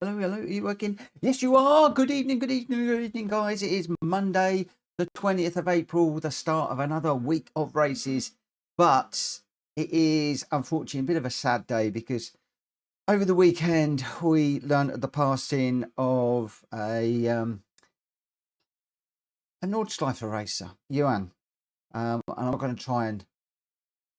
Hello, hello, are you working? Yes, you are. Good evening, good evening, good evening, guys. It is Monday, the 20th of April, the start of another week of races. But it is, unfortunately, a bit of a sad day because over the weekend we learned of the passing of a Nordschleifer racer, Johan. And I'm going to try and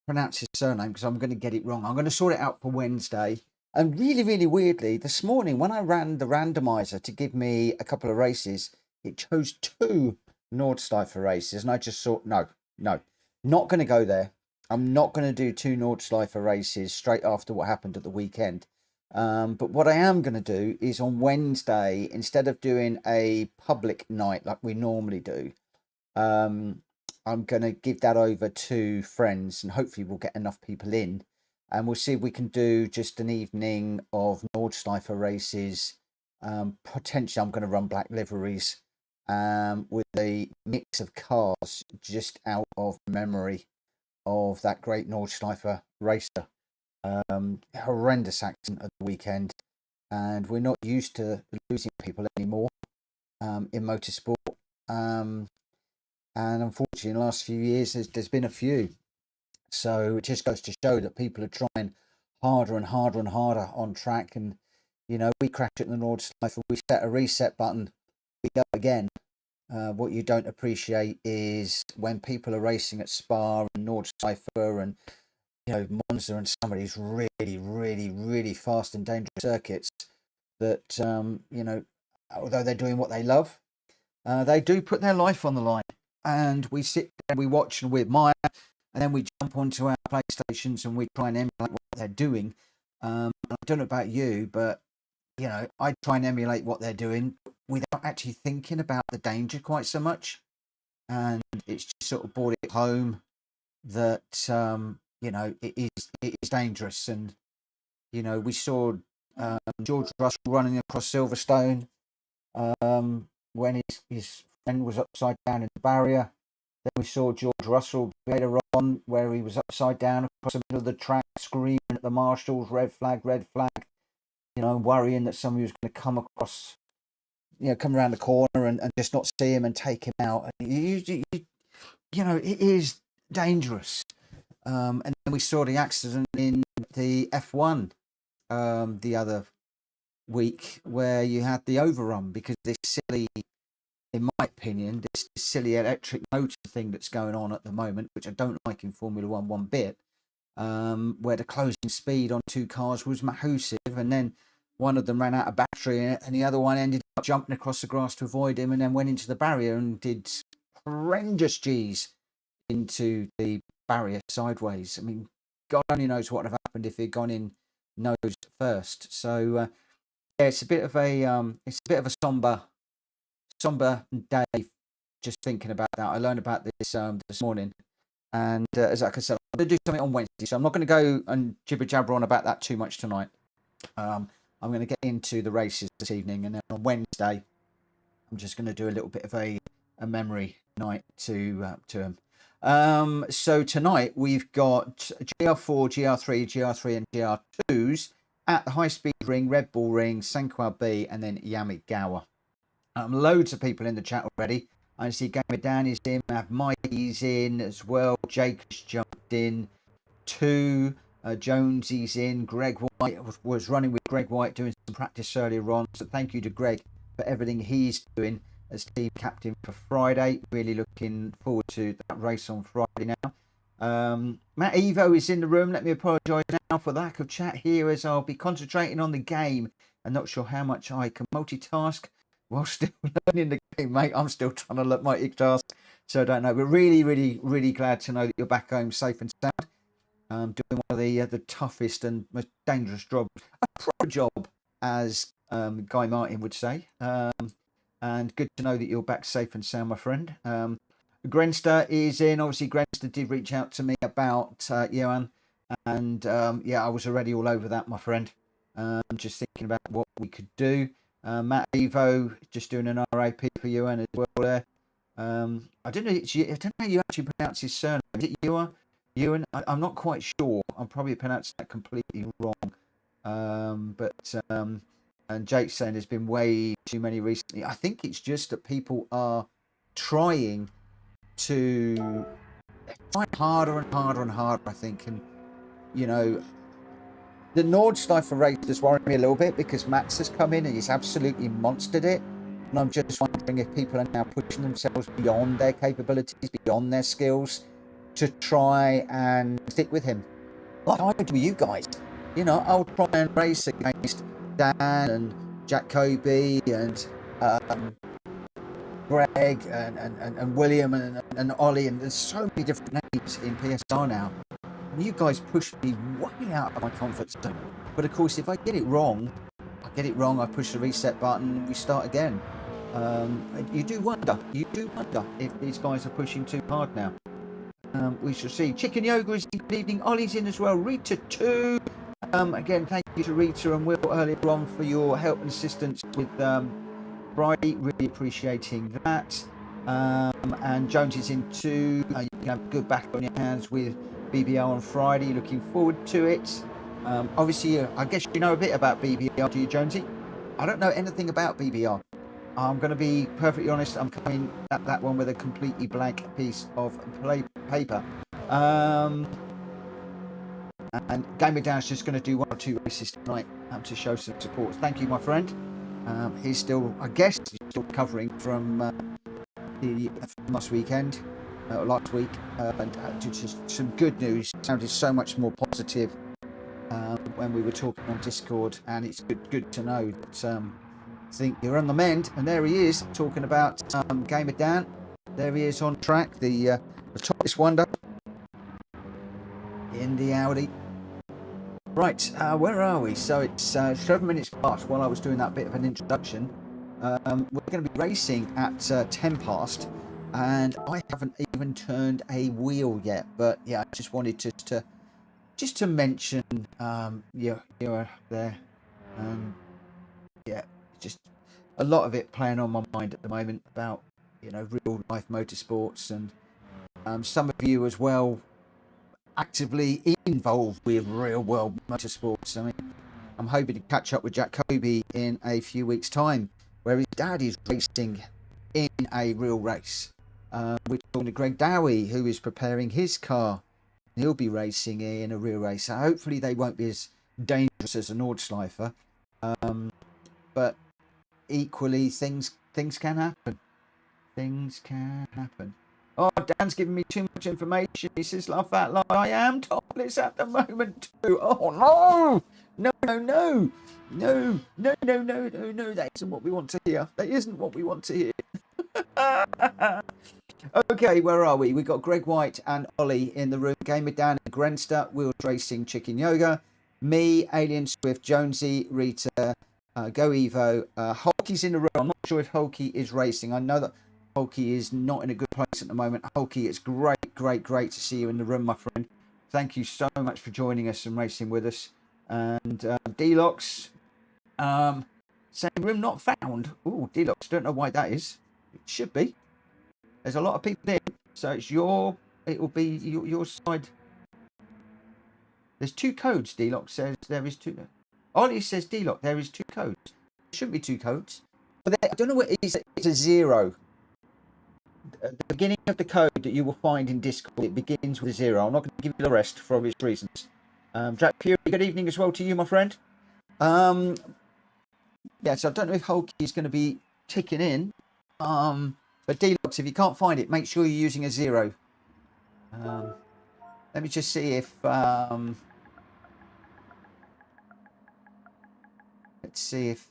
pronounce his surname because I'm going to get it wrong. I'm going to sort it out for Wednesday. And really, really weirdly, this morning when I ran the randomizer to give me a couple of races, it chose 2 Nordschleifer races. And I just thought, no, not going to go there. I'm not going to do 2 Nordschleifer races straight after what happened at the weekend. But what I am going to do is on Wednesday, instead of doing a public night like we normally do, I'm going to give that over to friends and hopefully we'll get enough people in. And we'll see if we can do just an evening of Nordschleifer races. Potentially, I'm going to run black liveries with a mix of cars just out of memory of that great Nordschleifer racer. Horrendous accident at the weekend. And we're not used to losing people anymore in motorsport. And unfortunately, in the last few years, there's been a few. So it just goes to show that people are trying harder and harder and harder on track. And, you know, we crash it in the Nordschleifer, we set a reset button, we go again. What you don't appreciate is when people are racing at Spa and Nordschleifer and, you know, Monza and some of these really, really, really fast and dangerous circuits that, you know, although they're doing what they love, they do put their life on the line. And we sit there, we watch and we admire. And then we jump onto our PlayStations and we try and emulate what they're doing. I don't know about you, but, you know, I try and emulate what they're doing without actually thinking about the danger quite so much. And it's just sort of brought it home that, you know, it is dangerous. And, you know, we saw George Russell running across Silverstone when his friend was upside down in the barrier. Then we saw George Russell later on where he was upside down across the middle of the track, screaming at the marshals, red flag, you know, worrying that somebody was going to come across, you know, come around the corner and just not see him and take him out. And you know, it is dangerous. And then we saw the accident in the F1 the other week where you had the overrun because this silly, in my opinion, this silly electric motor thing that's going on at the moment, which I don't like in Formula One one bit, where the closing speed on 2 cars was massive, and then one of them ran out of battery and the other one ended up jumping across the grass to avoid him and then went into the barrier and did horrendous G's into the barrier sideways. I mean, God only knows what would have happened if he'd gone in nose first. So yeah, it's a bit of a somber day just thinking about that. I learned about this morning, and as I said, I'm going to do something on Wednesday, so I'm not going to go and jibber jabber on about that too much tonight. I'm going to get into the races this evening, and then on Wednesday I'm just going to do a little bit of a memory night to him. So tonight we've got GR4, GR3, GR3 and GR2s at the High Speed Ring, Red Bull Ring, Croix B and then Yamigawa. Loads of people in the chat already. I see Gamer Dan is in, Mikey's in as well, Jake has jumped in, 2, Jonesy's in, Greg White was running with Greg White doing some practice earlier on, so thank you to Greg for everything he's doing as team captain for Friday. Really looking forward to that race on Friday now. Matt Evo is in the room. Let me apologise now for the lack of chat here as I'll be concentrating on the game and not sure how much I can multitask while still learning the game, mate. I'm still trying to look my task, so I don't know. But really, really, really glad to know that you're back home safe and sound. Doing one of the toughest and most dangerous jobs, a pro job, as Guy Martin would say. And good to know that you're back safe and sound, my friend. Grenster is in. Obviously, Grenster did reach out to me about Johan, and yeah, I was already all over that, my friend. Just thinking about what we could do. Matt Evo just doing an RAP for Johan as well there. I don't know. I don't know how you actually pronounce his surname. Is it Johan? Ewan, I'm not quite sure. I'm probably pronouncing that completely wrong. And Jake's saying there's been way too many recently. I think it's just that people are trying to try harder and harder and harder, I think. And, you know, the Nordschleifer race does worry me a little bit because Max has come in and he's absolutely monstered it. And I'm just wondering if people are now pushing themselves beyond their capabilities, beyond their skills, to try and stick with him. Like I do with you guys. You know, I'll try and race against Dan and Jack Kobe and Greg and William and Ollie, and there's so many different names in PSR now. And you guys push me way out of my comfort zone. But of course, if I get it wrong, I push the reset button and we start again. You do wonder if these guys are pushing too hard now. We shall see. Chicken Yoga is in. Good evening. Ollie's in as well. Rita too. Again, thank you to Rita and Will earlier on for your help and assistance with Friday. Really appreciating that. And Jones is in too. You can have a good back on your hands with BBR on Friday. Looking forward to it. Obviously, I guess you know a bit about BBR, do you, Jonesy? I don't know anything about BBR. I'm going to be perfectly honest. I'm coming at that one with a completely blank piece of paper. And Gamer Down's just going to do 1 or 2 races tonight to show some support. Thank you, my friend. He's still, I guess, he's still recovering from the last weekend, last week. And just some good news. Sounded so much more positive when we were talking on Discord, and it's good to know that. I think you're on the mend, and there he is talking about Gamer Dan. There he is on track, the tallest wonder in the Audi. Right, where are we? So it's 7 minutes past. While I was doing that bit of an introduction, we're going to be racing at 10 past, and I haven't even turned a wheel yet. But yeah, I just wanted to mention you're there, yeah. Just a lot of it playing on my mind at the moment about, you know, real life motorsports, and some of you as well actively involved with real world motorsports. I mean, I'm hoping to catch up with Jack Kobe in a few weeks' time, where his dad is racing in a real race. We're talking to Greg Dowie, who is preparing his car. He'll be racing in a real race. So hopefully they won't be as dangerous as a Nordschleifer. But equally, things can happen. Things can happen. Oh, Dan's giving me too much information. He says, laugh that lie. I am topless at the moment too. Oh, no. No. That isn't what we want to hear. That isn't what we want to hear. Okay, where are we? We've got Greg White and Ollie in the room. Gamer Dan and Grenster, Wheels Racing, Chicken Yoga. Me, Alien Swift, Jonesy, Rita, Go Evo. Hulky's in the room. I'm not sure if Hulky is racing. I know that Hulky is not in a good place at the moment. Hulky, it's great to see you in the room, my friend. Thank you so much for joining us and racing with us. And D-Locks, same room not found. Oh, D-Locks, don't know why that is. It should be. There's a lot of people in, so it will be your side. There's 2 codes, D-Lock says there is 2. Ollie says, D-Lock, there is 2 codes. There shouldn't be 2 codes. But I don't know what it is. It's a 0. At the beginning of the code that you will find in Discord, it begins with a 0. I'm not going to give you the rest for obvious reasons. Jack Fury, good evening as well to you, my friend. Yeah, so I don't know if Hulky is going to be ticking in. But D-Locks, if you can't find it, make sure you're using a 0. Let me just see if... let's see if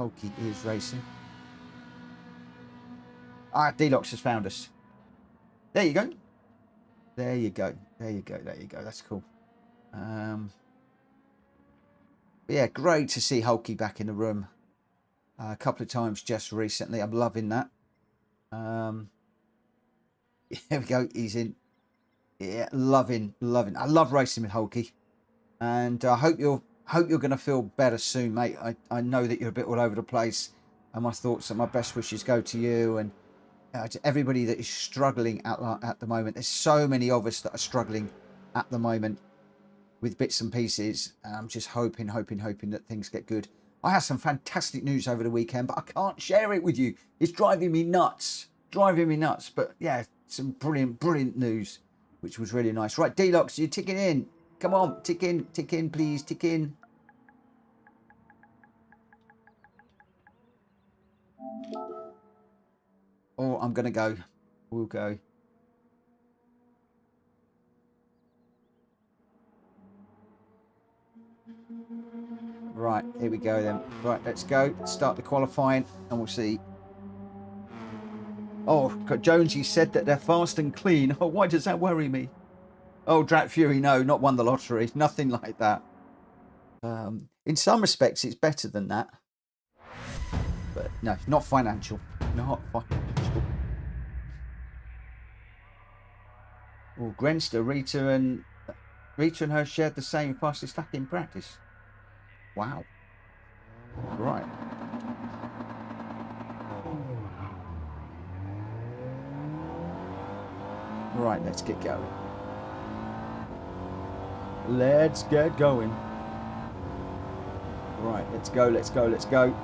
Hulky is racing. Ah, Dr.x has found us. There you go. There you go. There you go. There you go. That's cool. Yeah, great to see Hulky back in the room. A couple of times just recently. I'm loving that. Here we go. He's in. Yeah, loving. I love racing with Hulky, and I hope you're going to feel better soon, mate. I know that you're a bit all over the place, and my thoughts and my best wishes go to you and to everybody that is struggling at the moment. There's so many of us that are struggling at the moment with bits and pieces, and I'm just hoping that things get good. I had some fantastic news over the weekend, but I can't share it with you. It's driving me nuts. But yeah, some brilliant news, which was really nice. Right, Gr.x, you're ticking in. Come on, tick in, please, tick in. Oh, I'm going to go. We'll go. Right, here we go then. Right, let's go. Start the qualifying and we'll see. Oh, Jonesy said that they're fast and clean. Oh, why does that worry me? Oh, Drat Fury, no, not won the lottery. Nothing like that. In some respects, it's better than that. But no, not financial. Not financial. Oh, Grenster, Rita and her shared the same fastest lap in practice. Wow. Right. Right, let's get going. Let's get going. Right, let's go.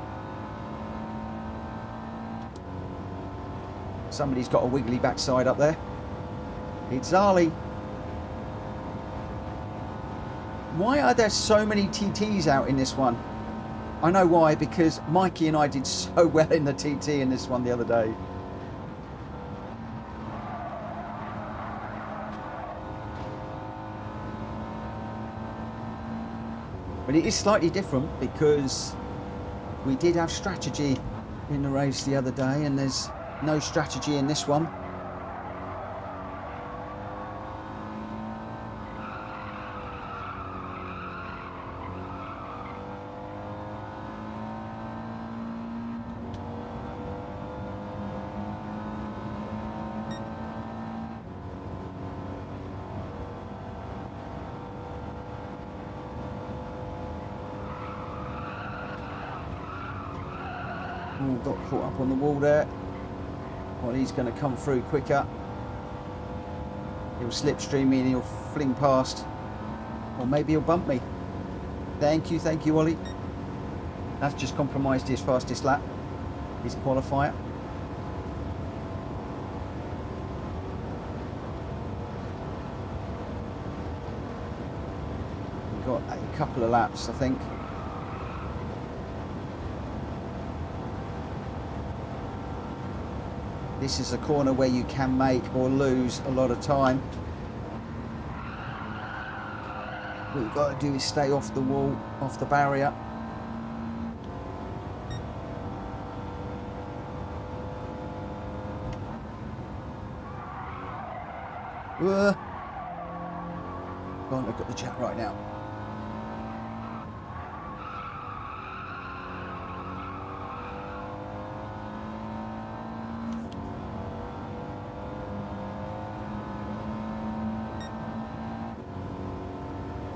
Somebody's got a wiggly backside up there. It's Ollie. Why are there so many TTs out in this one? I know why, because Mikey and I did so well in the TT in this one the other day. But it is slightly different because we did have strategy in the race the other day and there's no strategy in this one. Oh, got caught up on the wall there. Well, he's going to come through quicker. He'll slipstream me and he'll fling past. Or maybe he'll bump me. Thank you, Ollie. That's just compromised his fastest lap. His qualifier. We've got a couple of laps, I think. This is a corner where you can make or lose a lot of time. What you've got to do is stay off the wall, off the barrier. Can't look at the chat right now.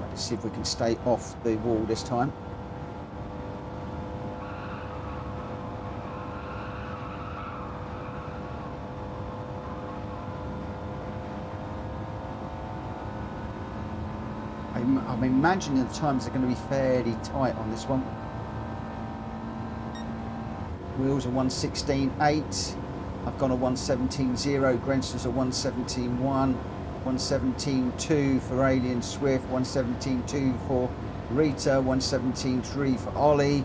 Let's see if we can stay off the wall this time. I'm imagining the times are going to be fairly tight on this one. Wheels are 1:16.8. I've gone a 1:17.0. Grenster's a 1:17.1. 1:17.2 for Alien Swift. 1:17.2 for Rita. 1:17.3 for Ollie.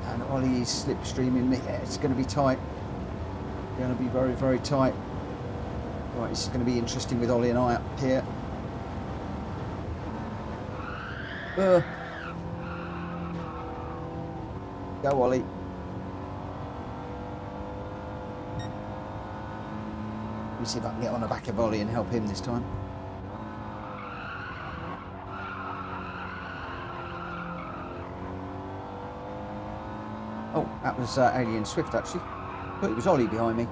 And Ollie is slipstreaming me. Yeah, it's going to be tight. It's going to be very, very tight. Right, this is going to be interesting with Ollie and I up here. Go, Ollie. Let me see if I can get on the back of Ollie and help him this time. Oh, that was Alien Swift actually. But it was Ollie behind me.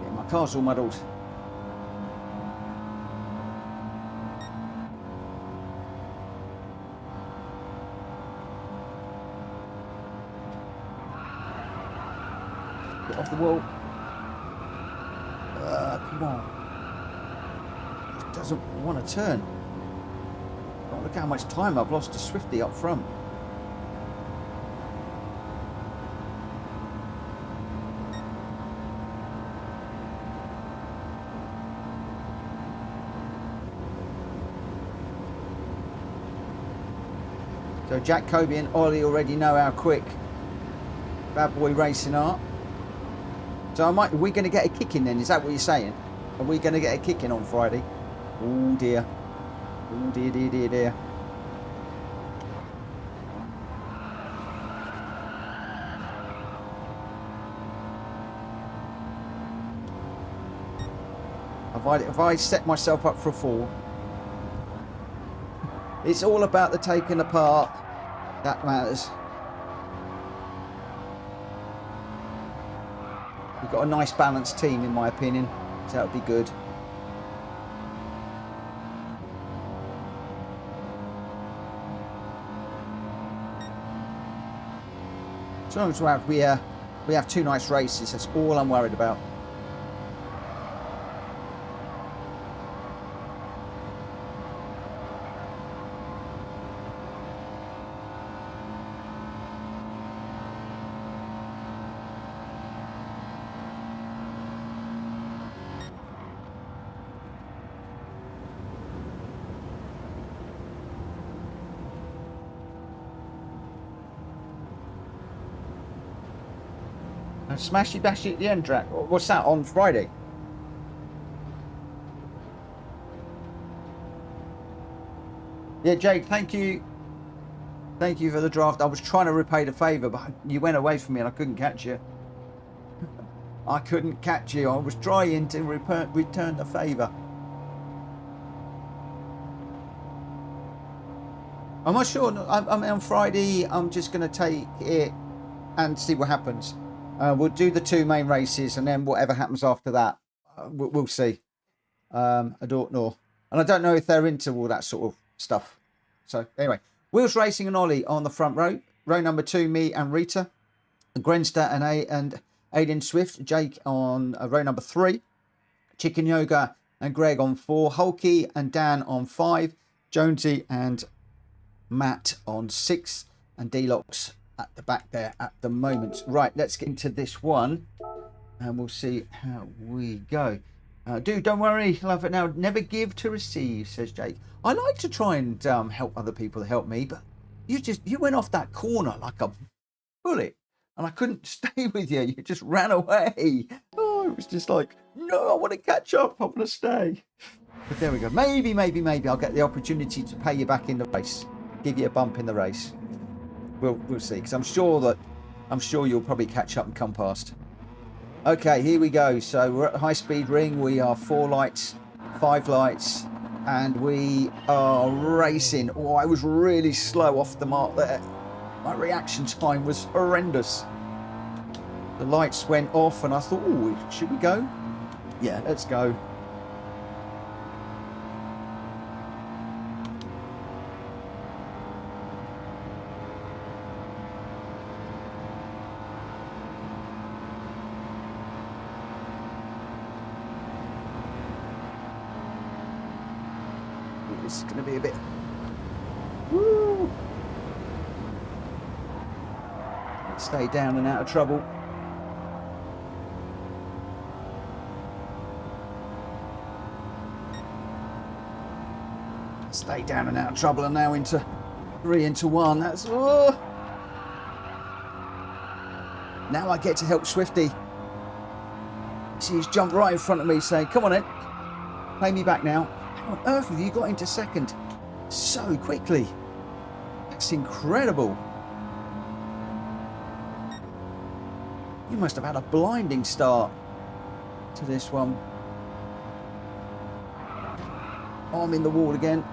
Yeah, my car's all muddled. Get off the wall. Come on. It doesn't want to turn. Oh, look how much time I've lost to Swifty up front. So Jack, Kobe and Ollie already know how quick Bad Boy Racing are. So are we going to get a kick in then? Is that what you're saying? Are we going to get a kick in on Friday? Oh dear. Oh dear, dear, dear, dear. Have I set myself up for a fall? It's all about the taking apart. That matters. We've got a nice balanced team in my opinion. So that would be good. As long as we have 2 nice races, that's all I'm worried about. Smashy bashy at the end, Drac. What's that on Friday? Yeah, Jake, thank you. Thank you for the draft. I was trying to repay the favour, but you went away from me and I couldn't catch you. I couldn't catch you. I was trying to return the favour. I'm not sure. I mean, on Friday, I'm just going to take it and see what happens. We'll do the 2 main races and then whatever happens after that, we'll see. I don't know. And I don't know if they're into all that sort of stuff. So anyway, Wheels Racing and Ollie on the front row. Row number 2, me and Rita. Grenster and Aiden Swift. Jake on row number 3. Chicken Yoga and Greg on 4. Hulky and Dan on 5. Jonesy and Matt on 6. And D-Locks at the back there at the moment. Right, let's get into this one and we'll see how we go. Dude, don't worry, love it now. Never give to receive, says Jake. I like to try and help other people help me, but you went off that corner like a bullet and I couldn't stay with you. You just ran away. Oh, it was just like, no, I want to catch up. I want to stay. But there we go. Maybe I'll get the opportunity to pay you back in the race. Give you a bump in the race. We'll see, because I'm sure you'll probably catch up and come past. Okay, here we go. So we're at the high speed ring. We are 4 lights, 5 lights, and we are racing. Oh, I was really slow off the mark there. My reaction time was horrendous. The lights went off and I thought, oh, should we go? Yeah, let's go. This is going to be a bit... Woo! Let's stay down and out of trouble. Stay down and out of trouble, and now into 3 into 1. That's... Oh! Now I get to help Swifty. See, he's jumped right in front of me saying, come on then, pay me back now. How on earth have you got into second so quickly? That's incredible. You must have had a blinding start to this one. I'm in the wall again.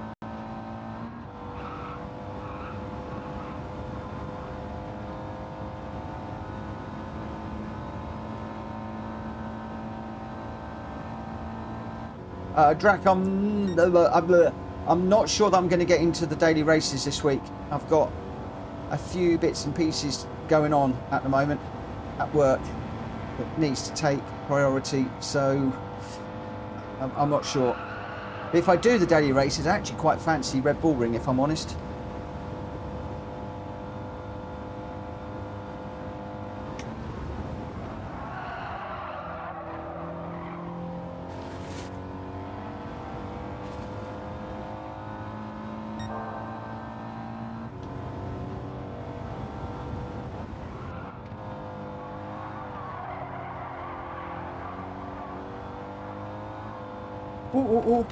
Drac, I'm not sure that I'm going to get into the daily races this week. I've got a few bits and pieces going on at the moment at work that needs to take priority, so I'm not sure. But if I do the daily races, I actually quite fancy Red Bull Ring, if I'm honest. Ooh, ooh, ooh.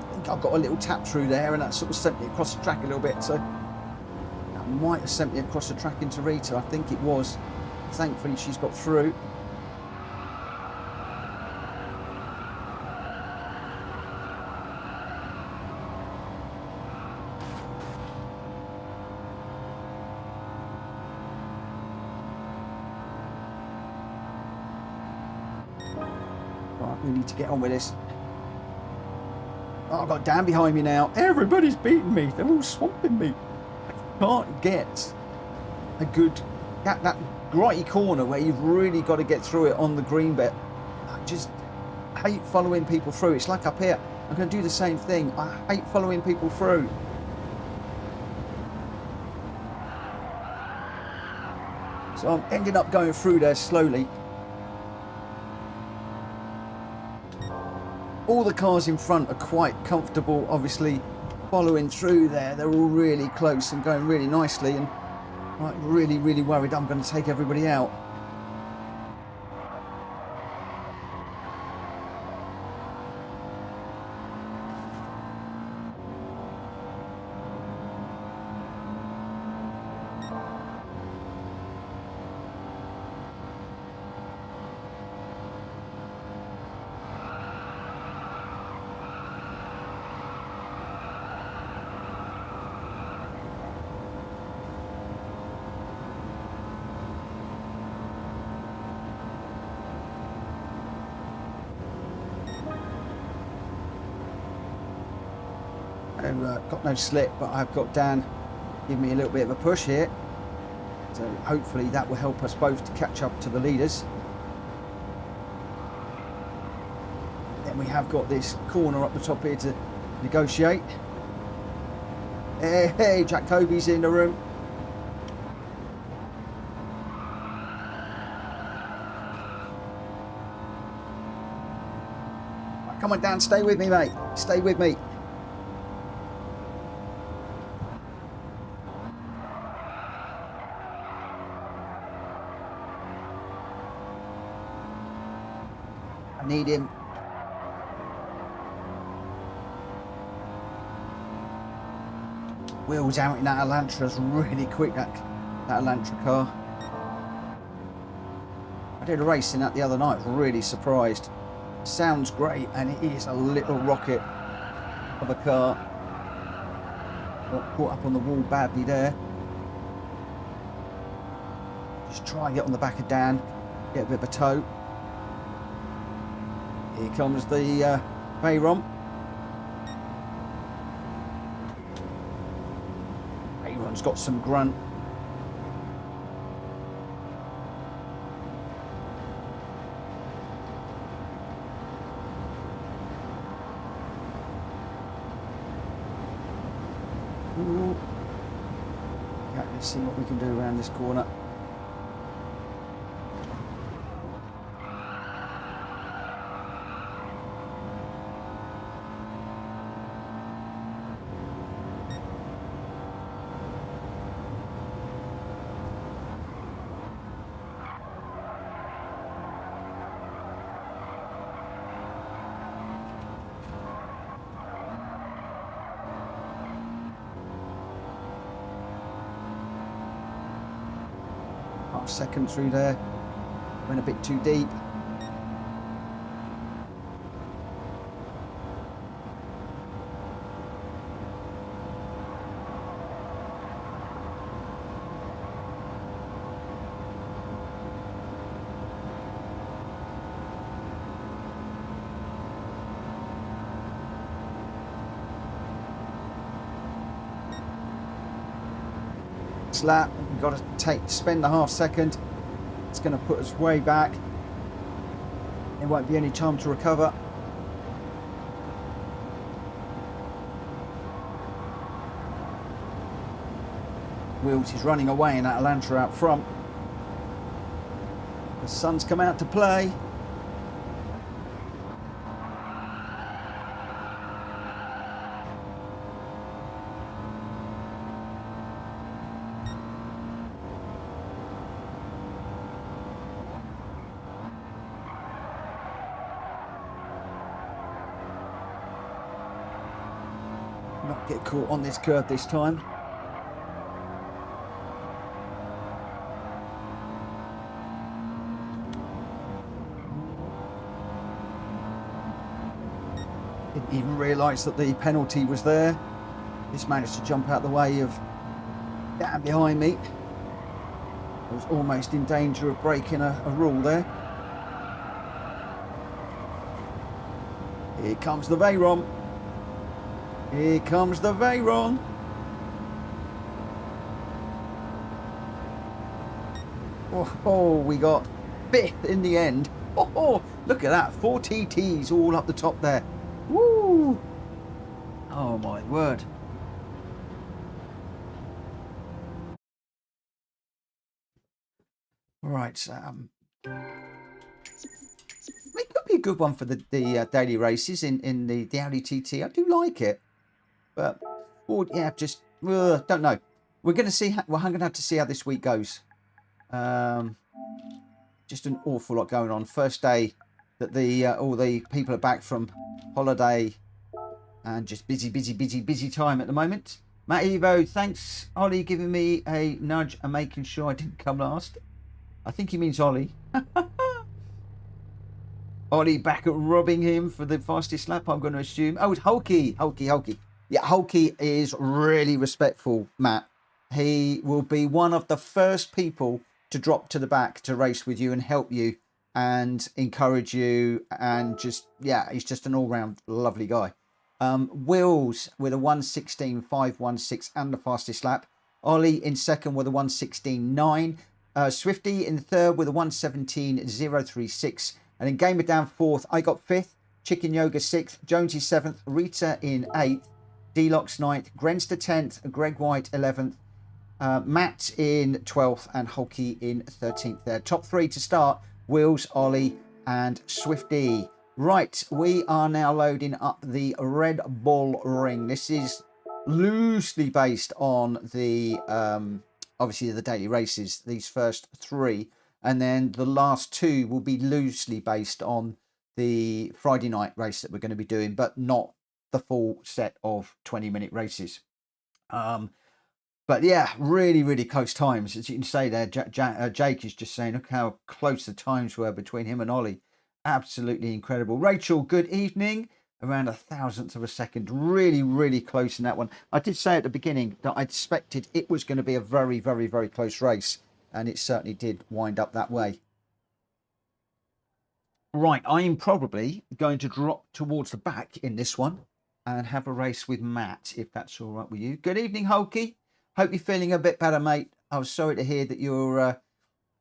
I think I've got a little tap through there, and that sort of sent me across the track a little bit, so that might have sent me across the track into Rita. I think it was. Thankfully she's got through. We need to get on with this. Oh, I've got Dan behind me now. Everybody's beating me. They're all swamping me. I can't get a good... That Gr.x corner where you've really got to get through it on the green bit. I just hate following people through. It's like up here. I'm going to do the same thing. I hate following people through. So I'm ending up going through there slowly. All the cars in front are quite comfortable, obviously, following through there. They're all really close and going really nicely, and I'm really, really worried I'm going to take everybody out. Got no slip, but I've got Dan giving me a little bit of a push here, so hopefully that will help us both to catch up to the leaders. Then we have got this corner up the top here to negotiate. Hey, Jack Kobe's in the room. Come on, Dan, stay with me, mate. Stay with me. I need him. Wheels out in that Elantra's really quick, that Elantra car. I did a race in that the other night, really surprised. Sounds great, and it is a little rocket of a car. Got caught up on the wall badly there. Just try and get on the back of Dan, get a bit of a tow. Here comes the Bayron. Bayron's got some grunt. Ooh. Yeah, let's see what we can do around this corner. second through there. Went a bit too deep. Lap, we've got to spend the half second. It's going to put us way back. There won't be any time to recover. Wills is running away in that Elantra out front. The sun's come out to play. Not get caught on this curve this time. Didn't even realise that the penalty was there. Just managed to jump out the way of down behind me. I was almost in danger of breaking a rule there. Here comes the Veyron. Here comes the Veyron. Oh, we got fifth in the end. Oh, look at that. 4 TTs all up the top there. Woo! Oh, my word. Right, it could be a good one for the daily races in the Audi TT. I do like it. But, well, yeah, just, don't know. We're going to see, I'm going to have to see how this week goes. Just an awful lot going on. First day that all the people are back from holiday and just busy time at the moment. Matt Evo, thanks, Ollie, giving me a nudge and making sure I didn't come last. I think he means Ollie. Ollie back at robbing him for the fastest lap, I'm going to assume. Oh, it's Hulky. Yeah, Hulky is really respectful, Matt. He will be one of the first people to drop to the back to race with you and help you and encourage you. And just, yeah, he's just an all-round lovely guy. Wills with a 1:16.516 and the fastest lap. Ollie in second with a 1:16.9. Swifty in third with a 1:17.036. And then Gamer Down fourth. I got fifth. Chicken Yoga sixth. Jonesy seventh. Rita in eighth. Deluxe ninth. Grenster 10th. Greg White 11th. Matt in 12th. And Hulky in 13th there. Top three to start. Wills, Ollie and Swifty. Right, we are now loading up the Red Bull Ring. This is loosely based on the, obviously the daily races, these first three. And then the last two will be loosely based on the Friday night race that we're going to be doing, but not the full set of 20-minute races. But yeah, really close times. As you can say there, Jake is just saying, look how close the times were between him and Ollie. Absolutely incredible. Rachel, good evening. Around 1,000th of a second. Really close in that one. I did say at the beginning that I expected it was going to be a very close race. And it certainly did wind up that way. Right, I am probably going to drop towards the back in this one and have a race with Matt, if that's all right with you. Good evening, Hulky. Hope you're feeling a bit better, mate. I was sorry to hear that you're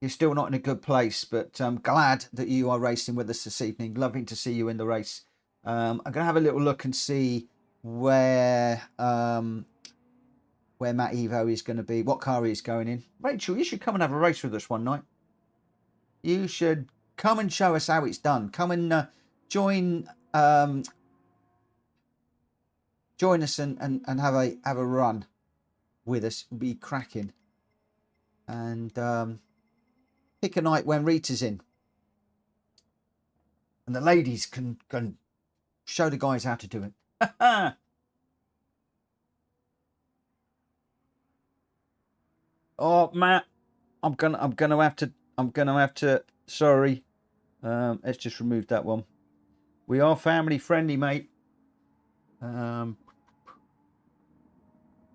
still not in a good place, but I'm glad that you are racing with us this evening. Loving to see you in the race. I'm going to have a little look and see where Matt Evo is going to be, what car he's going in. Rachel, you should come and have a race with us one night. You should come and show us how it's done. Come and join us and have a run with us. It'll be cracking. And pick a night when Rita's in. And the ladies can show the guys how to do it. Oh, Matt, I'm gonna have to. Sorry. Let's just remove that one. We are family friendly, mate.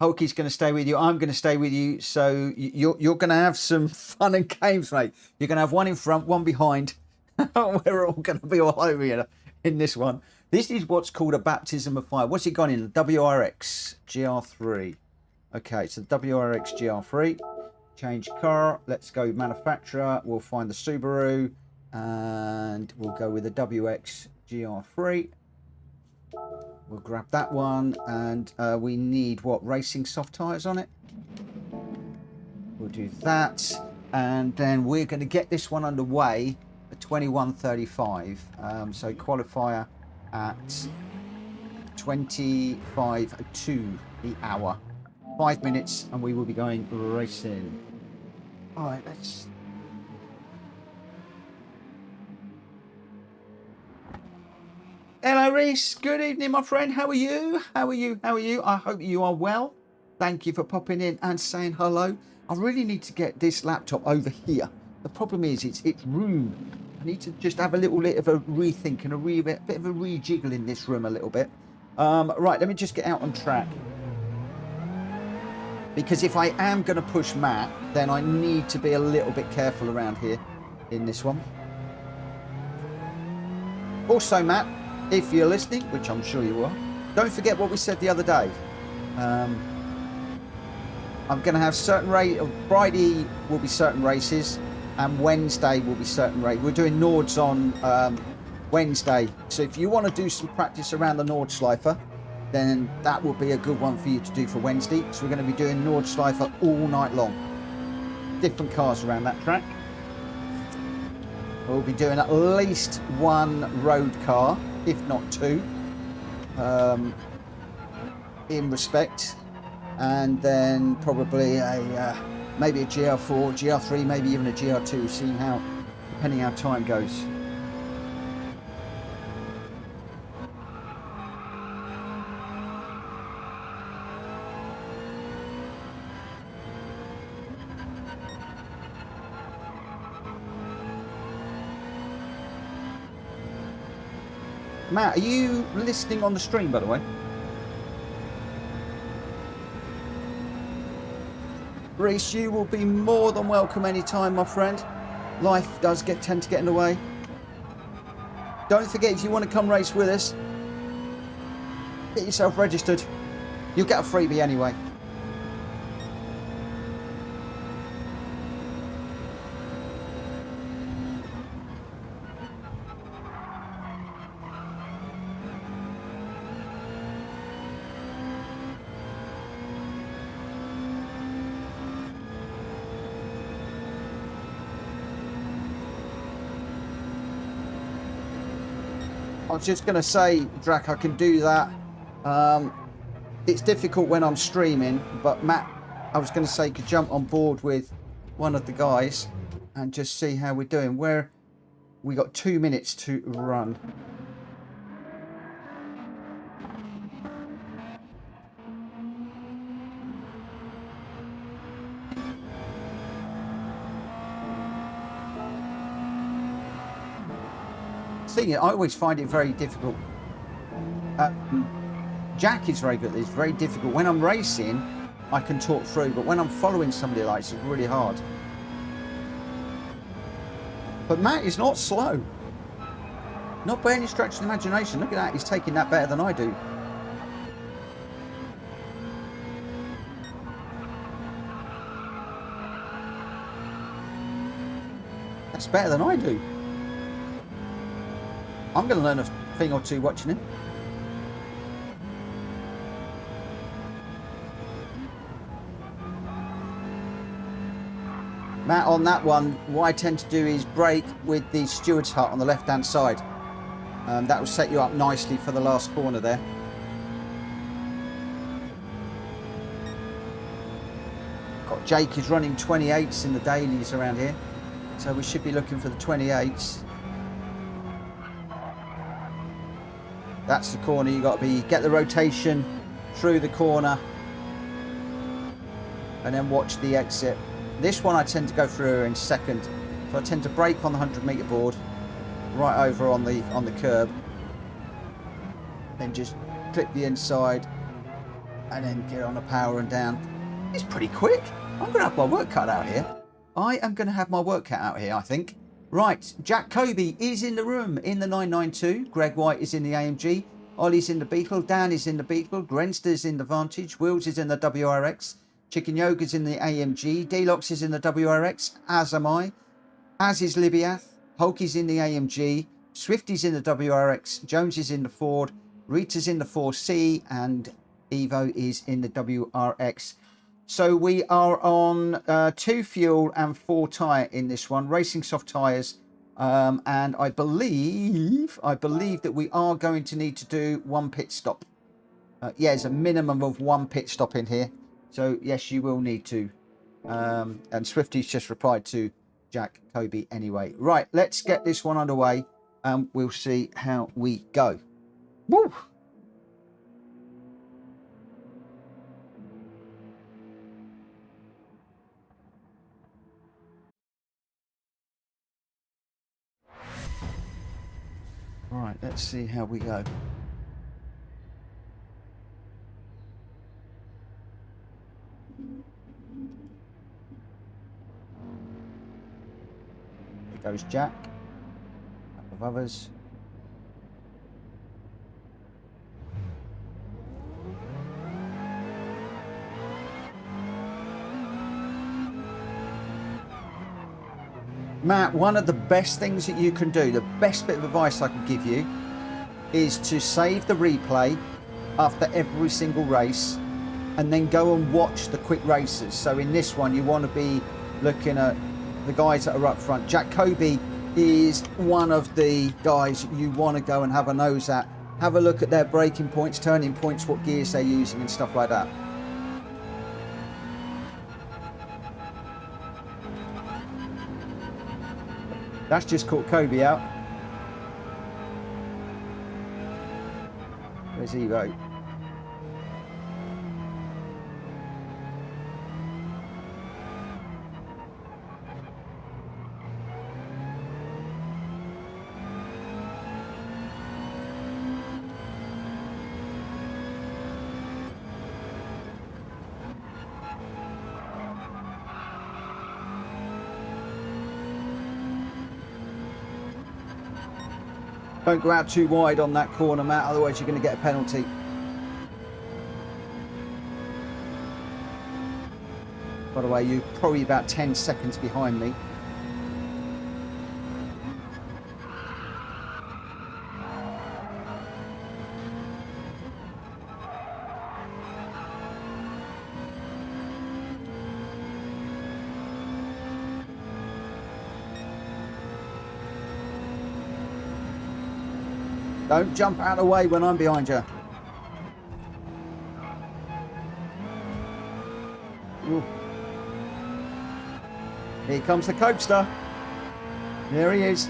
Hulky's going to stay with you. I'm going to stay with you. So you're going to have some fun and games, mate. You're going to have one in front, one behind. We're all going to be all over you in this one. This is what's called a baptism of fire. What's it gone in? Gr.x GR3. Okay, so Gr.x GR3. Change car. Let's go manufacturer. We'll find the Subaru. And we'll go with the WX GR3. We'll grab that one. And we need, what, racing soft tyres on it? We'll do that. And then we're going to get this one underway at 21:35. So qualifier at 25:02 the hour. 5 minutes and we will be going racing. All right, let's... Hello, Reese. Good evening, my friend. How are you? How are you? How are you? I hope you are well. Thank you for popping in and saying hello. I really need to get this laptop over here. The problem is it's room. I need to just have a little bit of a rethink and a bit of a rejiggle in this room a little bit. Right, let me just get out on track. Because if I am going to push Matt, then I need to be a little bit careful around here in this one. Also, Matt, if you're listening, which I'm sure you are, don't forget what we said the other day. I'm going to have certain Friday will be certain races, and Wednesday will be certain races. We're doing Nords on Wednesday, so if you want to do some practice around the Nordschleife, then that will be a good one for you to do for Wednesday. So we're going to be doing Nordschleife all night long. Different cars around that track. We'll be doing at least one road car, if not two, in respect, and then probably maybe a GR4, GR3, maybe even a GR2, see how, depending how time goes. Matt, are you listening on the stream, by the way? Reese, you will be more than welcome anytime, my friend. Life does tend to get in the way. Don't forget, if you want to come race with us, get yourself registered. You'll get a freebie anyway. I was just going to say, Drac, I can do that. It's difficult when I'm streaming, but Matt, I was going to say, could jump on board with one of the guys and just see how we're doing. We got 2 minutes to run. I always find it very difficult. Jack is very good at this. Very difficult. When I'm racing, I can talk through, but when I'm following somebody like this, it's really hard. But Matt is not slow. Not by any stretch of the imagination. Look at that. He's taking that better than I do. That's better than I do. I'm going to learn a thing or two watching him. Matt, on that one, what I tend to do is brake with the steward's hut on the left-hand side. That will set you up nicely for the last corner there. Got Jake is running 28s in the dailies around here. So we should be looking for the 28s. That's the corner you got to get the rotation through the corner and then watch the exit. This one I tend to go through in second. So I tend to brake on the 100-meter board, right over on the curb, then just clip the inside, and then get on the power and down. It's pretty quick. I'm going to have my work cut out here. I am going to have my work cut out here, I think. Right, Jack Kobe is in the room in the 992. Greg White is in the AMG. Ollie's in the Beetle. Dan is in the Beetle. Grenster's in the Vantage. Wills is in the WRX. Chicken Yoga's in the AMG. Deluxe is in the WRX, as am I. As is Libiath. Hulk is in the AMG. Swifty's in the WRX. Jones is in the Ford. Rita's in the 4C. And Evo is in the WRX. So we are on 2 fuel and 4 tyre in this one. Racing soft tyres. And I believe that we are going to need to do 1 pit stop. Yeah, there's a minimum of 1 pit stop in here. So, yes, you will need to. And Swifty's just replied to Jack Kobe anyway. Right, let's get this one underway. And we'll see how we go. Woo! Right, let's see how we go. There goes Jack. A couple of others. Matt, one of the best things that you can do, the best bit of advice I can give you, is to save the replay after every single race and then go and watch the quick races. So in this one, you want to be looking at the guys that are up front. Jack Kobe is one of the guys you want to go and have a nose at. Have a look at their braking points, turning points, what gears they're using and stuff like that. That's just caught Kobe out. Where's Evo? Don't go out too wide on that corner, Matt, otherwise you're going to get a penalty. By the way, you're probably about 10 seconds behind me. Don't jump out of the way when I'm behind you. Ooh. Here comes the Copester. There he is.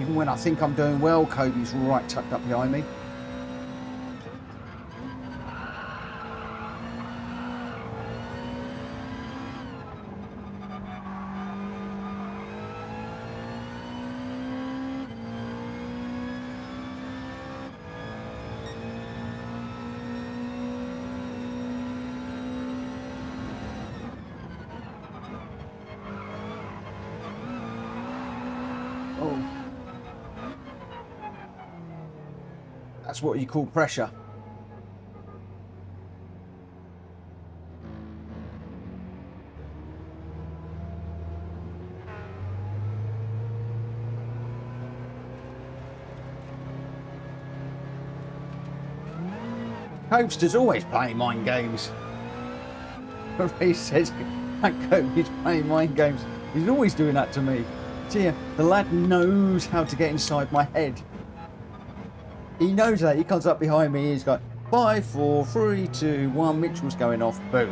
Even when I think I'm doing well, Kobe's right tucked up behind me. That's what you call pressure. Coaster's always playing mind games. He says that Kobe's playing mind games. He's always doing that to me. Dear, the lad knows how to get inside my head. He knows that. He comes up behind me. He's got 5, 4, 3, 2, 1. Mitchell's going off. Boom.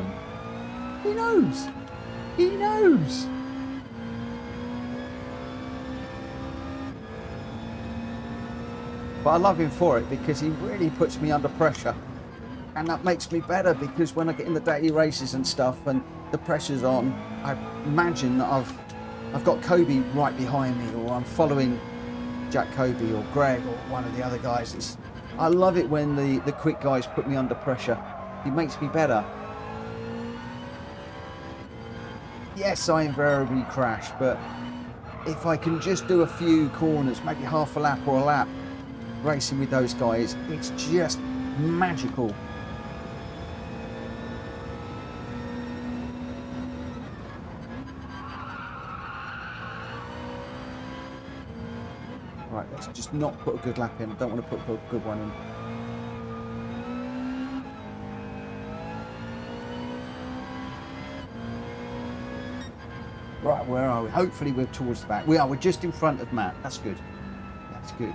He knows. He knows. But I love him for it because he really puts me under pressure. And that makes me better because when I get in the daily races and stuff and the pressure's on, I imagine that I've got Kobe right behind me, or I'm following Jack Kobe or Greg or one of the other guys. I love it when the quick guys put me under pressure. It makes me better. Yes, I invariably crash, but if I can just do a few corners, maybe half a lap or a lap, racing with those guys, it's just magical. Right, let's just not put a good lap in. I don't want to put a good one in. Right, where are we? Hopefully we're towards the back. We are. We're just in front of Matt. That's good. That's good.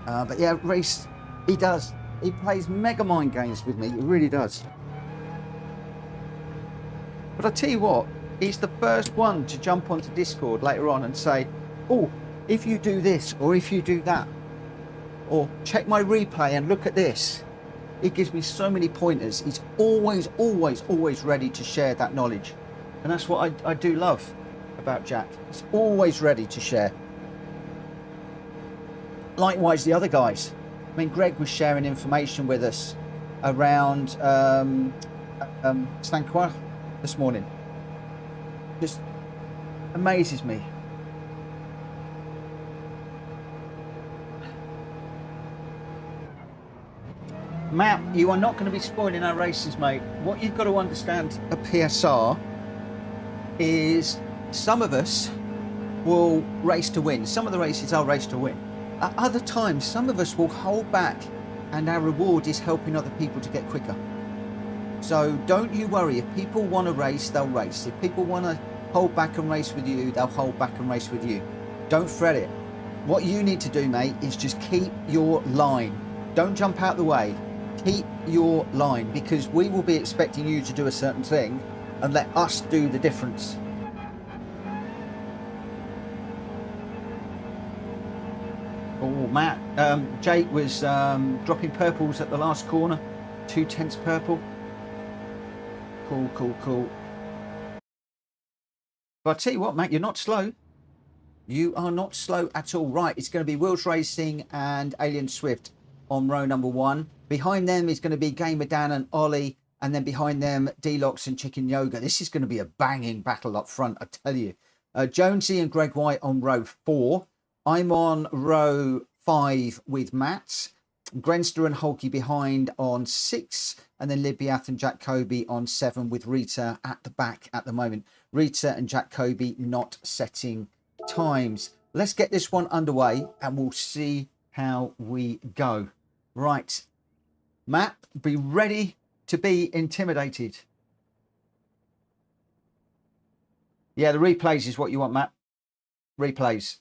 But yeah, race, he does. He plays mega mind games with me. He really does. But I tell you what, he's the first one to jump onto Discord later on and say, oh, if you do this, or if you do that, or check my replay and look at this. He gives me so many pointers. He's always, always, always ready to share that knowledge. And that's what I do love about Jack. He's always ready to share. Likewise, the other guys. I mean, Greg was sharing information with us around Saint Croix this morning. Just amazes me. Matt, you are not going to be spoiling our races, mate. What you've got to understand a PSR is some of us will race to win. Some of the races are race to win. At other times, some of us will hold back and our reward is helping other people to get quicker. So don't you worry. If people want to race, they'll race. If people want to hold back and race with you, they'll hold back and race with you. Don't fret it. What you need to do, mate, is just keep your line. Don't jump out the way. Keep your line, because we will be expecting you to do a certain thing and let us do the difference. Oh, Matt, Jake was dropping purples at the last corner. 2/10 purple. Cool, cool, cool. But I tell you what, Matt, you're not slow. You are not slow at all. Right, it's going to be Wheels Racing and Alien Swift on row number 1. Behind them is going to be Gamer Dan and Ollie, and then behind them D-Locks and Chicken Yoga. This is going to be a banging battle up front, I tell you. Jonesy and Greg White on row 4. I'm on row 5 with Matt. Grenster and Hulky behind on 6, and then Libyath and Jack Kobe on 7, with Rita at the back at the moment. Rita and Jack Kobe not setting times. Let's get this one underway and we'll see how we go. Right, Matt, be ready to be intimidated. Yeah, the replays is what you want, Matt. Replays.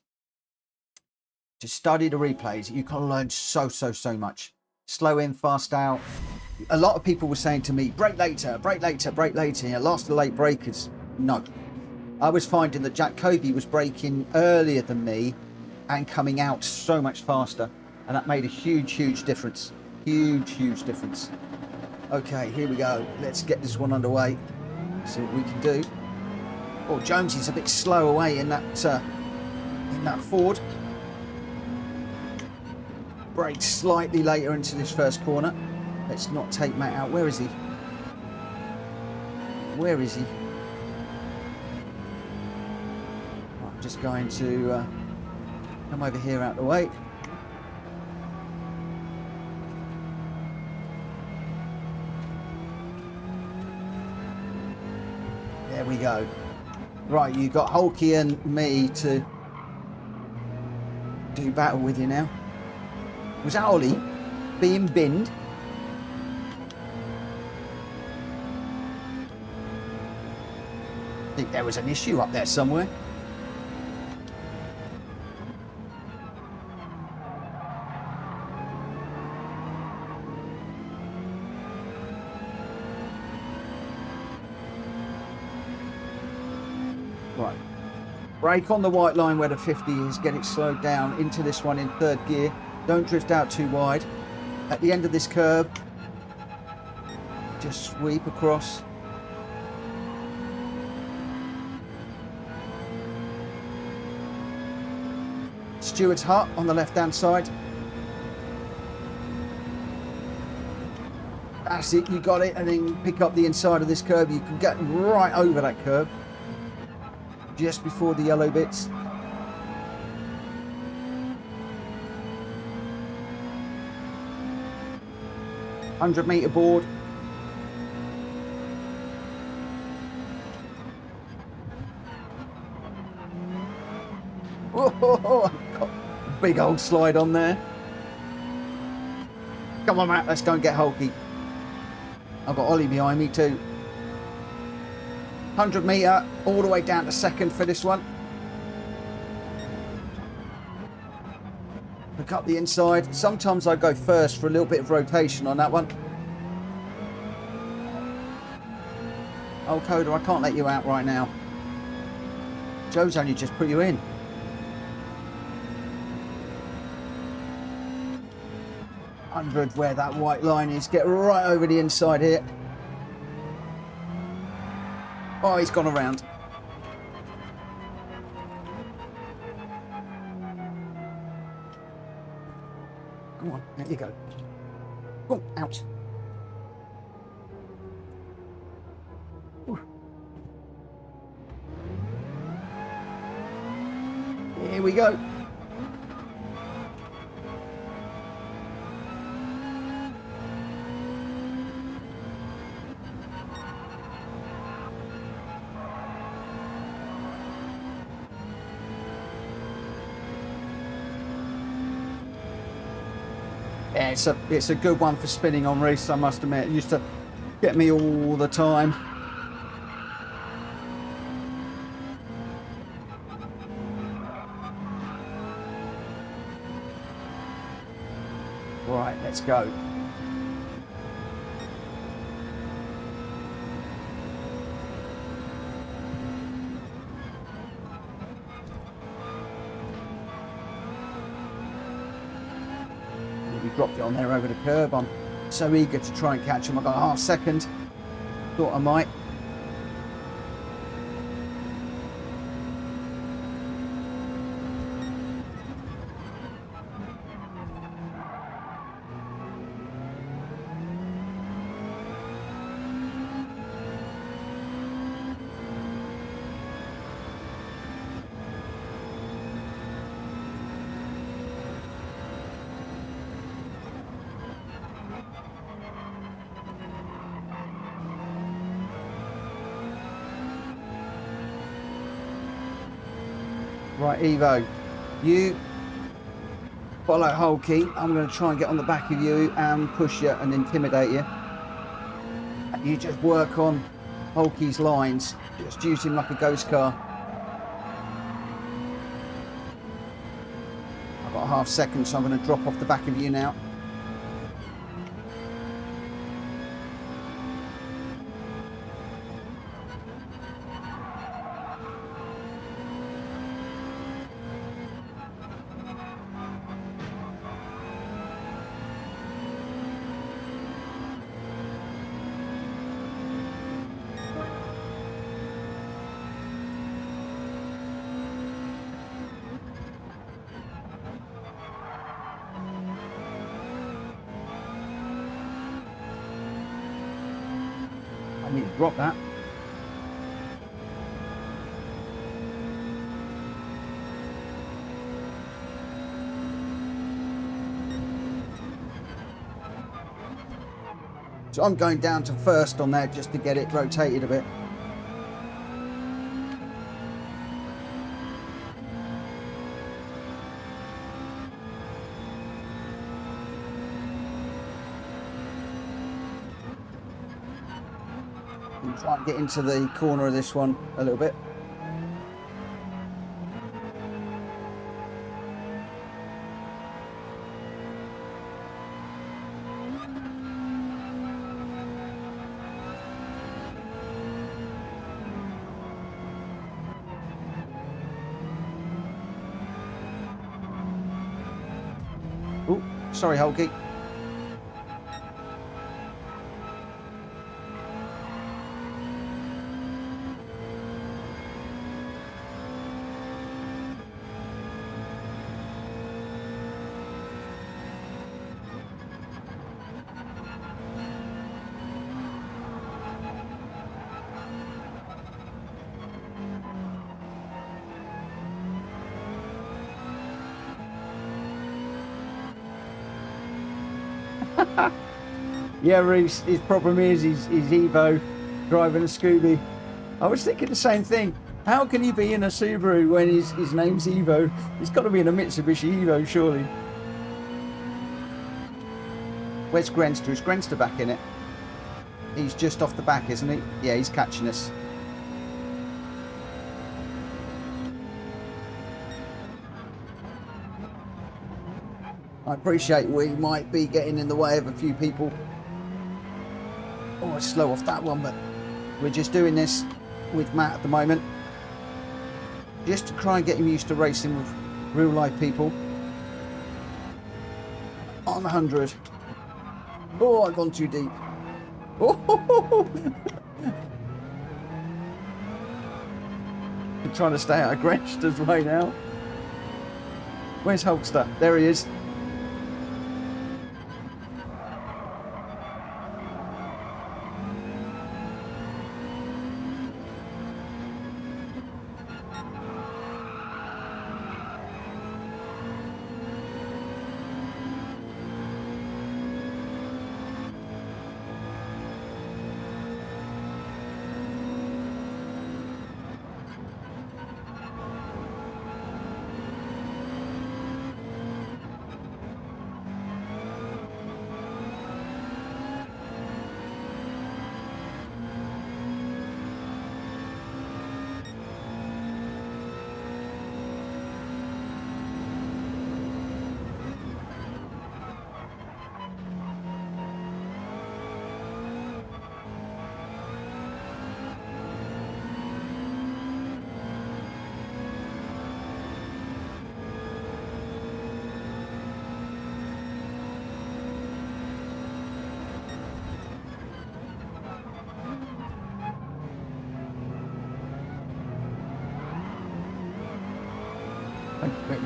Just study the replays. You can learn so much. Slow in, fast out. A lot of people were saying to me, brake later, brake later, brake later. You lost the late breakers. No. I was finding that Jack Kobe was braking earlier than me and coming out so much faster. And that made a huge difference. Huge difference. Okay, here we go. Let's get this one underway. See what we can do. Oh, Jonesy's a bit slow away in that Ford. Brakes slightly later into this first corner. Let's not take Matt out. Where is he? Where is he? I'm just going to come over here out the way. There we go. Right, you got Hulky and me to do battle with you now. Was that Ollie being binned? I think there was an issue up there somewhere. Right. Brake on the white line where the 50 is. Get it slowed down into this one in third gear. Don't drift out too wide. At the end of this curve, just sweep across. Stewart's hut on the left-hand side. That's it, you got it, and then pick up the inside of this curve. You can get right over that curve, just before the yellow bits. $100-meter board. Whoa, got a big old slide on there. Come on, Matt, let's go and get Hulky. I've got Ollie behind me too. 100-meter, all the way down to second for this one. Pick up the inside. Sometimes I go first for a little bit of rotation on that one. Oh, Coda, I can't let you out right now. Joe's only just put you in. Where that white line is. Get right over the inside here. Oh, he's gone around. Come on, there you go. Go on, out. Ooh. Here we go. Yeah, it's a good one for spinning on race, I must admit. It used to get me all the time. Right, let's go. Dropped it on there over the curb. I'm so eager to try and catch him. I got a half second. Thought I might. Right, Evo, you follow Hulky. I'm going to try and get on the back of you and push you and intimidate you. And you just work on Hulky's lines. Just use him like a ghost car. I've got a half second, so I'm going to drop off the back of you now. I need to drop that. So I'm going down to first on there just to get it rotated a bit. And try and get into the corner of this one a little bit. Oh, sorry, Hulky. Yeah, Reese, his problem is he's Evo driving a Scooby. I was thinking the same thing. How can he be in a Subaru when his name's Evo? He's got to be in a Mitsubishi Evo, surely. Where's Grenster? Is Grenster back in it? He's just off the back, isn't he? Yeah, he's catching us. I appreciate we might be getting in the way of a few people. Oh, it's slow off that one, but we're just doing this with Matt at the moment. Just to try and get him used to racing with real life people. On 100. Oh, I've gone too deep. Oh, I'm trying to stay out of Grenster's way now. Where's Hulkster? There he is.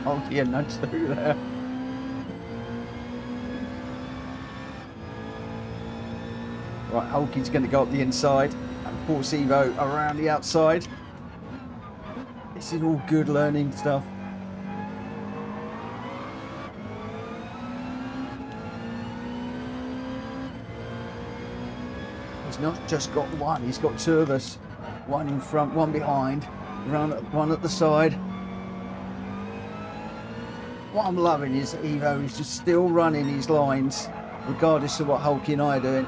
Multi and nudge through there. Right, Hulky's going to go up the inside and force Evo around the outside. This is all good learning stuff. He's not just got one, he's got two of us. One in front, one behind, one at the side. What I'm loving is that Evo is just still running his lines, regardless of what Hulky and I are doing.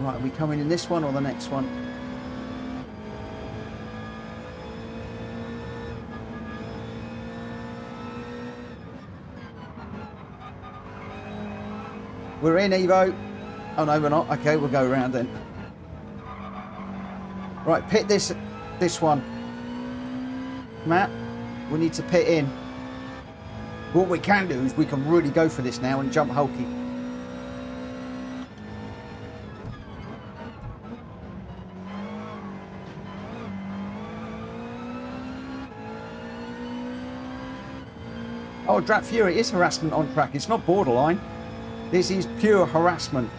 Right, are we coming in this one or the next one? We're in, Evo. Oh no, we're not. Okay, we'll go around then. Right, pit this one. Matt, we need to pit in. What we can do is we can really go for this now and jump Hulky. Oh, Drat Fury is harassment on track. It's not borderline. This is pure harassment.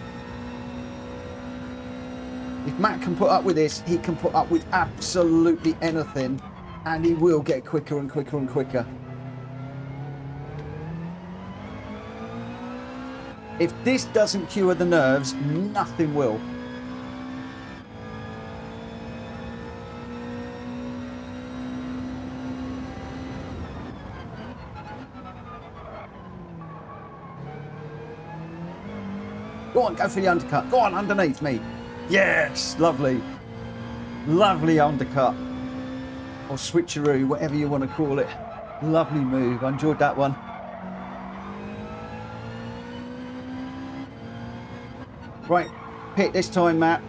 If Matt can put up with this, he can put up with absolutely anything, and he will get quicker and quicker and quicker. If this doesn't cure the nerves, nothing will. Go on, go for the undercut. Go on, underneath me. Yes, lovely. Lovely undercut. Or switcheroo, whatever you want to call it. Lovely move. I enjoyed that one. Right, pit this time, Matt.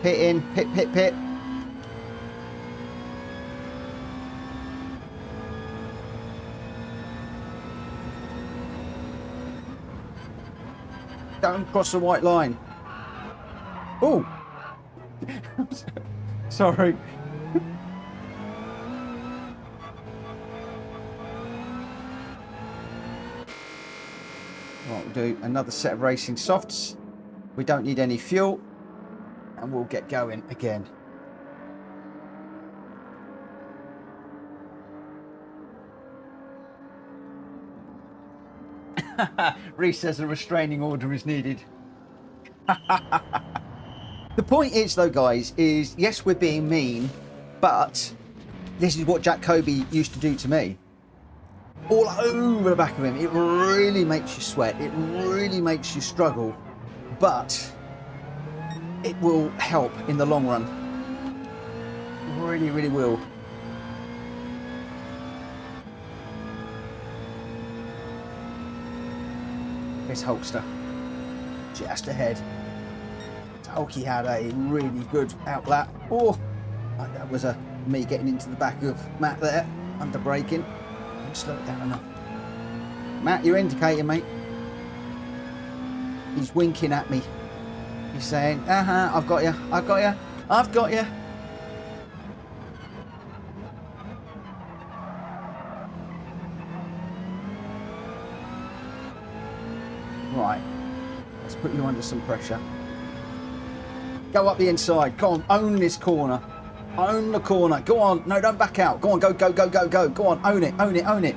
Pit in, pit, pit, pit. Don't cross the white line. Oh! Sorry. Right, we'll do another set of racing softs. We don't need any fuel. And we'll get going again. Reese says a restraining order is needed. The point is, though, guys, is yes, we're being mean, but this is what Jack Kobe used to do to me. All over the back of him. It really makes you sweat. It really makes you struggle. But it will help in the long run. Really, really will. This Hulkster just ahead. Hulky had a really good outlap. Oh, that was me getting into the back of Matt there, under braking. Don't slow it down enough. Matt, you're indicating, mate. He's winking at me. He's saying, I've got you, I've got you, I've got you. Right, let's put you under some pressure. Go up the inside. Go on, own this corner. Own the corner. Go on. No, don't back out. Go on, go, go, go, go, go. Go on, own it, own it, own it.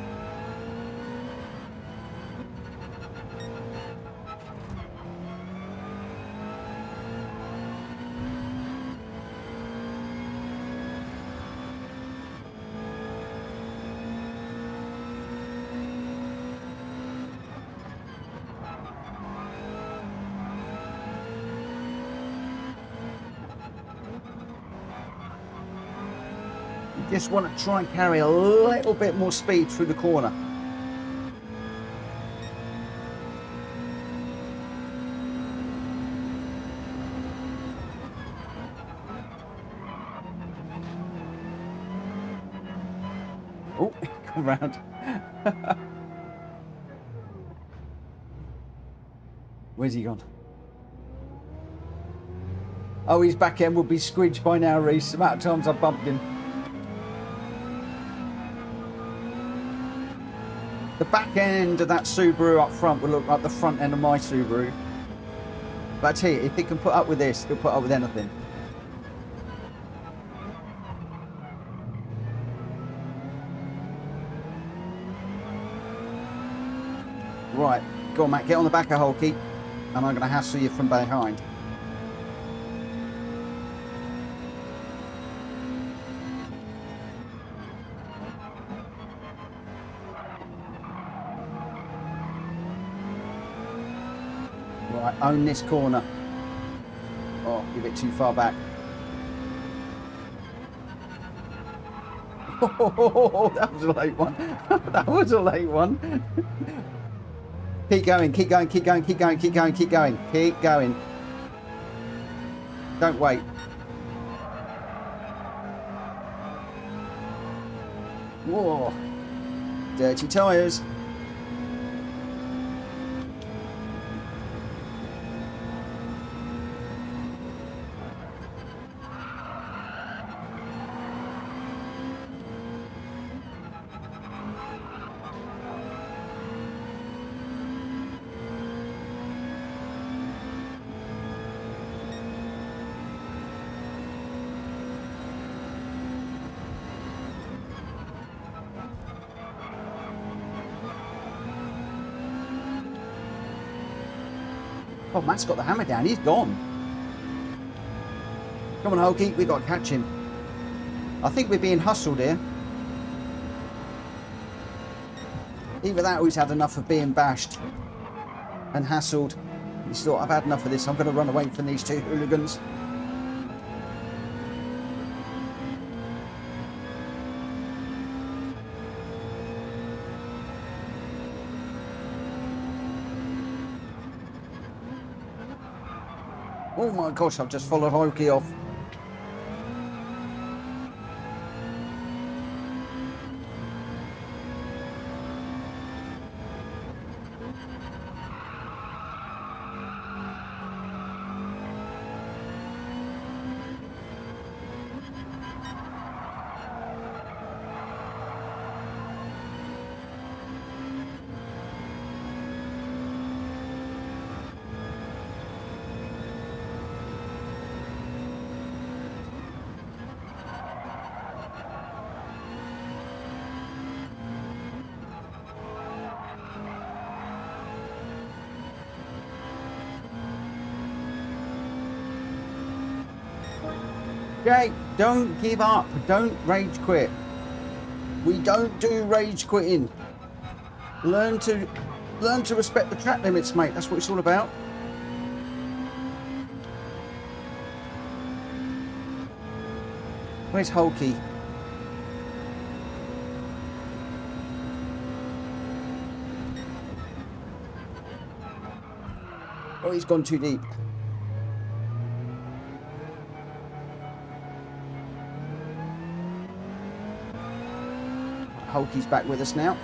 Just want to try and carry a little bit more speed through the corner. Oh, come round. Where's he gone? Oh, his back end will be squidged by now, Reese. The amount of times I bumped him. The back end of that Subaru up front will look like the front end of my Subaru. But I tell you, if it can put up with this, it'll put up with anything. Right, go on, Matt, get on the back of Hulky, and I'm going to hassle you from behind. Right, own this corner. Oh, you're a bit too far back. Oh, that was a late one. That was a late one. Keep going, keep going, keep going, keep going, keep going, keep going, keep going. Don't wait. Whoa. Dirty tyres. Oh, Matt's got the hammer down. He's gone. Come on, Hulky. We've got to catch him. I think we're being hustled here. Either that or he's had enough of being bashed and hassled. He thought, I've had enough of this. I'm going to run away from these two hooligans. Oh my gosh, I've just followed Hoki off. Jake, don't give up. Don't rage quit. We don't do rage quitting. Learn to respect the track limits, mate. That's what it's all about. Where's Hulky? Oh, he's gone too deep. Hulky's back with us now.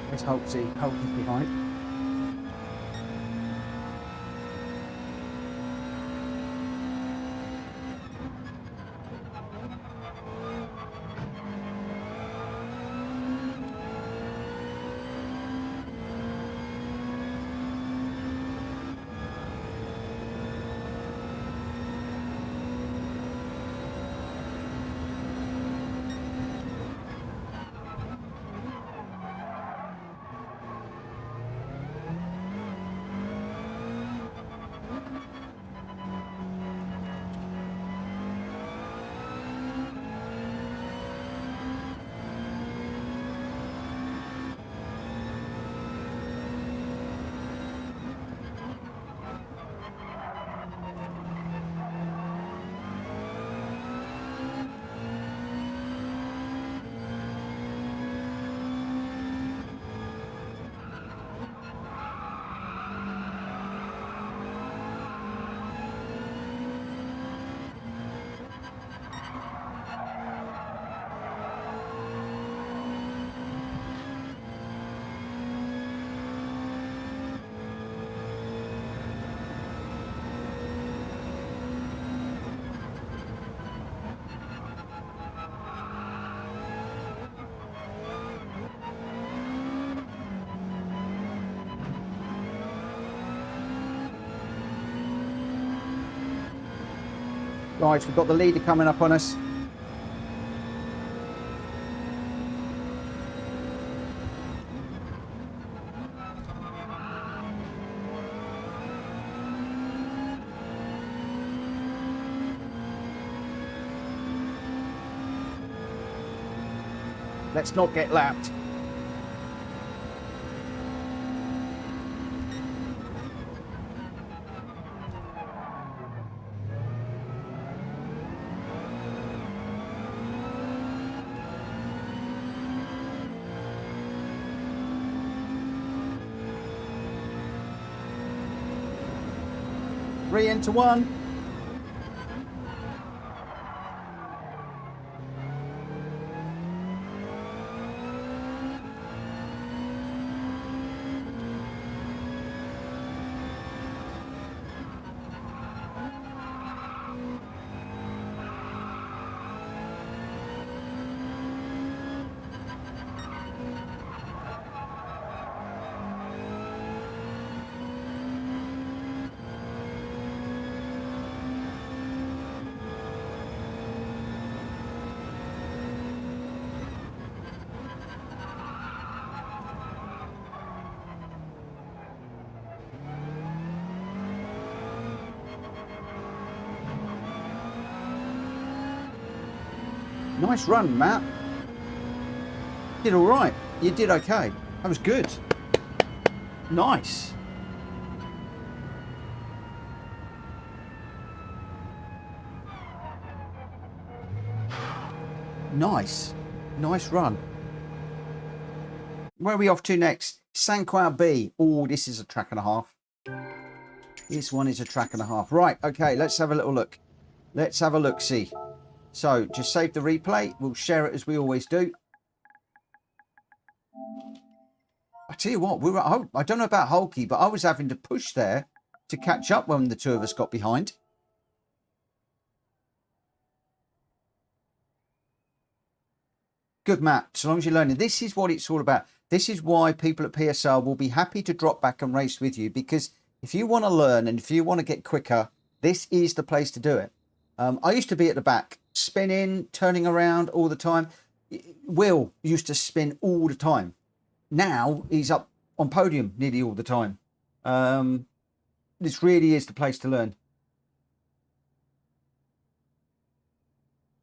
There's Hulky's behind. Right, we've got the leader coming up on us. Let's not get lapped. Three into one. Nice run, Matt. Did all right. You did okay. That was good. Nice. Nice. Nice run. Where are we off to next? Croix B. Oh, this is a track and a half. This one is a track and a half. Right, okay, let's have a little look. Let's have a look-see. So, just save the replay. We'll share it as we always do. I tell you what, I don't know about Hulky, but I was having to push there to catch up when the two of us got behind. Good, Matt. So long as you're learning. This is what it's all about. This is why people at PSR will be happy to drop back and race with you, because if you want to learn and if you want to get quicker, this is the place to do it. I used to be at the back, spinning, turning around all the time. Will used to spin all the time. Now he's up on podium nearly all the time. This really is the place to learn.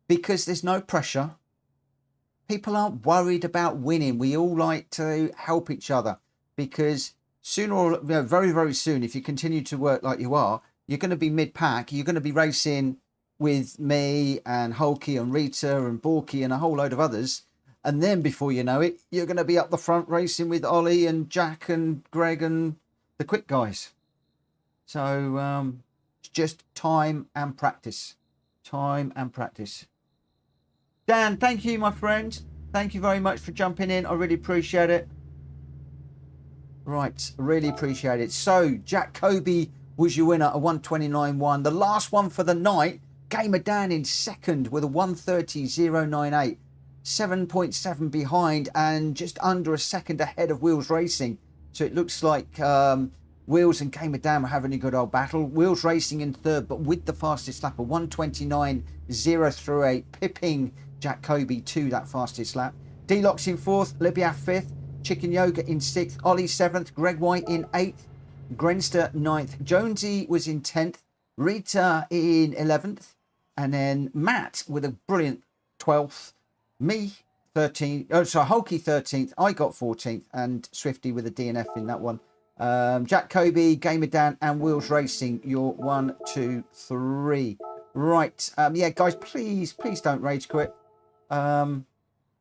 Because there's no pressure. People aren't worried about winning. We all like to help each other, because sooner or very, very soon, if you continue to work like you are, you're going to be mid-pack. You're going to be racing with me and Hulky and Rita and Borky and a whole load of others. And then before you know it, you're going to be up the front racing with Ollie and Jack and Greg and the quick guys. So it's just time and practice. Time and practice. Dan, thank you, my friend. Thank you very much for jumping in. I really appreciate it. Right, really appreciate it. So, Jack Kobe was your winner, a 129.1. The last one for the night, Gamer Dan in second with a 130.098. 7.7 behind and just under a second ahead of Wheels Racing. So it looks like Wheels and Gamer Dan are having a good old battle. Wheels Racing in third, but with the fastest lap, a 129.038, pipping Jack Kobe to that fastest lap. D-Locks in fourth, Libya fifth, Chicken Yoga in sixth, Ollie seventh, Greg White in eighth, Grenster ninth, Jonesy was in 10th, Rita in 11th, and then Matt with a brilliant 12th, me 13th, oh sorry, Hulky 13th, I got 14th, and Swifty with a DNF in that one. Jack Kobe, Gamer Dan, and Wheels Racing, your 1, 2, 3. Right, yeah, guys, please don't rage quit.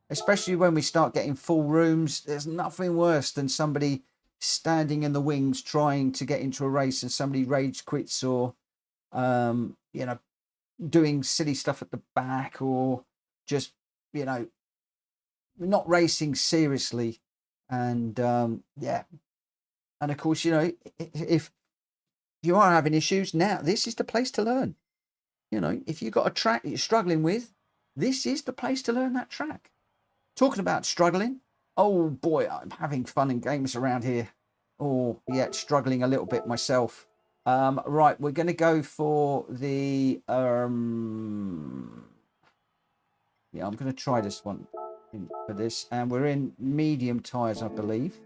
Especially when we start getting full rooms. There's nothing worse than somebody standing in the wings trying to get into a race and somebody rage quits, or you know, doing silly stuff at the back, or just, you know, not racing seriously. And yeah, and of course, you know, if you are having issues, now this is the place to learn. You know, if you've got a track that you're struggling with, this is the place to learn that track. Talking about struggling, oh boy, I'm having fun and games around here. Oh yeah, struggling a little bit myself. Right, we're going to go for the yeah, I'm going to try this one for this, and we're in medium tires, I believe.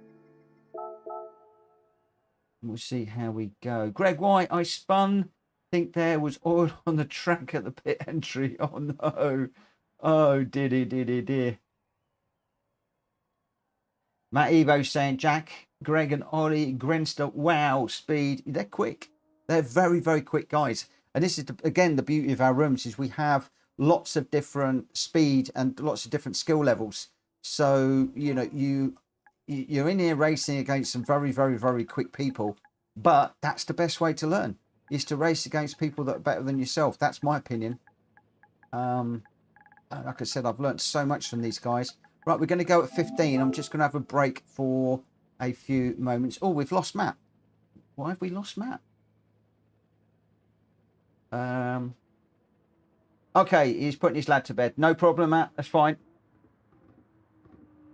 We'll see how we go. Greg White, I spun. Think there was oil on the track at the pit entry. Oh no. Oh dear. Matt Evo saying, Jack, Greg and Ollie, Grenster, wow, speed. They're quick. They're very, very quick guys. And this is, again, the beauty of our rooms is we have lots of different speed and lots of different skill levels. So, you know, you're in here racing against some very, very, very quick people. But that's the best way to learn, is to race against people that are better than yourself. That's my opinion. Like I said, I've learned so much from these guys. Right, we're going to go at 15. I'm just going to have a break for a few moments. Oh, we've lost Matt. Why have we lost Matt? Okay, he's putting his lad to bed. No problem, Matt. That's fine.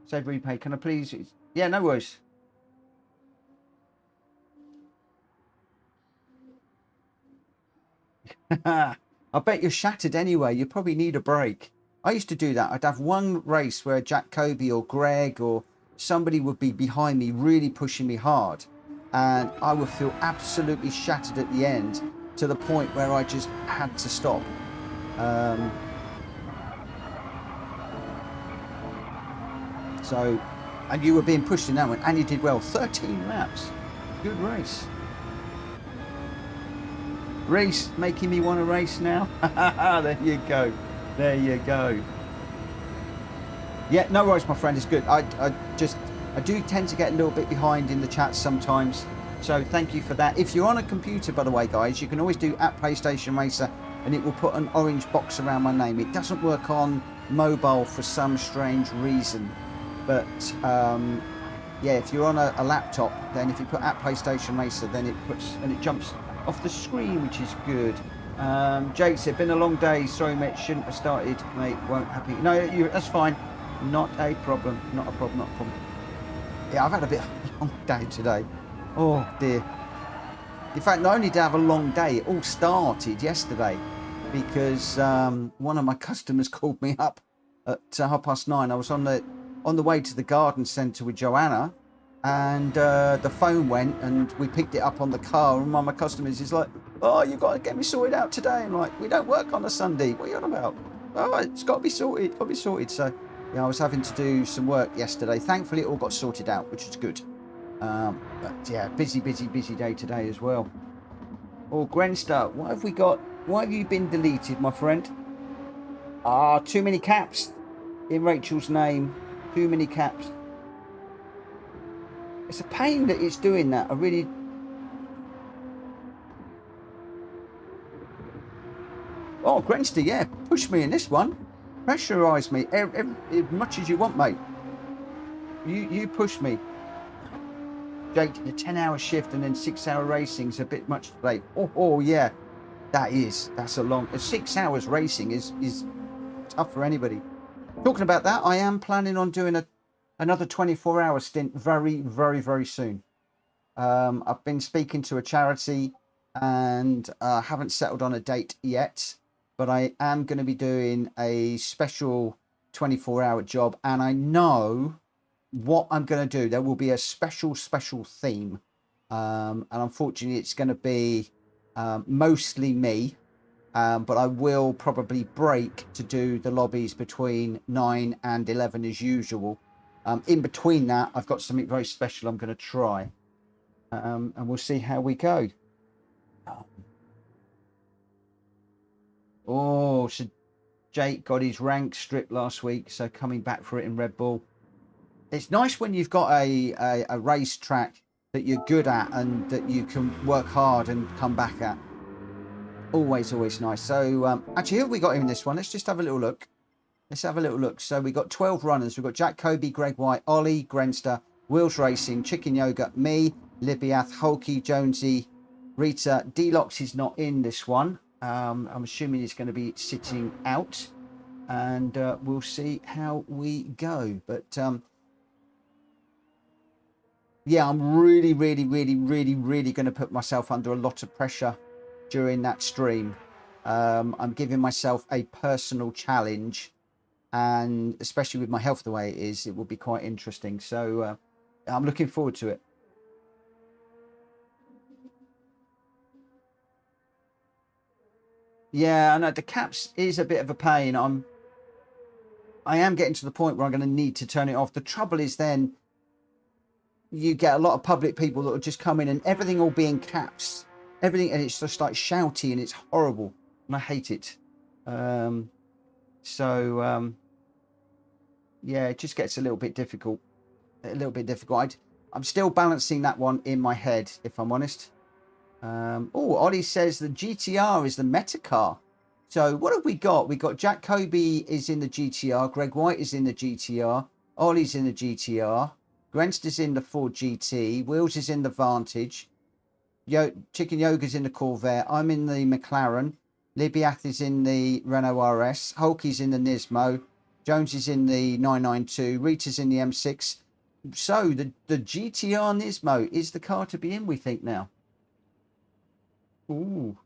Save replay. Can I please? Yeah, no worries. I bet you're shattered anyway. You probably need a break. I used to do that. I'd have one race where Jack Kobe or Greg or somebody would be behind me, really pushing me hard. And I would feel absolutely shattered at the end, to the point where I just had to stop. So, and you were being pushed in that one, and you did well. 13 laps. Good race. Race making me want to race now. There you go. There you go. Yeah, no worries, my friend. It's good. I do tend to get a little bit behind in the chat sometimes. So thank you for that. If you're on a computer, by the way, guys, you can always do @PlayStation Racer, and it will put an orange box around my name. It doesn't work on mobile for some strange reason. But yeah, if you're on a laptop, then if you put @PlayStation Racer, then it puts, and it jumps off the screen, which is good. Jake said, been a long day. Sorry, mate, shouldn't have started, mate. Won't happy. No, that's fine. Not a problem. Not a problem. Not a problem. Yeah, I've had a bit of a long day today. Oh dear. In fact, not only did I have a long day, it all started yesterday because one of my customers called me up at 9:30. I was on the way to the garden centre with Joanna, and the phone went, and we picked it up on the car, and one of my customers is like, oh, you've got to get me sorted out today. I'm like, we don't work on a Sunday. What are you on about? Oh, it's got to be sorted. Got to be sorted. So yeah, I was having to do some work yesterday. Thankfully, it all got sorted out, which is good. But yeah, busy day today as well. Oh, Grenster, what have we got? Why have you been deleted, my friend? Ah, too many caps in Rachel's name. Too many caps. It's a pain that it's doing that. I really... Oh, Grenster, yeah, push me in this one. Pressurise me as much as you want, mate. You push me. Jake, the 10-hour shift and then 6-hour racing is a bit much today. Oh yeah, that's a long... 6 hours racing is tough for anybody. Talking about that, I am planning on doing another 24-hour stint very soon. I've been speaking to a charity and haven't settled on a date yet, but I am going to be doing a special 24-hour job, and I know what I'm going to do. There will be a special theme, and unfortunately it's going to be mostly me, but I will probably break to do the lobbies between 9 and 11 as usual. In between that, I've got something very special I'm going to try, and we'll see how we go. Oh, so Jake got his rank stripped last week, so coming back for it in Red Bull. It's nice when you've got a race track that you're good at and that you can work hard and come back at. Always nice. So actually, who have we got in this one? Let's just have a little look. So we got 12 runners. We've got Jack Kobe, Greg White, Ollie, Grenster, Wheels Racing, Chicken Yoga, me, Libiath, Hulky, Jonesy, Rita. Delox is not in this one. I'm assuming he's going to be sitting out, and we'll see how we go. But yeah, I'm really going to put myself under a lot of pressure during that stream. I'm giving myself a personal challenge, and especially with my health the way it is, it will be quite interesting. So I'm looking forward to it. Yeah, I know the caps is a bit of a pain. I am getting to the point where I'm going to need to turn it off. The trouble is then you get a lot of public people that will just come in and everything will be in caps. Everything, and it's just like shouty and it's horrible. And I hate it. Yeah, it just gets a little bit difficult. I'm still balancing that one in my head, if I'm honest. Oh, Ollie says the GTR is the meta car. So what have we got? We got Jack Kobe is in the GTR. Greg White is in the GTR. Ollie's in the GTR. Grenster's in the Ford GT. Wheels is in the Vantage. Chicken Yoga's in the Corvette. I'm in the McLaren. Libiath is in the Renault RS. Hulky's in the Nismo. Jones is in the 992. Rita's in the M6. So the GTR Nismo is the car to be in, we think now. Ooh,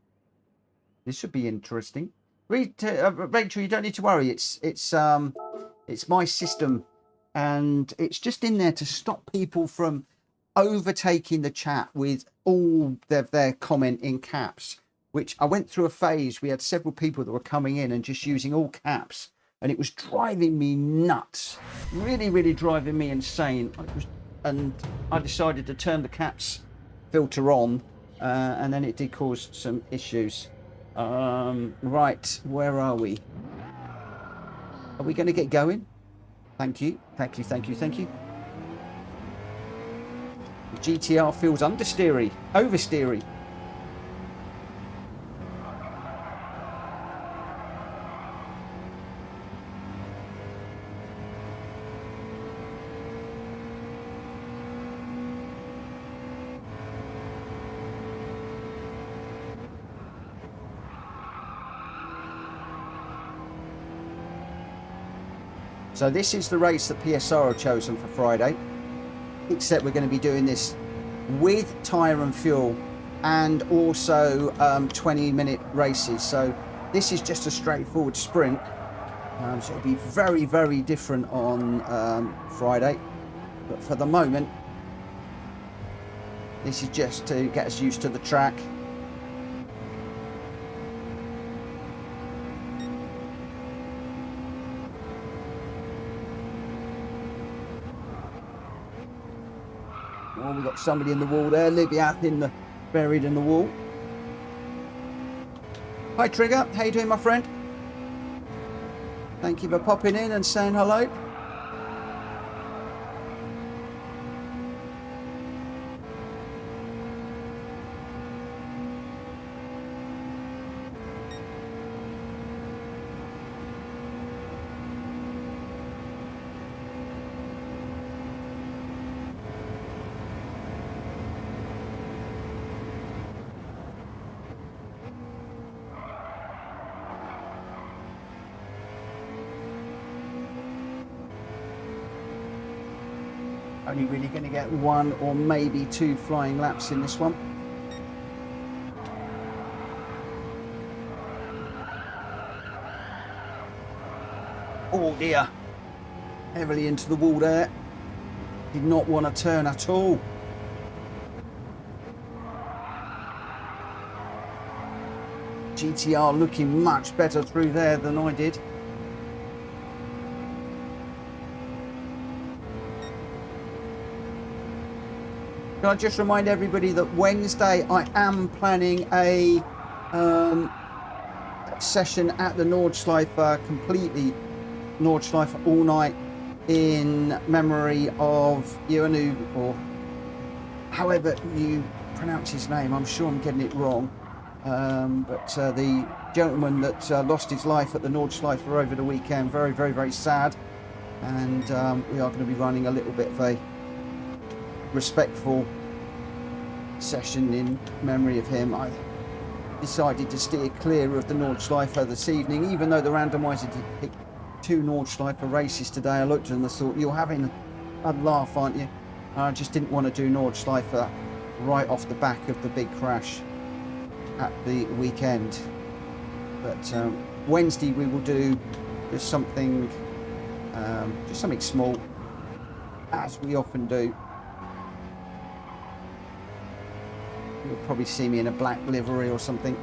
this should be interesting. Rachel, you don't need to worry. It's my system, and it's just in there to stop people from overtaking the chat with all their comment in caps. Which I went through a phase. We had several people that were coming in and just using all caps, and it was driving me nuts. really, really driving me insane. And I decided to turn the caps filter on, and then it did cause some issues. Right, where are we? Are we going to get going? Thank you, thank you, thank you, thank you. GTR feels understeery, oversteery. So this is the race that PSR have chosen for Friday, except we're going to be doing this with tyre and fuel and also 20-minute races. So this is just a straightforward sprint. So it'll be very, very different on Friday. But for the moment, this is just to get us used to the track. Oh, we've got somebody in the wall there, Libya buried in the wall. Hi Trigger, how you doing my friend? Thank you for popping in and saying hello. Only really going to get one or maybe two flying laps in this one. Oh dear, heavily into the wall there. Did not want to turn at all. GTR looking much better through there than I did. Can I just remind everybody that Wednesday I am planning a session at the Nordschleife, completely Nordschleife all night in memory of Ioannou, or however you pronounce his name. I'm sure I'm getting it wrong. But the gentleman that lost his life at the Nordschleife over the weekend, very, very, very sad. And we are going to be running a little bit of a respectful session in memory of him. I decided to steer clear of the Nordschleife this evening, even though the randomizer did pick two Nordschleife races today. I looked and I thought, you're having a laugh, aren't you? I just didn't want to do Nordschleife right off the back of the big crash at the weekend. But Wednesday we will do just something small, as we often do. You'll probably see me in a black livery or something.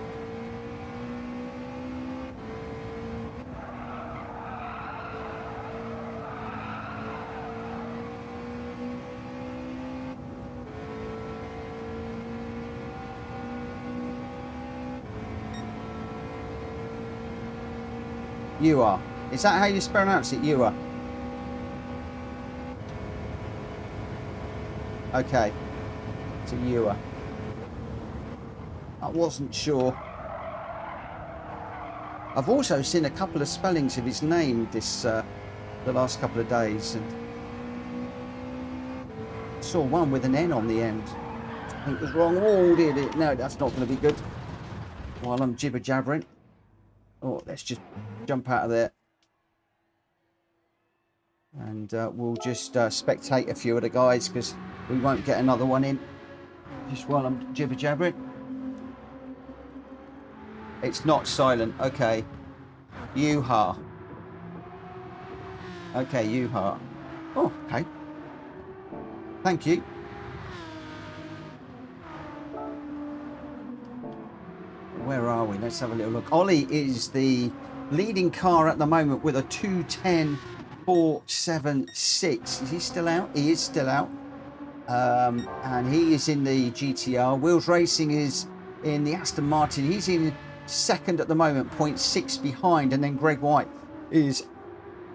You are. Is that how you pronounce it? You are. Okay. So you are. I wasn't sure. I've also seen a couple of spellings of his name the last couple of days, and saw one with an N on the end. I think it was wrong. Oh, dear. No, that's not going to be good. While I'm jibber jabbering. Oh, let's just jump out of there. And we'll just spectate a few of the guys, because we won't get another one in. Just while I'm jibber jabbering. It's not silent. Okay. You-ha. Okay, you-ha. Oh, okay. Thank you. Where are we? Let's have a little look. Ollie is the leading car at the moment with a 2:10 476. Is he still out? He is still out. And he is in the GTR. Wheels Racing is in the Aston Martin. He's in second at the moment, 0.6 behind. And then Greg White is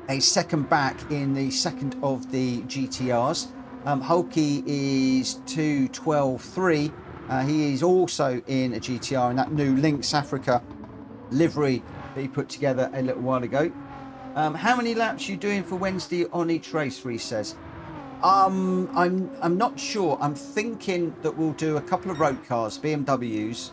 a second back in the second of the GTRs. Hulky is 2.12.3. He is also in a GTR in that new Lynx Africa livery that he put together a little while ago. How many laps are you doing for Wednesday on each race, Reese says? I'm not sure. I'm thinking that we'll do a couple of road cars, BMWs,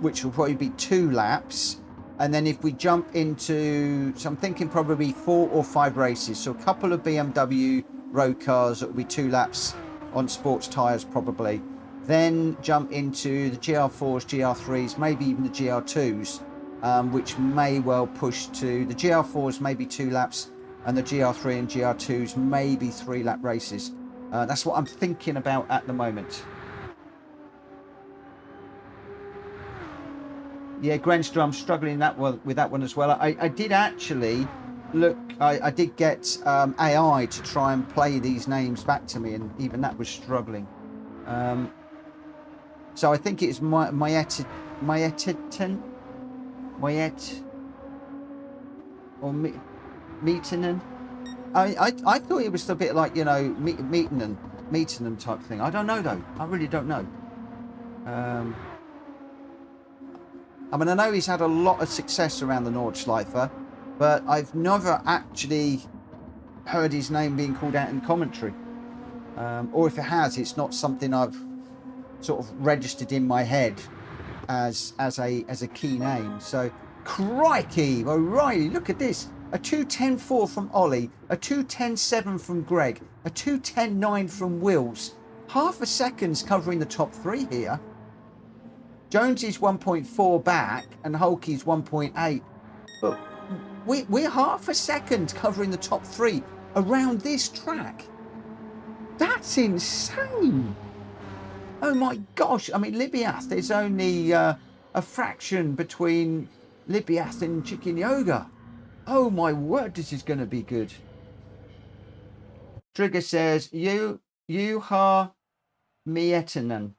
which will probably be 2 laps. And then if we jump into, so I'm thinking probably 4 or 5 races. So a couple of BMW road cars that will be 2 laps on sports tyres probably. Then jump into the GR4s, GR3s, maybe even the GR2s, which may well push to the GR4s, maybe 2 laps, and the GR3 and GR2s, maybe 3 lap races. That's what I'm thinking about at the moment. Yeah, Grenster, I'm struggling with that one as well. I did actually look, I did get AI to try and play these names back to me, and even that was struggling. So I think it's Mayet or Meetenen. I thought it was a bit like, you know, Meetenen type thing. I don't know though. I really don't know. I mean, I know he's had a lot of success around the Nordschleife, but I've never actually heard his name being called out in commentary. Or if it has, it's not something I've sort of registered in my head as a key name. So, crikey, O'Reilly, look at this. A 2:10.4 from Ollie, a 2:10.7 from Greg, a 2:10.9 from Wills. Half a second's covering the top 3 here. Jonesy's 1.4 back and Hulky's 1.8. But we're half a second covering the top 3 around this track. That's insane. Oh my gosh. I mean, Libiath, there's only a fraction between Libiath and Chicken Yoga. Oh my word, this is going to be good. Trigger says, Juha Miettinen.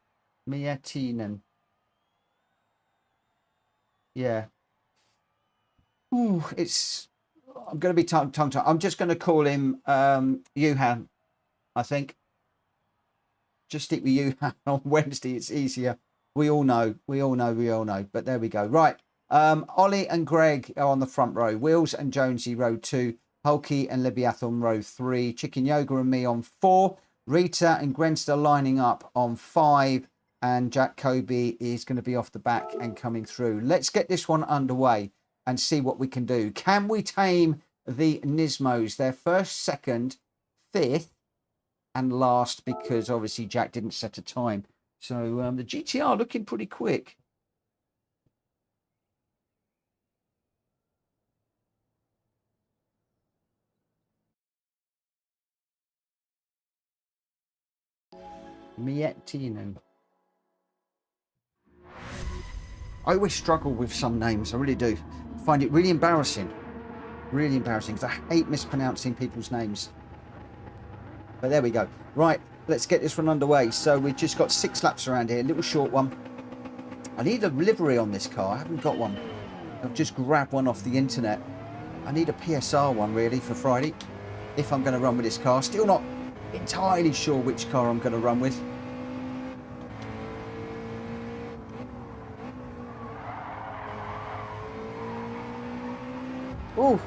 Yeah. Ooh, I'm going to be tongue-tied. I'm just going to call him Juhan, I think. Just stick with Juhan on Wednesday. It's easier. We all know. But there we go. Right. Ollie and Greg are on the front row. Wills and Jonesy, row 2. Hulky and Libiath on row 3. Chicken Yoga and me on 4. Rita and Grenster lining up on 5. And Jack Kobe is going to be off the back and coming through. Let's get this one underway and see what we can do. Can we tame the Nismos? They're first, second, 5th, and last, because obviously Jack didn't set a time. So the GTR looking pretty quick. Miettinen. I always struggle with some names. I really do. I find it really embarrassing. Really embarrassing, because I hate mispronouncing people's names. But there we go. Right, let's get this one underway. So we've just got 6 laps around here. A little short one. I need a livery on this car. I haven't got one. I've just grabbed one off the internet. I need a PSR one, really, for Friday, if I'm going to run with this car. Still not entirely sure which car I'm going to run with. Oh.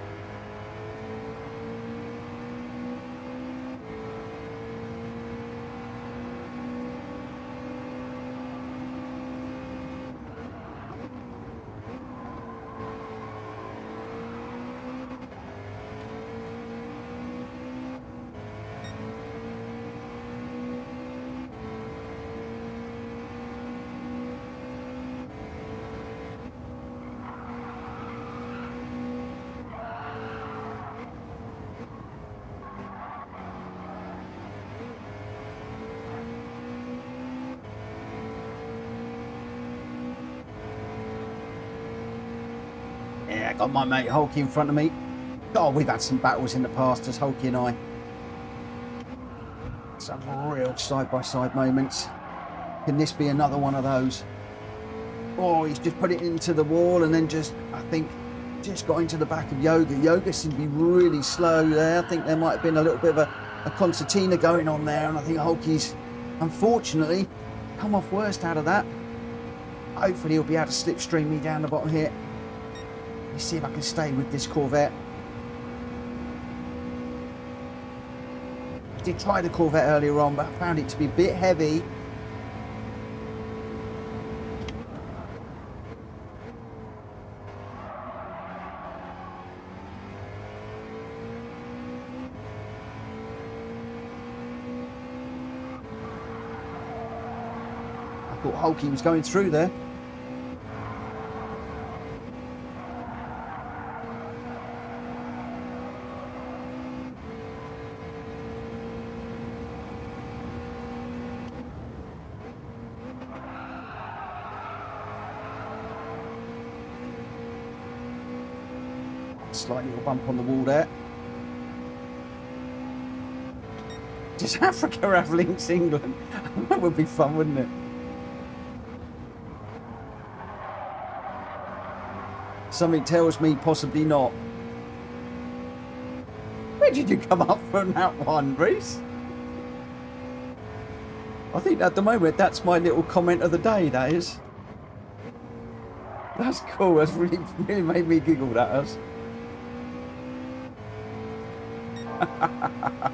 Yeah, I got my mate Hulky in front of me. Oh, we've had some battles in the past as Hulky and I. Some real side-by-side moments. Can this be another one of those? Oh, he's just put it into the wall and then just, I think, just got into the back of Yoga. Yoga seemed to be really slow there. I think there might have been a little bit of a concertina going on there, and I think Hulky's, unfortunately, come off worst out of that. Hopefully he'll be able to slipstream me down the bottom here. Let's see if I can stay with this Corvette. I did try the Corvette earlier on, but I found it to be a bit heavy. I thought Hulky was going through there. Slight little bump on the wall there. Does Africa have links England? That would be fun, wouldn't it? Something tells me possibly not. Where did you come up from that one, Reese? I think at the moment that's my little comment of the day, that is. That's cool. That's really made me giggle, that has. I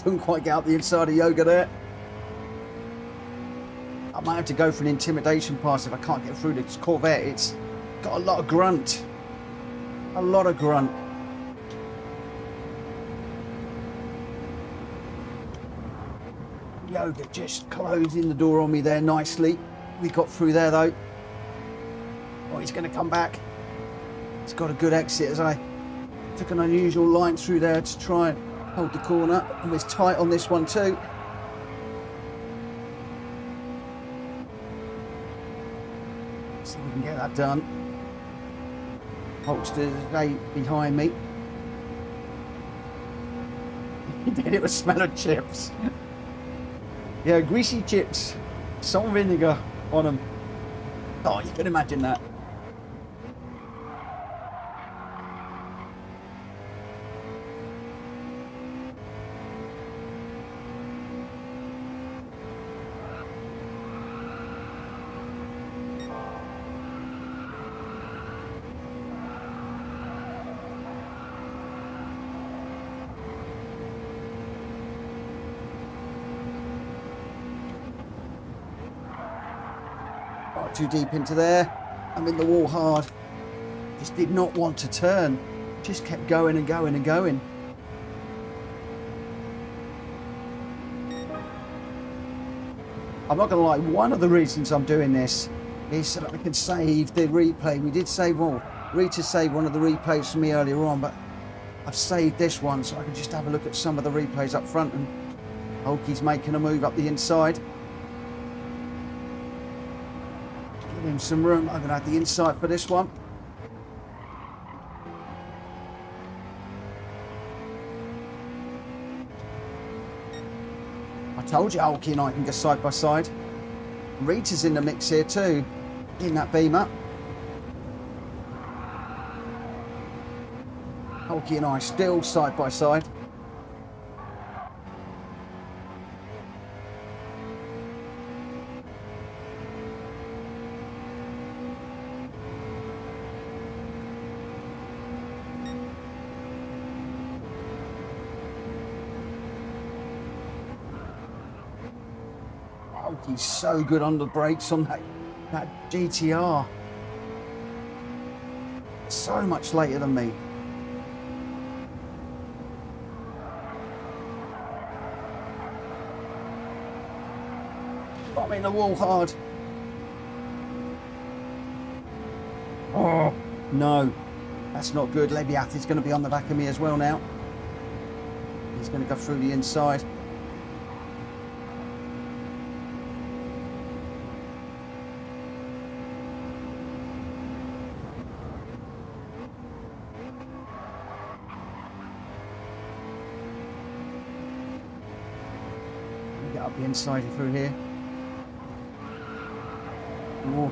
couldn't quite get up the inside of Yoga there. I might have to go for an intimidation pass if I can't get through this Corvette. It's got a lot of grunt. A lot of grunt. Yoga just closing the door on me there nicely. We got through there though. Oh, he's going to come back. He's got a good exit as I took an unusual line through there to try and hold the corner. And we're tight on this one too. See if we can get that done. Hulkster's right behind me. He did it with smell of chips. Yeah, greasy chips, salt and vinegar on them. Oh, you can imagine that. Too deep into there. I'm in the wall hard. Just did not want to turn. Just kept going and going and going. I'm not going to lie, one of the reasons I'm doing this is so that I can save the replay. We did save one. Rita saved one of the replays for me earlier on, but I've saved this one so I can just have a look at some of the replays up front. And Hulky's making a move up the inside. Him some room. I'm going to have the inside for this one. I told you Hulky and I can go side by side. Rita's in the mix here too, in that Beamer. Hulky and I still side by side. He's so good on the brakes on that GTR. So much later than me. I'm in the wall hard. Oh, no. That's not good. Lebiath is going to be on the back of me as well now. He's going to go through the inside. Get up the inside through here. More.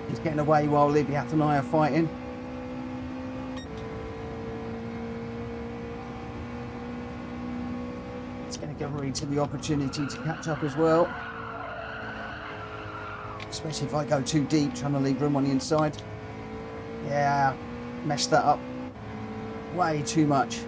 He's getting away while Libiath and I are fighting. It's going to give Rita the opportunity to catch up as well. Especially if I go too deep, trying to leave room on the inside. Yeah, messed that up way too much.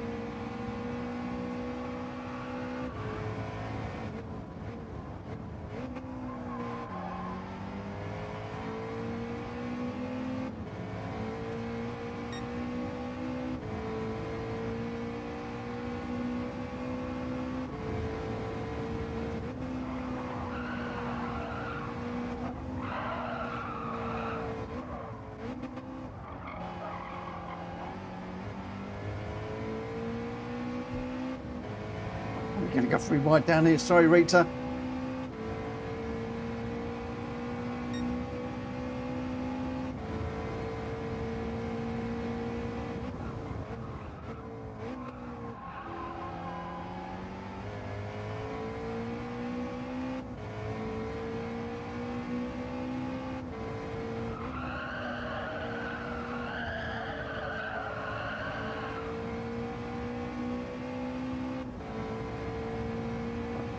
I'm going to go free wide down here. Sorry, Rita.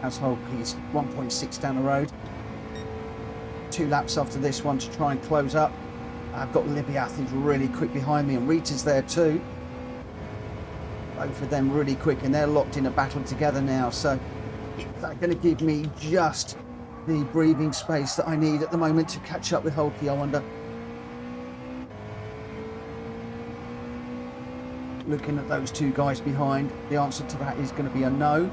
Household, he's 1.6 down the road. 2 laps after this one to try and close up. I've got Libiath, who's really quick behind me, and Rita's there too. Both of them really quick, and they're locked in a battle together now. So they're going to give me just the breathing space that I need at the moment to catch up with Hulky, I wonder. Looking at those 2 guys behind, the answer to that is going to be a no.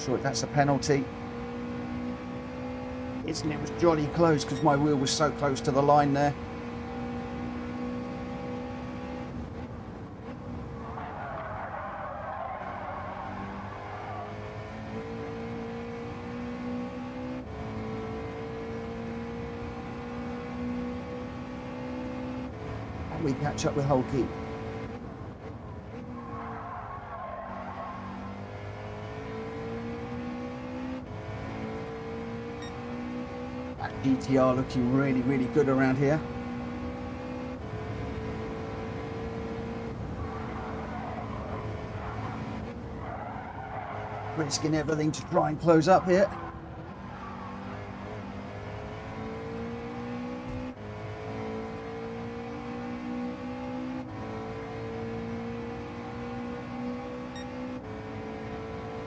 Sure if that's a penalty. It was jolly close because my wheel was so close to the line there. And we catch up with Hulky. GTR looking really, really good around here. Risking everything to try and close up here.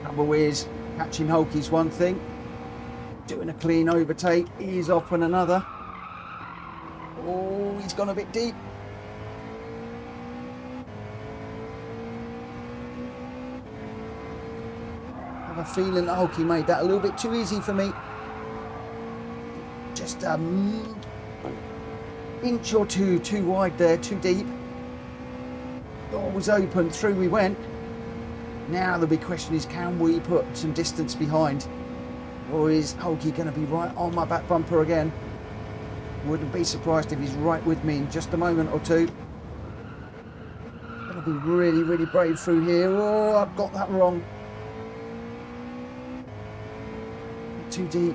Trouble is, catching Hulky's one thing. Doing a clean overtake, he's off on another. Oh, he's gone a bit deep. I have a feeling that Hulky made that a little bit too easy for me. Just inch or two too wide there, too deep. Door was open, through we went. Now the big question is, can we put some distance behind? Or is Hulky going to be right on my back bumper again? Wouldn't be surprised if he's right with me in just a moment or two. Going to be really, really brave through here. Oh, I've got that wrong. Too deep.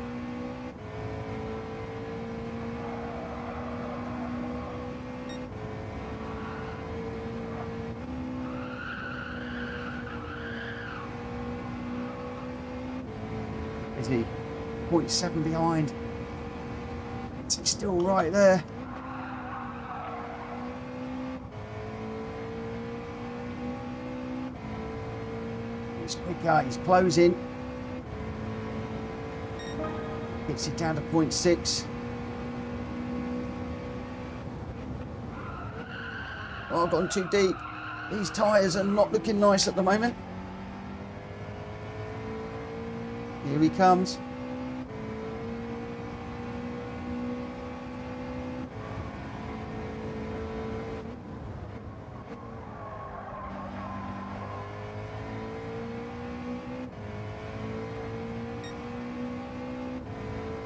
Is he? 0.7 behind. It's still right there. He's quicker, he's closing. Gets it down to 0.6. Oh, I've gone too deep. These tyres are not looking nice at the moment. Here he comes.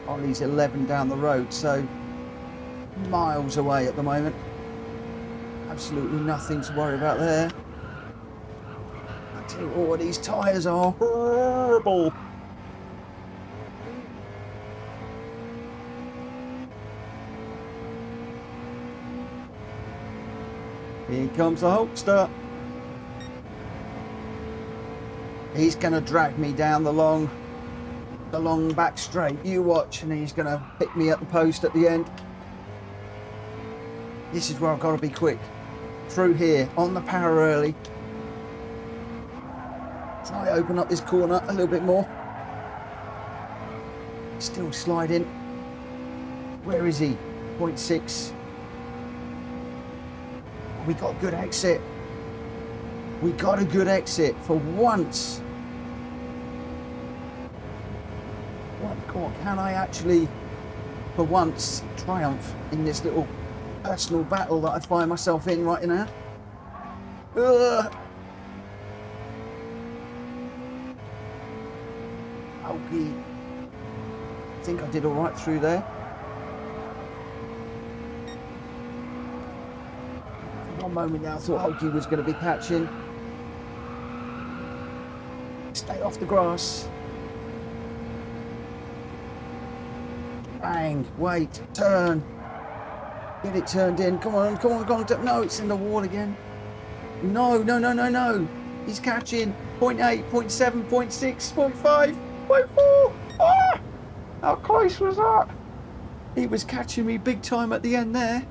Ollie's 11 down the road, so miles away at the moment. Absolutely nothing to worry about there. I tell you what, these tyres are horrible. Here comes the Hulkster. He's going to drag me down the long back straight. You watch, and he's going to pick me at the post at the end. This is where I've got to be quick. Through here, on the power early. Try to open up this corner a little bit more. Still sliding. Where is he? 0.6. We got a good exit. We got a good exit for once. What can I actually, for once, triumph in this little personal battle that I find myself in right now? Ugh. Okay. I think I did all right through there. For one moment now, I thought Hulky was going to be catching. Stay off the grass. Bang, wait, turn. Get it turned in. Come on, come on, come on. No, it's in the wall again. No, no, no, no, no. He's catching 0.8, 0.7, 0.6, 0.5, 0.4. Ah! How close was that? He was catching me big time at the end there.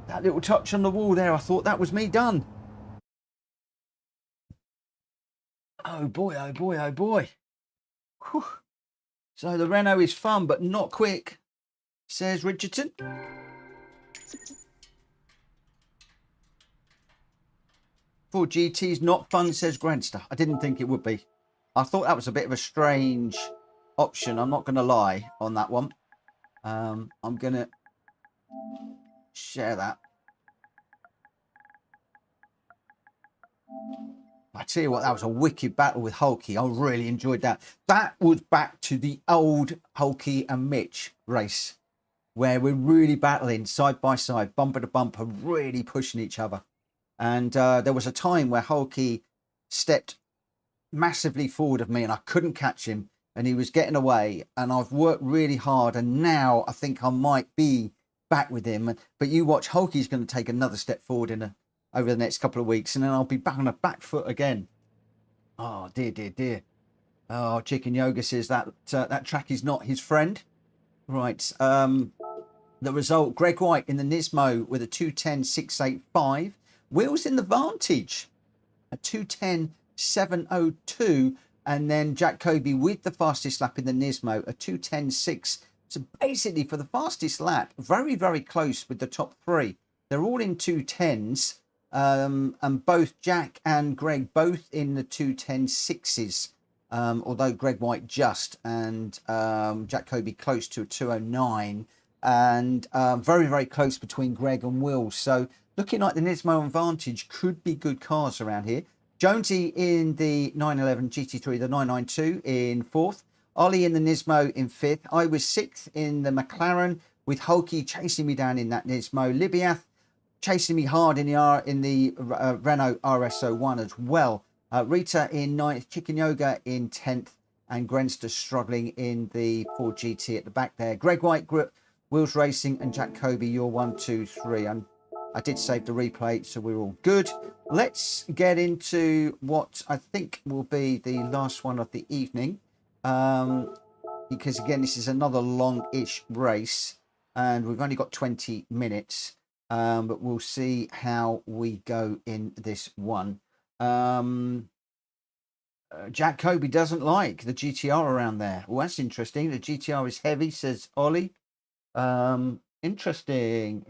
That little touch on the wall there, I thought that was me done. Oh boy, oh boy, oh boy. Whew. So the Renault is fun, but not quick, says Richardson. Ford GT's not fun, says Grandster. I didn't think it would be. I thought that was a bit of a strange option. I'm not going to lie on that one. I'm going to share that. I tell you what, that was a wicked battle with Hulky. I really enjoyed that. That was back to the old Hulky and Mitch race, where we're really battling side by side, bumper to bumper, really pushing each other. And there was a time where Hulky stepped massively forward of me and I couldn't catch him, and he was getting away, and I've worked really hard, and now I think I might be back with him. But you watch, Hulky's going to take another step forward over the next couple of weeks, and then I'll be back on a back foot again. Oh dear, dear, dear. Oh, Chicken Yoga says that that track is not his friend. Right. The result: Greg White in the Nismo with a 2:10.685. Wheels in the Vantage, a 2:10.702, and then Jack Kobe with the fastest lap in the Nismo, a 2:10.6. So basically, for the fastest lap, very, very close with the top three. They're all in 2:10s. And both Jack and Greg both in the 2:10.6s, although Greg White just, and Jack Kobe close to a 2:09, and very, very close between Greg and Will. So looking like the Nismo and Vantage could be good cars around here. Jonesy in the 911 GT3, the 992 in fourth. Ollie in the Nismo in fifth. I was sixth in the McLaren, with Hulky chasing me down in that Nismo. Libiath chasing me hard in the Renault RS01 as well. Rita in 9th, Chicken Yoga in 10th, and Grenster struggling in the Ford GT at the back there. Greg White, Grip, Wheels Racing, and Jack Kobe, you're 1, 2, 3. I'm I did save the replay, so we're all good. Let's get into what I think will be the last one of the evening. Because again, this is another long-ish race, and we've only got 20 minutes. But we'll see how we go in this one. Jack Kobe doesn't like the GTR around there. Well, that's interesting. The GTR is heavy, says Ollie. Interesting.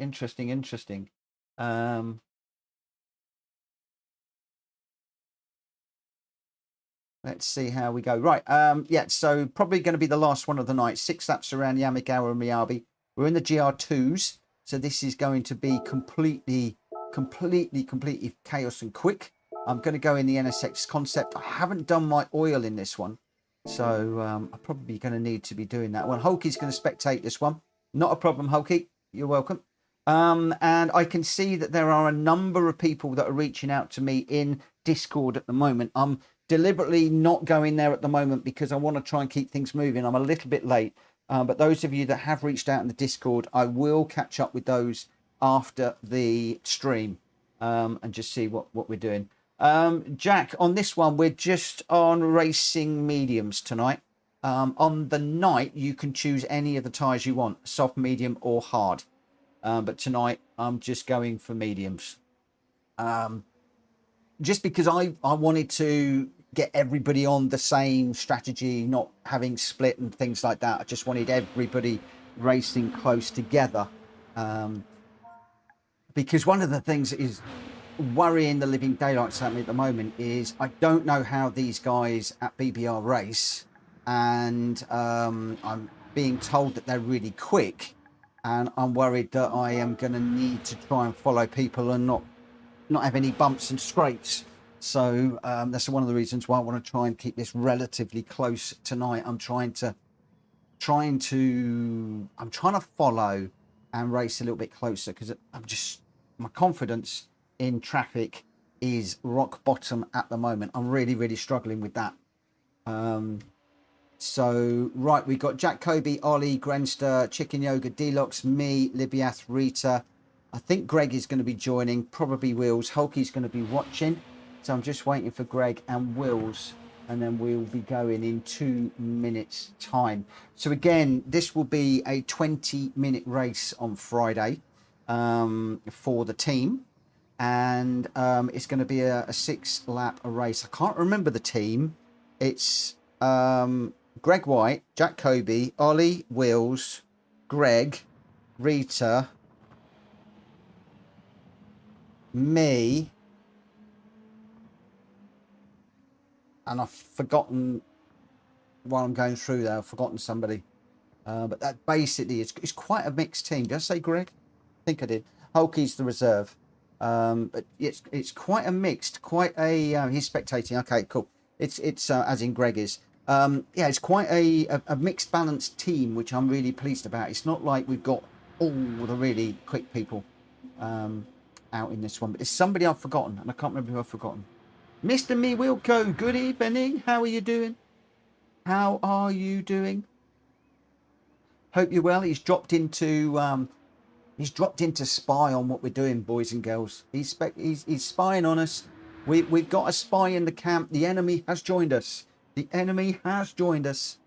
Let's see how we go. Right. Yeah, so probably going to be the last one of the night. 6 laps around Yamigawa and Miyabi. We're in the GR2s. So this is going to be completely chaos and quick. I'm going to go in the NSX concept. I haven't done my oil in this one. So I'm probably going to need to be doing that one. Hulky's going to spectate this one. Not a problem, Hulky. You're welcome. And I can see that there are a number of people that are reaching out to me in Discord at the moment. I'm deliberately not going there at the moment because I want to try and keep things moving. I'm a little bit late. But those of you that have reached out in the Discord, I will catch up with those after the stream and just see what we're doing. Jack, on this one, we're just on racing mediums tonight. On the night, you can choose any of the tyres you want, soft, medium or hard. But tonight, I'm just going for mediums. Just because I wanted to get everybody on the same strategy, not having split and things like that. I just wanted everybody racing close together. Because one of the things that is worrying the living daylights out of me at the moment is I don't know how these guys at BBR race, and I'm being told that they're really quick, and I'm worried that I am going to need to try and follow people and not have any bumps and scrapes. So that's one of the reasons why I want to try and keep this relatively close tonight. I'm trying to follow and race a little bit closer because my confidence in traffic is rock bottom at the moment. I'm really struggling with that. So right, we've got Jack Kobe, Ollie, Grenster, Chicken Yoga, Deluxe, me, Libiath, Rita. I think Greg is going to be joining, probably Wills. Hulky's going to be watching. So I'm just waiting for Greg and Wills, and then we'll be going in 2 minutes time. So again, this will be a 20-minute race on Friday for the team. And it's going to be a 6-lap race. I can't remember the team. It's Greg White, Jack Kobe, Ollie, Wills, Greg, Rita, me, and I've forgotten while I'm going through there. I've forgotten somebody. But that basically it's quite a mixed team. Did I say Greg? I think I did. Hulky's the reserve. But it's quite a mixed, he's spectating. Okay, cool. It's as in Greg is. Yeah, it's quite a mixed balanced team, which I'm really pleased about. It's not like we've got all the really quick people out in this one, but it's somebody I've forgotten, and I can't remember who I've forgotten. Mr. Me Wilco, good evening. How are you doing? How are you doing? Hope you're well. He's dropped into spy on what we're doing, boys and girls. He's spying on us. We've got a spy in the camp. The enemy has joined us. The enemy has joined us.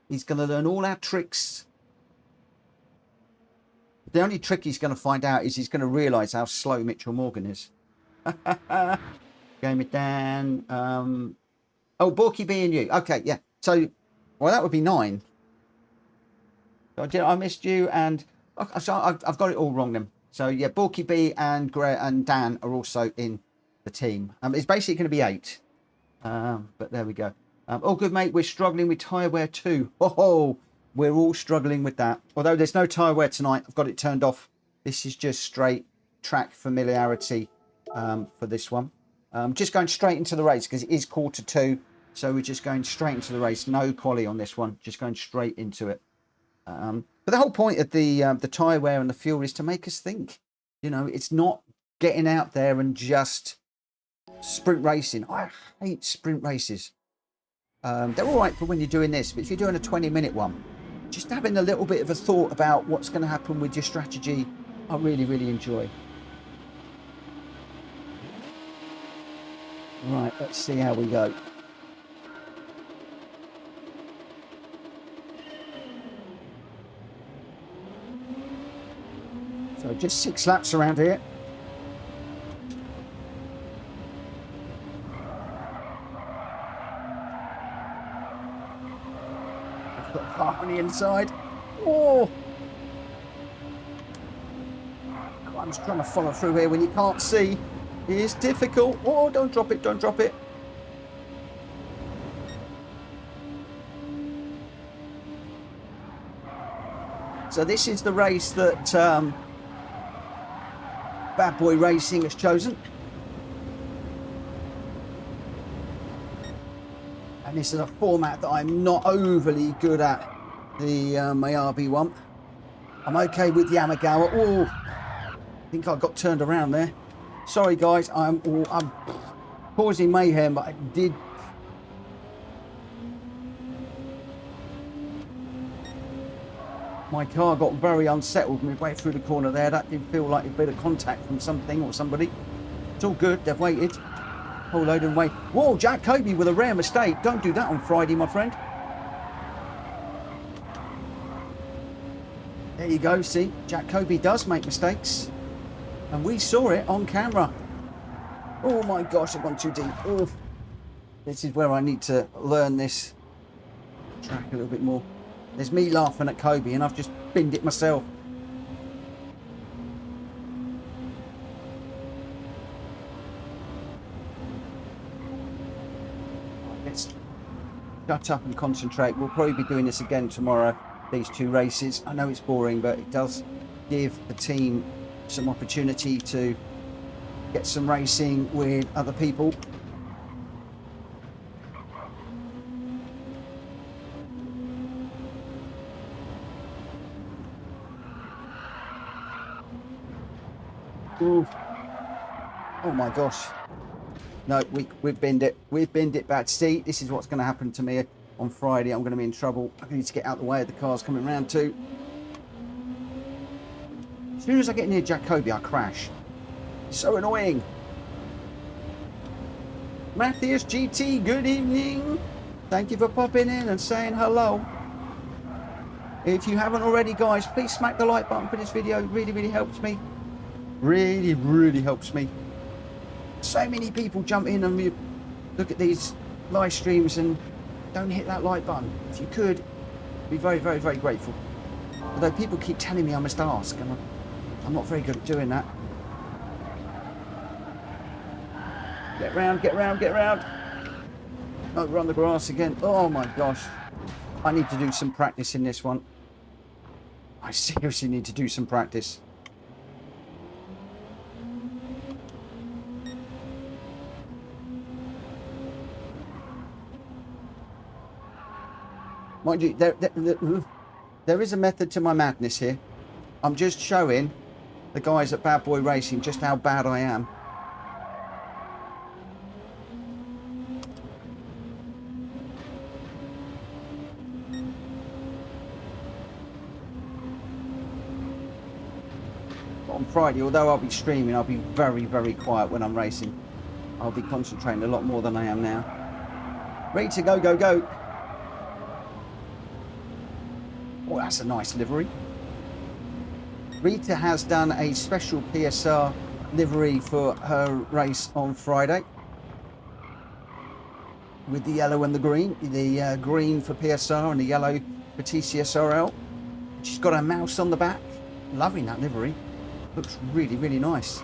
He's going to learn all our tricks. The only trick he's going to find out is he's going to realise how slow Mitchell Morgan is. Game it down. Oh, Borky B and you. Okay, yeah. So, well, that would be 9. I missed you, and so I've got it all wrong then. So yeah, Borky B and Gray and Dan are also in the team. It's basically going to be 8. But there we go. All good, mate. We're struggling with tyre wear too. Oh, we're all struggling with that. Although there's no tyre wear tonight, I've got it turned off. This is just straight track familiarity for this one. Just going straight into the race because it is 1:45. So we're just going straight into the race. No quali on this one. Just going straight into it. But the whole point of the tyre wear and the fuel is to make us think. You know, it's not getting out there and just sprint racing. I hate sprint races. They're all right for when you're doing this, but if you're doing a 20-minute one, just having a little bit of a thought about what's going to happen with your strategy, I really enjoy. Right, let's see how we go. So just 6 laps around here. I've got a car on the inside. Oh! I'm just trying to follow through here when you can't see. It's difficult. Oh, don't drop it, don't drop it. So this is the race that Bad Boy Racing has chosen. And this is a format that I'm not overly good at, the Miyabi one. I'm okay with Yamigawa. Oh, I think I got turned around there. Sorry guys, I'm causing mayhem, but I did. My car got very unsettled midway through the corner there. That did feel like a bit of contact from something or somebody. It's all good, they've waited. Whole load and wait. Whoa, Jack Kobe with a rare mistake. Don't do that on Friday, my friend. There you go, see, Jack Kobe does make mistakes. And we saw it on camera. Oh my gosh, I've gone too deep. Oh, this is where I need to learn this track a little bit more. There's me laughing at Kobe and I've just binned it myself. Let's shut up and concentrate. We'll probably be doing this again tomorrow, these 2 races. I know it's boring, but it does give the team some opportunity to get some racing with other people. Ooh. Oh my gosh. No, we've binned it. We've binned it bad. See, this is what's going to happen to me on Friday. I'm going to be in trouble. I need to get out of the way of the cars coming round too. As soon as I get near Jack Kobe, I crash. It's so annoying. Matthias GT, good evening. Thank you for popping in and saying hello. If you haven't already, guys, please smack the like button for this video. It really, really helps me. Really, really helps me. So many people jump in and look at these live streams and don't hit that like button. If you could, I'd be very, very, very grateful. Although people keep telling me I must ask, and I'm not very good at doing that. Get round, get round, get round. Oh, we're on the grass again. Oh my gosh. I need to do some practice in this one. I seriously need to do some practice. Mind you, there is a method to my madness here. I'm just showing the guys at Bad Boy Racing just how bad I am. On Friday, although I'll be streaming, I'll be very, very quiet when I'm racing. I'll be concentrating a lot more than I am now. Ready to go, go, go. Oh, that's a nice livery. Rita has done a special PSR livery for her race on Friday. With the yellow and the green. The green for PSR and the yellow for TCSRL. She's got a mouse on the back. Loving that livery. Looks really, really nice.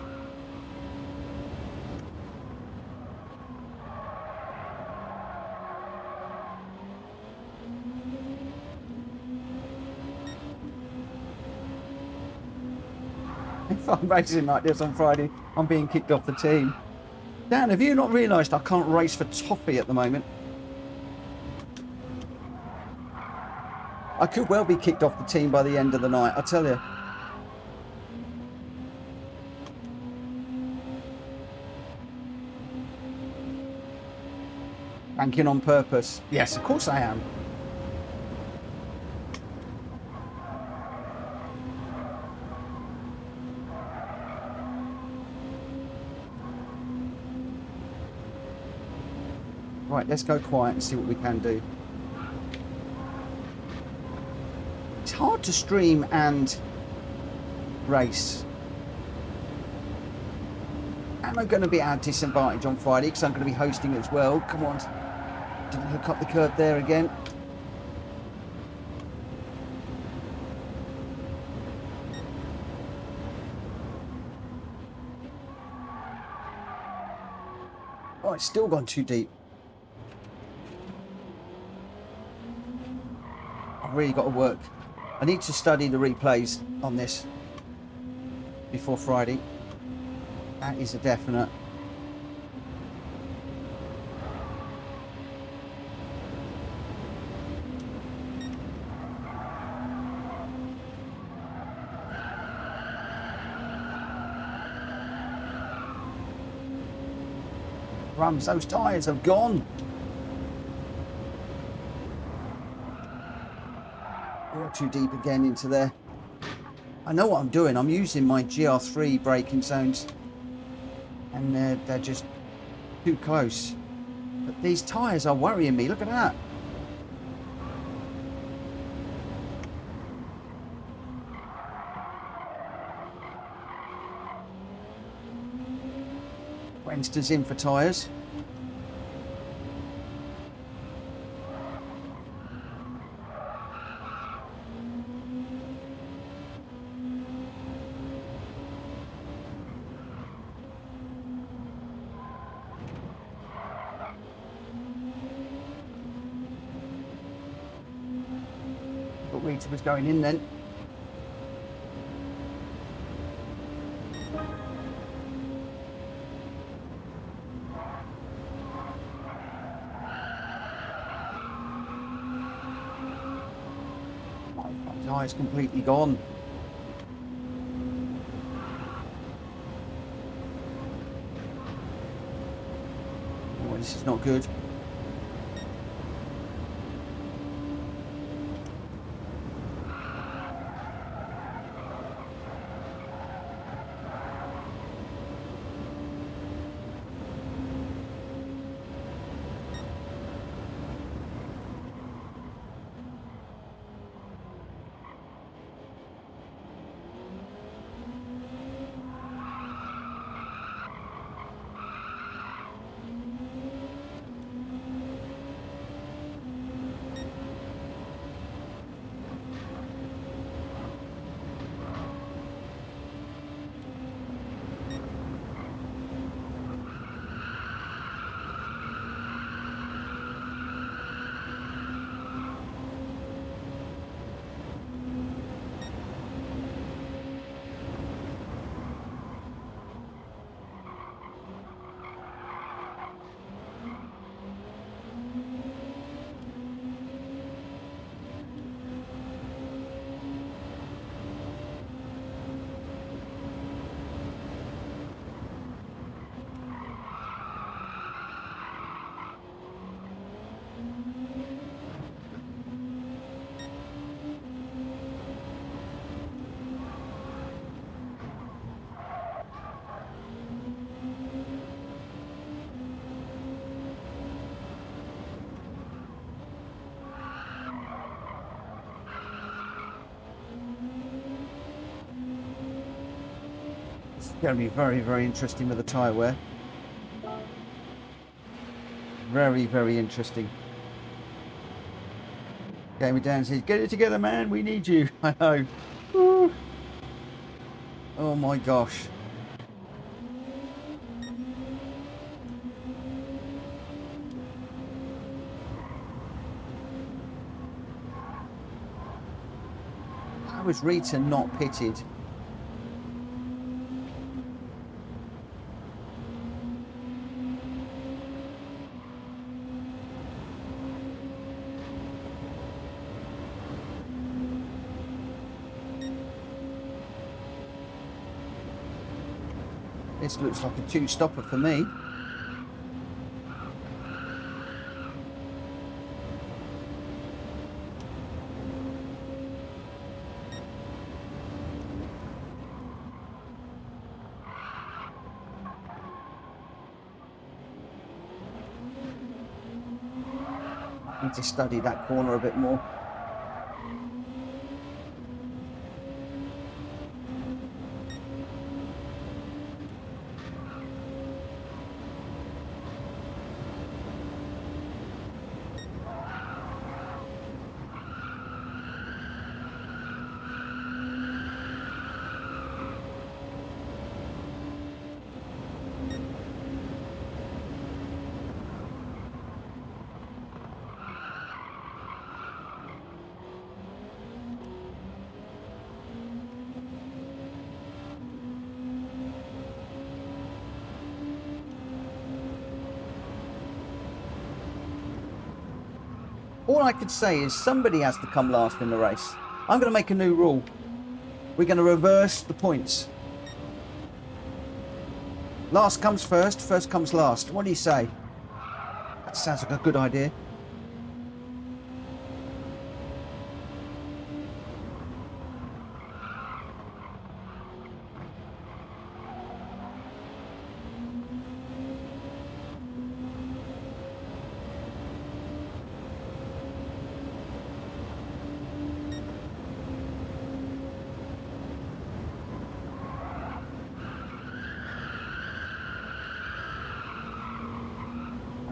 If I'm racing like this on Friday, I'm being kicked off the team. Dan, have you not realised I can't race for toffee at the moment? I could well be kicked off the team by the end of the night, I tell you. Banking on purpose. Yes, of course I am. Right, let's go quiet and see what we can do. It's hard to stream and race. Am I going to be at a disadvantage on Friday because I'm going to be hosting as well? Come on. Didn't hook up the curb there again. Oh, it's still gone too deep. I've really got to work. I need to study the replays on this before Friday. That is a definite. Rums, those tyres have gone. You're too deep again into there. I know what I'm doing. I'm using my GR3 braking zones. And they're just too close. But these tyres are worrying me. Look at that. Winston's in for tyres. But Rita was going in then. My tyre's completely gone. Oh, this is not good. It's going to be very, very interesting with the tyre wear. Very, very interesting. Jamie Dan says, get it together, man. We need you. I know. Woo. Oh my gosh. How was Rita not pitted? This looks like a two-stopper for me. need to study that corner a bit more. All I could say is somebody has to come last in the race. I'm going to make a new rule. We're going to reverse the points. Last comes first, first comes last. What do you say? That sounds like a good idea.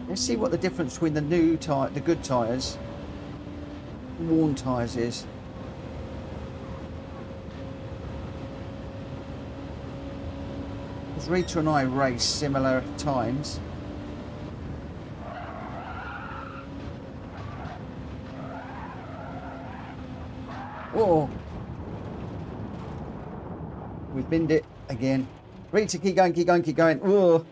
Let's see what the difference between the new tyre, the good tyres, worn tyres is. Because Rita and I race similar times. Oh, we've binned it again. Rita, keep going, keep going, keep going. Oh.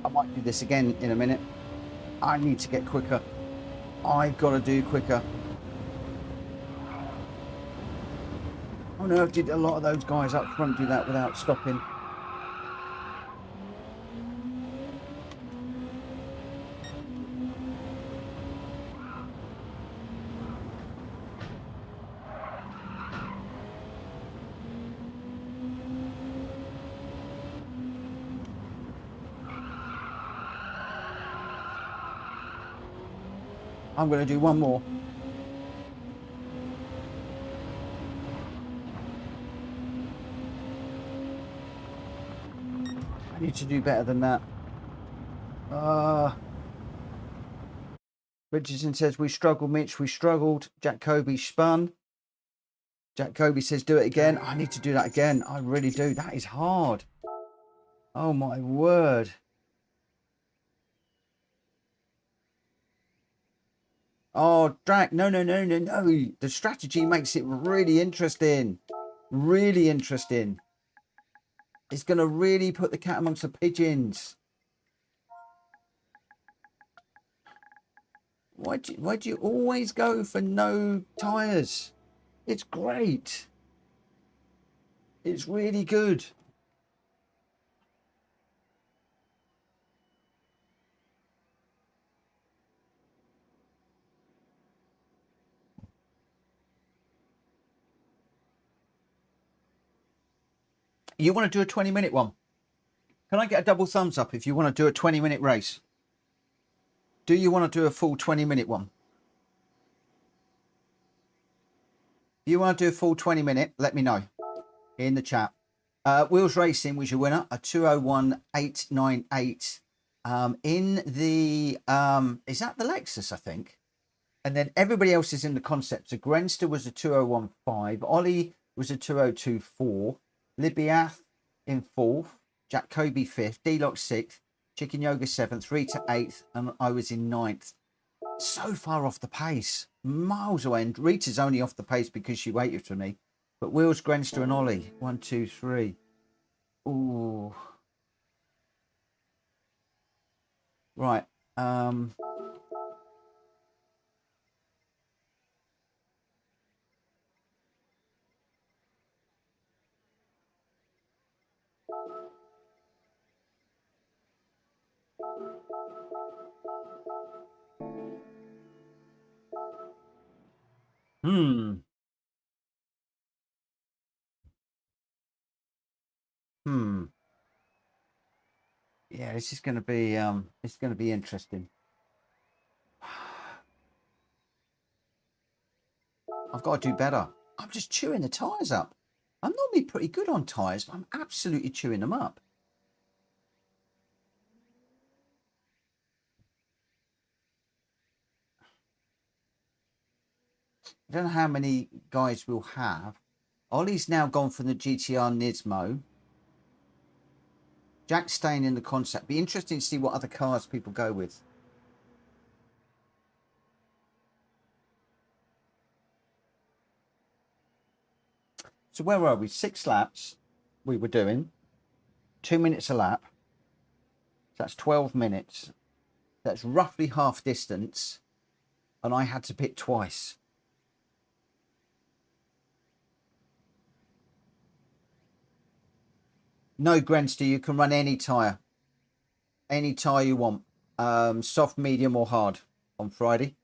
I might do this again in a minute. I need to get quicker. I've got to do quicker. Oh no, did a lot of those guys up front do that without stopping? I'm going to do one more. I need to do better than that. Richardson says, we struggled, Mitch. We struggled. Jack Kobe spun. Jack Kobe says, do it again. I need to do that again. I really do. That is hard. Oh, my word. Oh, Drac, no. The strategy makes it really interesting. Really interesting. It's going to really put the cat amongst the pigeons. Why do you always go for no tyres? It's great. It's really good. You want to do a 20-minute one? Can I get a double thumbs up if you want to do a 20-minute race? Do you want to do a full 20-minute one? If you want to do a full 20-minute, let me know in the chat. Wheels Racing was your winner, a 201.898. In the, is that the Lexus, I think? And then everybody else is in the concept. So Grenster was a 2015. Ollie was a 2024. Libiath in 4th. Jacoby 5th. D-Lock 6th. Chicken Yoga 7th. Rita 8th. And I was in 9th. So far off the pace. Miles away. And Rita's only off the pace because she waited for me. But Wills, Grenster and Ollie. 1, 2, 3. Ooh. Right. Hmm. Yeah, this is going to be it's going to be interesting. I've got to do better. I'm just chewing the tyres up. I'm normally pretty good on tyres, but I'm absolutely chewing them up. I don't know how many guys we'll have. Ollie's now gone from the GTR Nismo. Jack's staying in the concept. Be interesting to see what other cars people go with. So where were we? 6 laps we were doing. 2 minutes a lap. So that's 12 minutes. That's roughly half distance. And I had to pit twice. No, Grenster, you can run any tyre. Any tyre you want. Soft, medium or hard on Friday.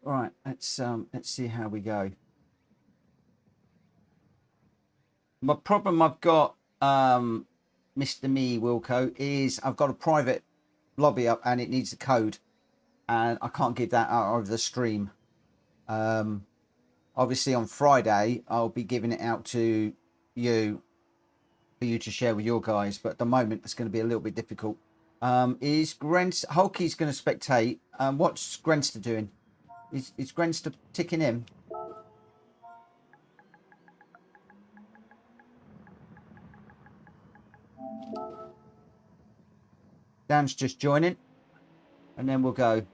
Right, let's see how we go. My problem I've got, Mr. Me Wilco, is I've got a private lobby up and it needs a code, and I can't give that out over the stream. Obviously on Friday I'll be giving it out to you for you to share with your guys, but at the moment it's going to be a little bit difficult. Is Hulky's going to spectate? What's Grenster doing? Is Grenster ticking in? Dan's just joining, and then we'll go.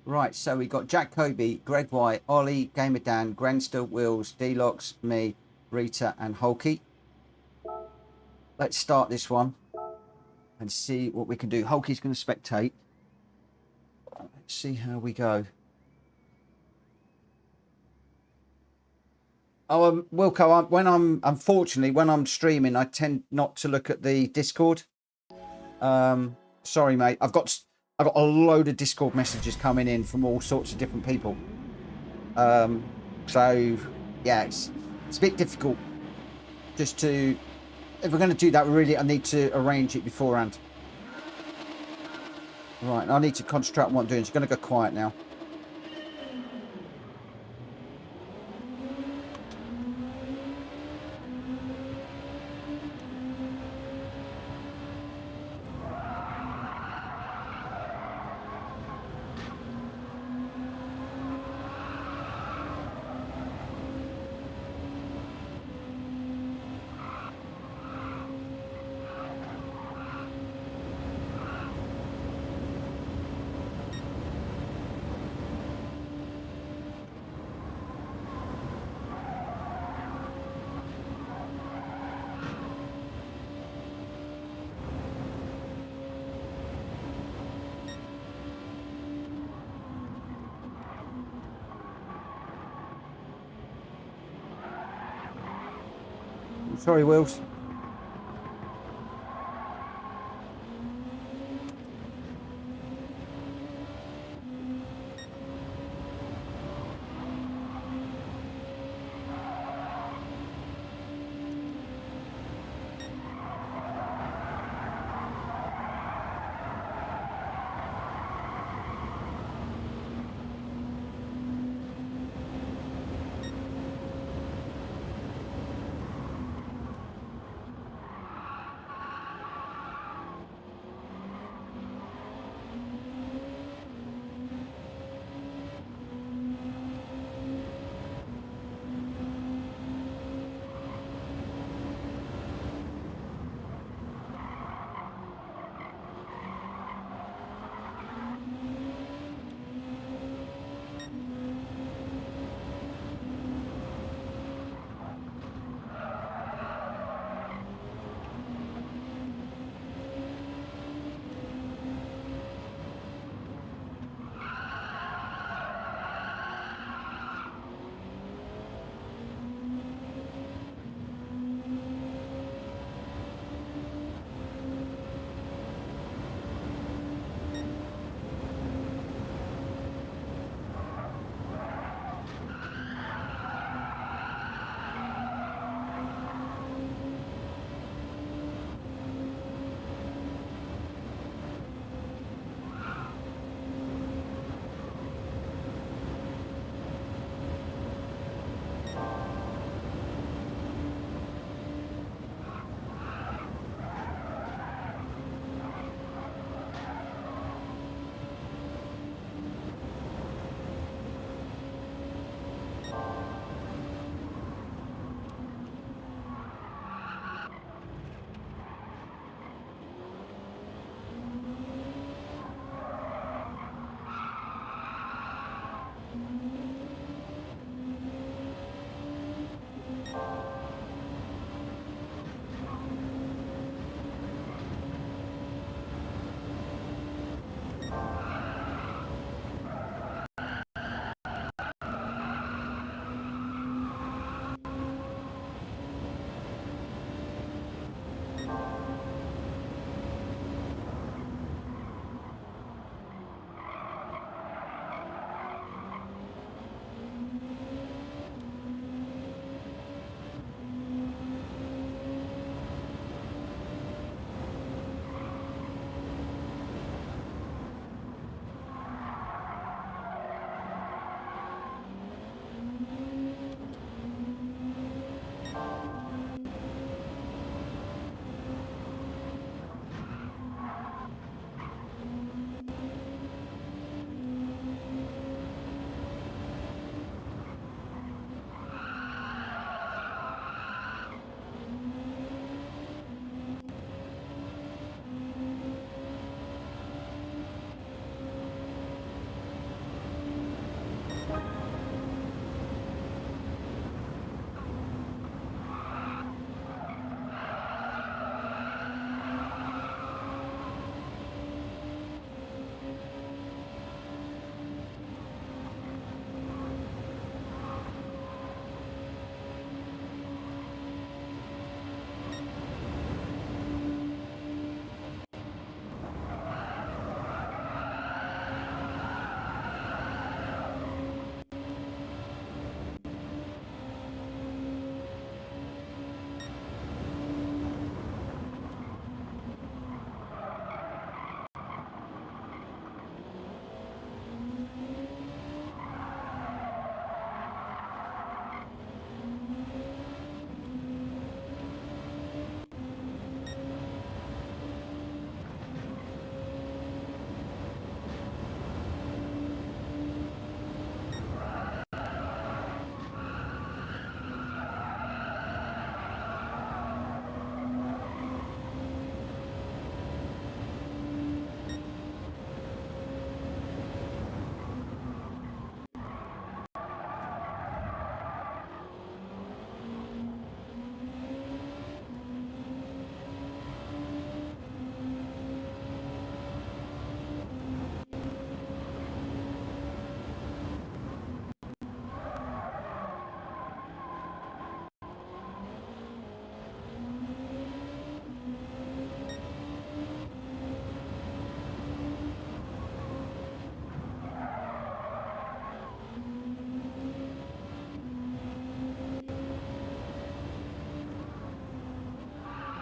Right, so we got Jack Kobe, Greg White, Ollie, Gamer Dan, Grenster, Wills, D-Locks, me, Rita, and Hulky. Let's start this one and see what we can do. Hulky's going to spectate. Let's see how we go. Oh, Wilco, unfortunately, when I'm streaming, I tend not to look at the Discord. Sorry, mate. I've got a load of Discord messages coming in from all sorts of different people. So yeah, it's a bit difficult just to, if we're going to do that, really, I need to arrange it beforehand. Right, I need to concentrate on what I'm doing. It's going to go quiet now. Sorry, Wills.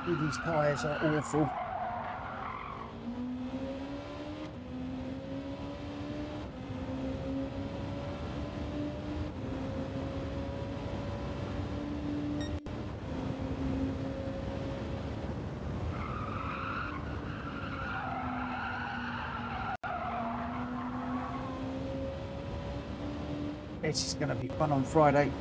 These tyres are awful. This is going to be fun on Friday.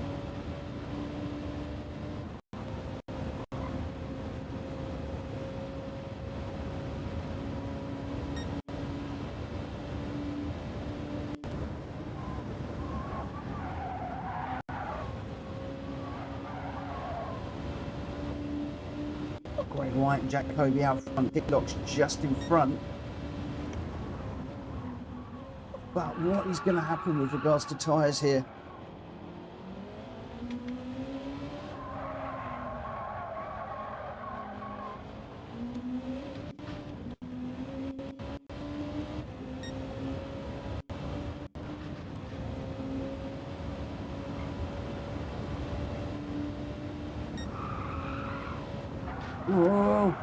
Greg White and Jack Kobe out front. Dicklock's just in front. But what is going to happen with regards to tyres here? Whoa.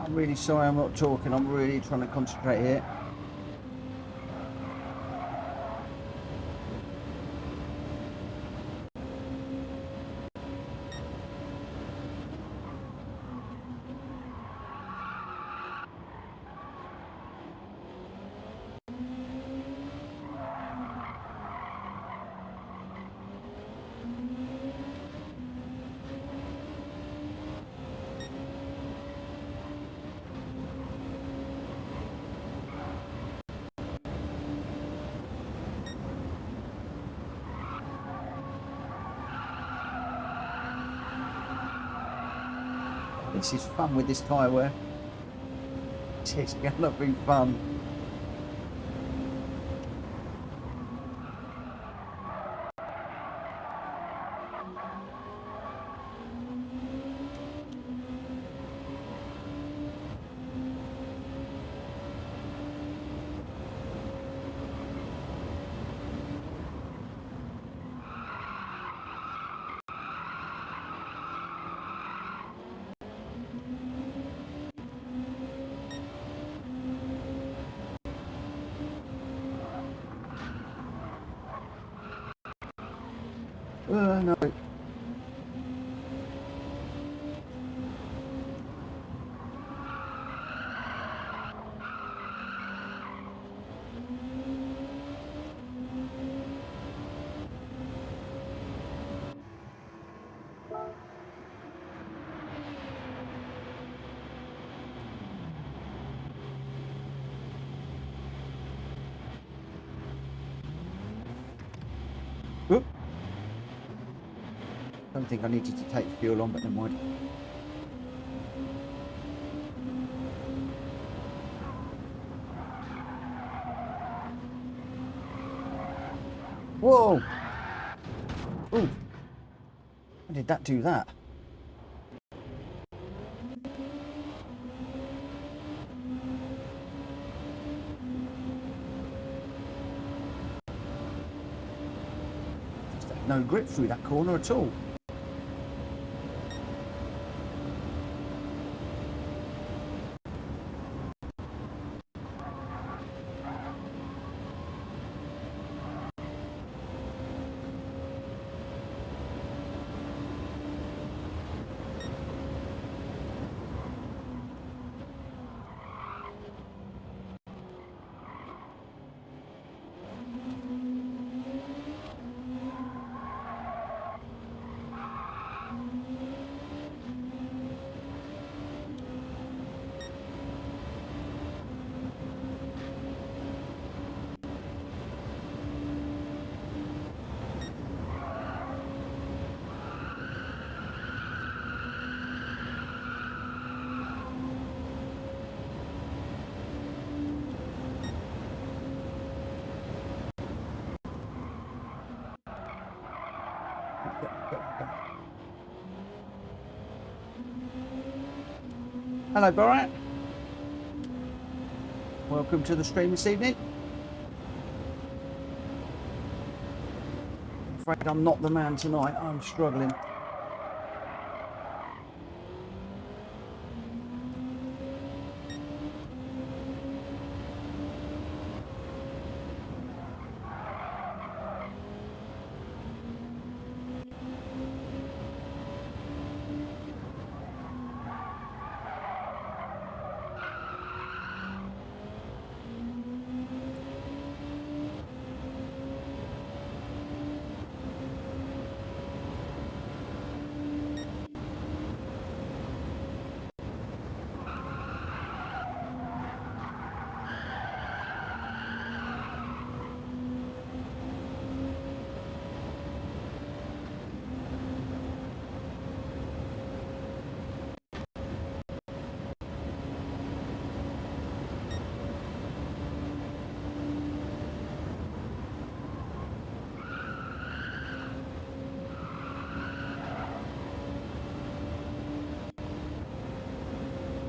I'm really sorry I'm not talking. I'm really trying to concentrate here. This is fun with this tyre wear. It's gonna be fun. No. Whoop. Don't think I needed to take fuel on, but never mind. Whoa! Ooh! How did that do that? no grip through that corner at all. Hello, Borat. Welcome to the stream this evening. I'm afraid I'm not the man tonight. I'm struggling.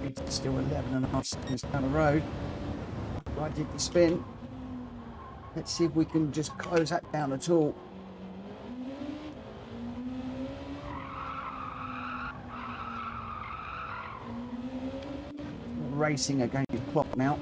It's still 11.5 seconds down the road. I did the spin. Let's see if we can just close that down at all. Racing against the clock now.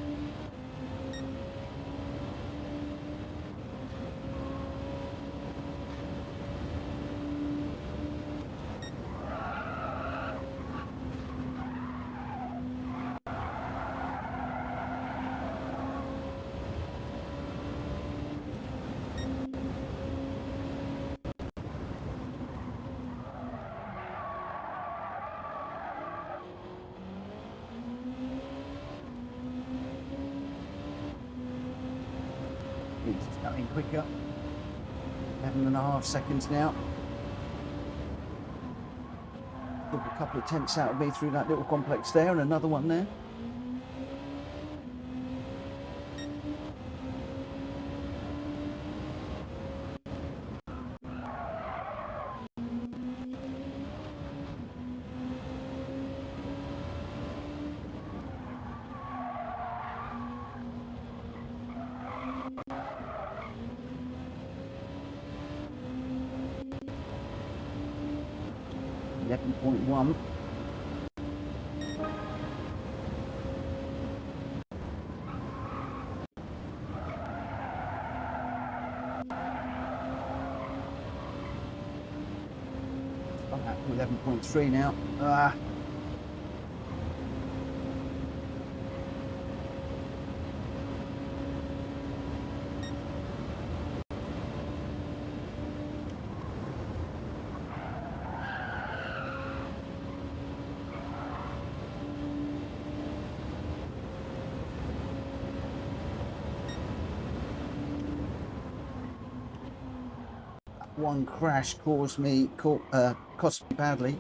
It's going quicker. 11.5 seconds now. Took a couple of tenths out of me through that little complex there, and another one there. .1. I'm at 11.3 now. One crash cost me badly.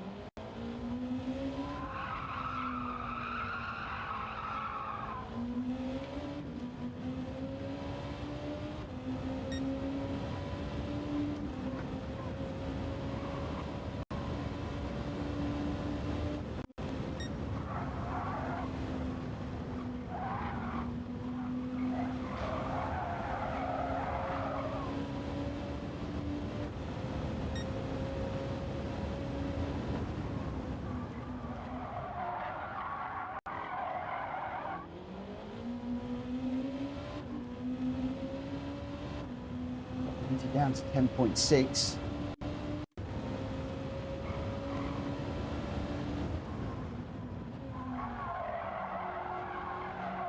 down to 10.6.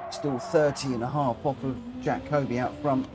Still 30.5 off of Jack Kobe out front.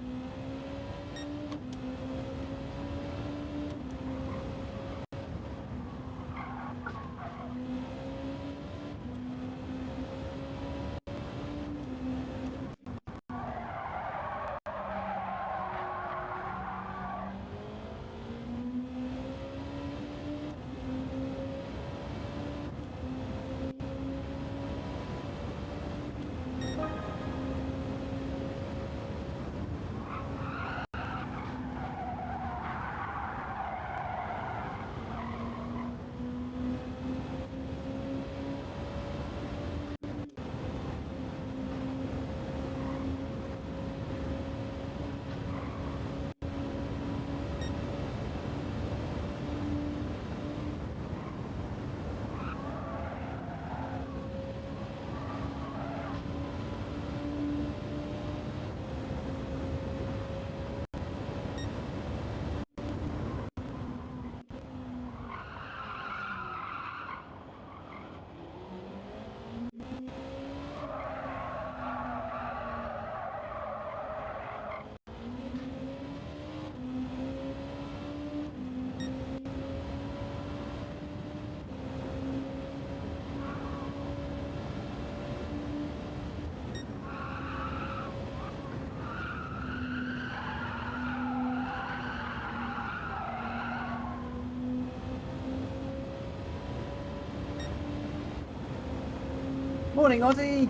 Morning, Ozzy.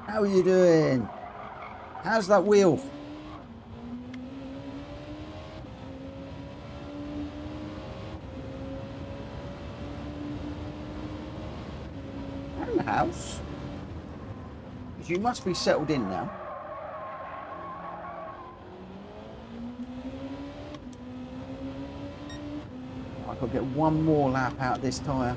How are you doing? How's that wheel? And the house. You must be settled in now. I could get one more lap out this tyre.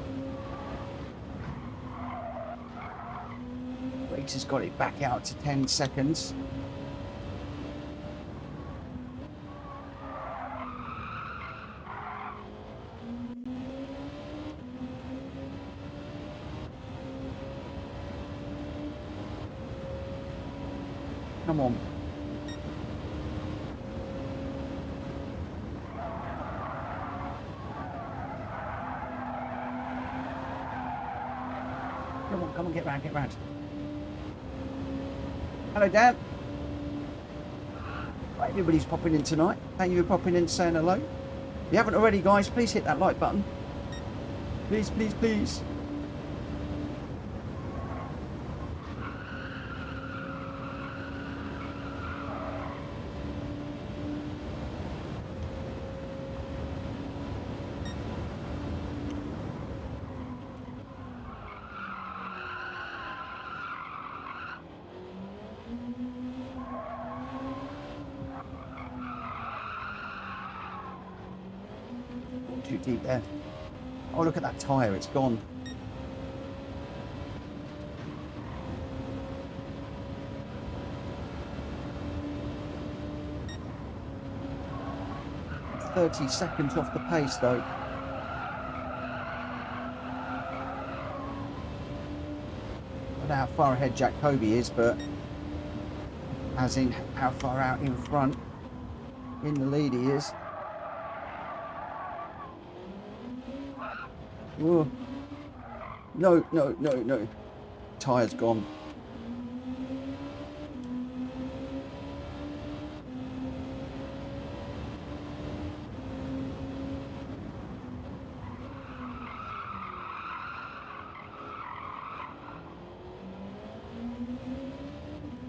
Gr.x has got it back out to 10 seconds. Come on. Come on, get round, get round. Hello, Dan. Right, everybody's popping in tonight. Thank you for popping in, saying hello. If you haven't already, guys, please hit that like button. Please, please, please. Too deep there. Oh, look at that tyre, it's gone. "30 seconds off the pace though. I don't know how far ahead Jack Kobe is, but as in how far out in front in the lead he is. Whoa. No, no, no, no. Tyre's gone.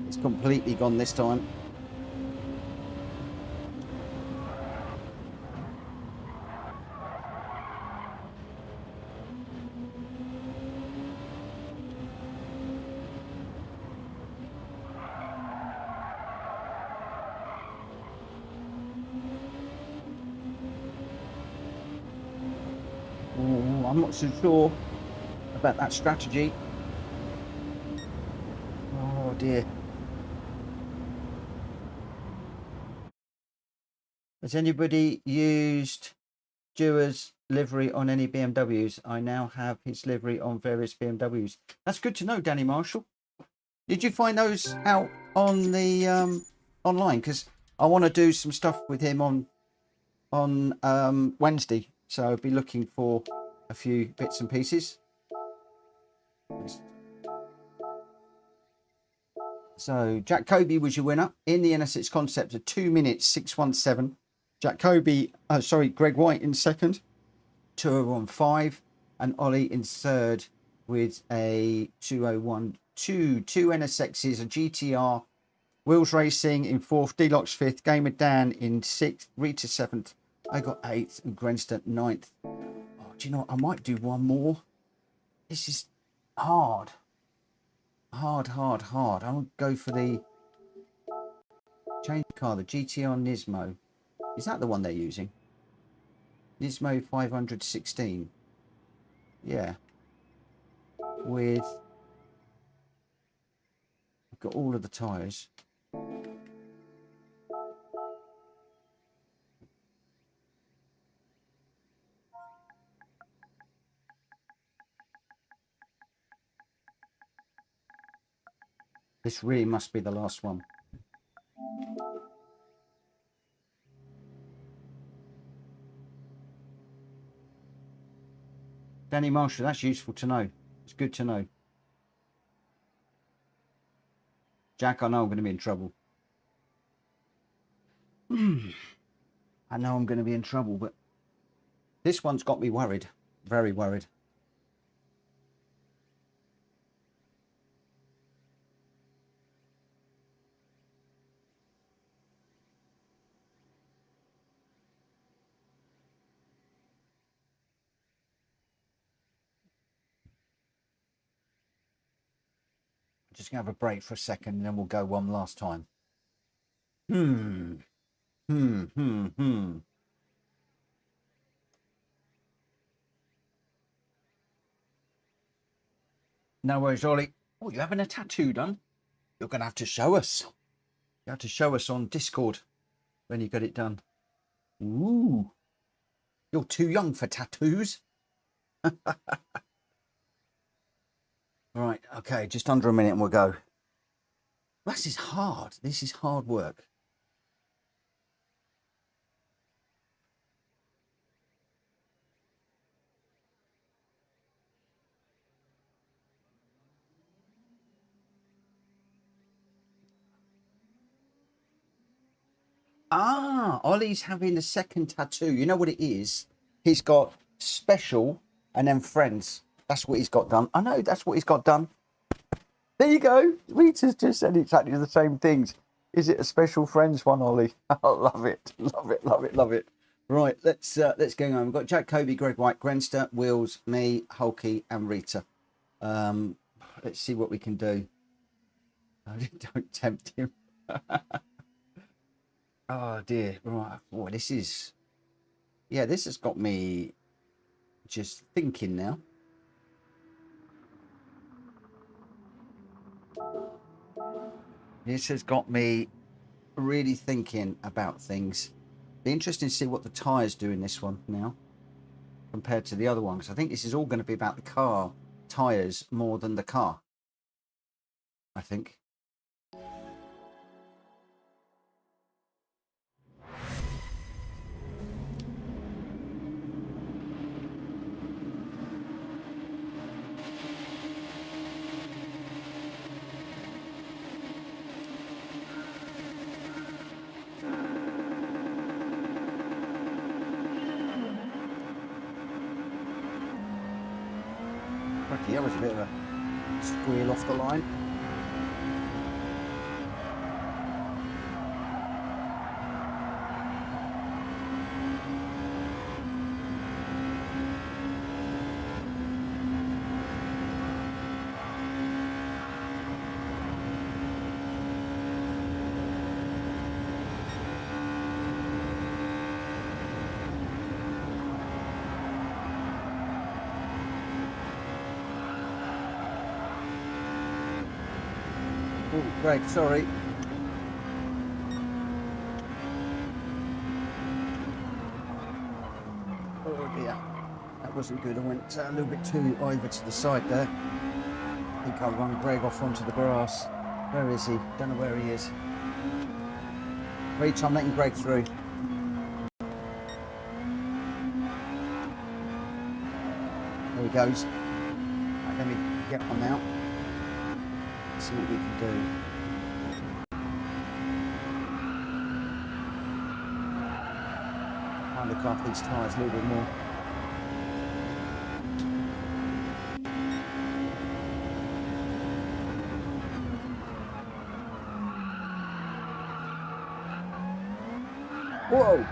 It's completely gone this time. I'm not so sure about that strategy. Oh dear. Has anybody used Dewar's livery on any BMWs? I now have his livery on various BMWs. That's good to know, Danny Marshall. Did you find those out on the online? Because I want to do some stuff with him on Wednesday, so I'll be looking for a few bits and pieces. So Jack Kobe was your winner in the NS6 Concept at 2 minutes 6:17. Jack Kobe, sorry, Greg White in second, 2:01.5, and Ollie in third with a 2:01.2. Two NSXs, a GTR, Wheels Racing in fourth, Deluxe fifth, Gamer Dan in sixth, Rita seventh. I got eighth and Grenster ninth. Oh, do you know what? I might do one more. This is hard. Hard. I'll go for the change car, the GTR Nismo. Is that the one they're using? Nismo 516. Yeah. With... I've got all of the tyres. This really must be the last one. Danny Marshall, that's useful to know. It's good to know. Jack, I know I'm going to be in trouble. I know I'm going to be in trouble, but this one's got me worried. Very worried. Just going to have a break for a second and then we'll go one last time. No worries, Ollie. Oh, you're having a tattoo done? You're going to have to show us. You have to show us on Discord when you got it done. Ooh. You're too young for tattoos. Right, okay, just under a minute and we'll go. This is hard. This is hard work. Ah, Ollie's having a second tattoo. You know what it is? He's got special and then friends. That's what he's got done. I know, that's what he's got done. There you go. Rita's just said exactly the same things. Is it a special friends one, Ollie? I love it. Love it. Right, let's go on. We've got Jack Kobe, Greg White, Grenster, Wheels, me, Hulky, and Rita. Let's see what we can do. Don't tempt him. Oh dear. Right. Boy, this is... Yeah, this has got me just thinking now. This has got me really thinking about things. Be interesting to see what the tyres do in this one now compared to the other one, because I think this is all going to be about the car tyres more than the car, I think. Crikey, that was a bit of a squeal off the line. Oh, Greg, sorry. Oh dear, that wasn't good. I went a little bit too over to the side there. I think I run Greg off onto the grass. Where is he? Don't know where he is. Reach, I'm letting Greg through. There he goes. Right, let me get on now. See what we can do. I'll look after these tyres a little bit more. Whoa!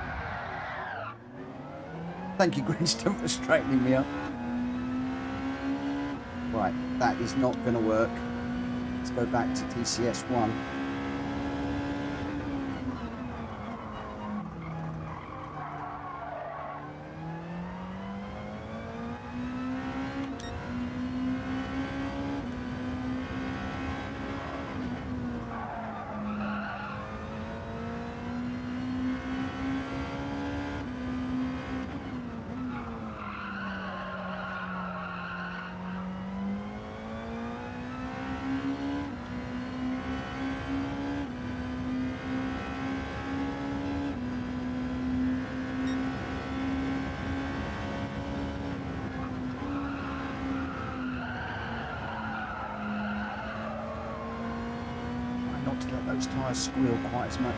Thank you, Greenstone, for straightening me up. Right, that is not going to work. Let's go back to TCS 1. Not to let those tyres squeal quite as much.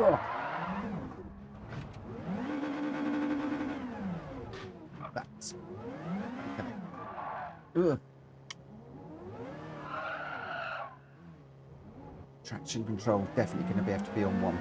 Oh, that's okay. Ugh. Traction control definitely going to have to be on one.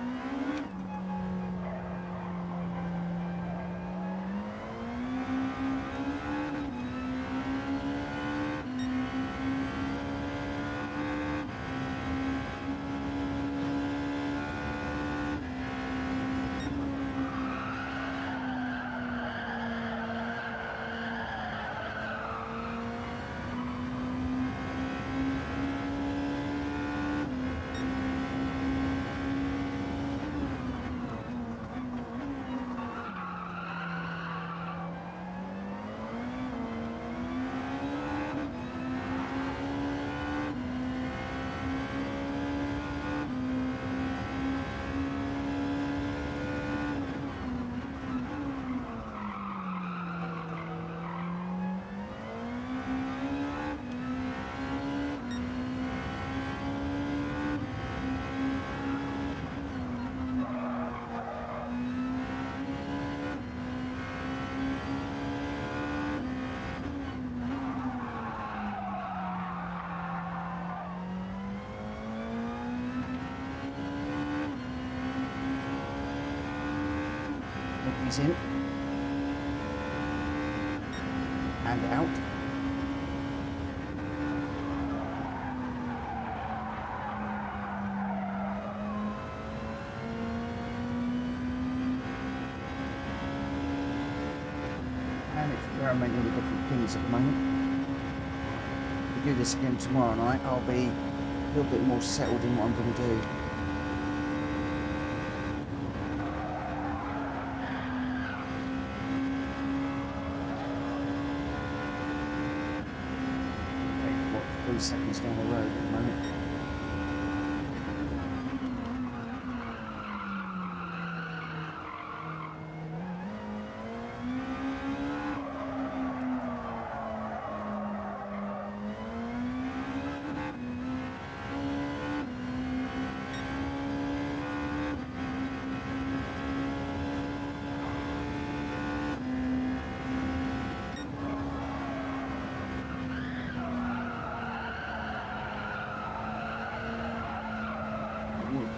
He's in and out. And it's experimenting with different things at the moment. If we do this again tomorrow night, I'll be a little bit more settled in what I'm going to do. Okay, 3 seconds down the road at the moment.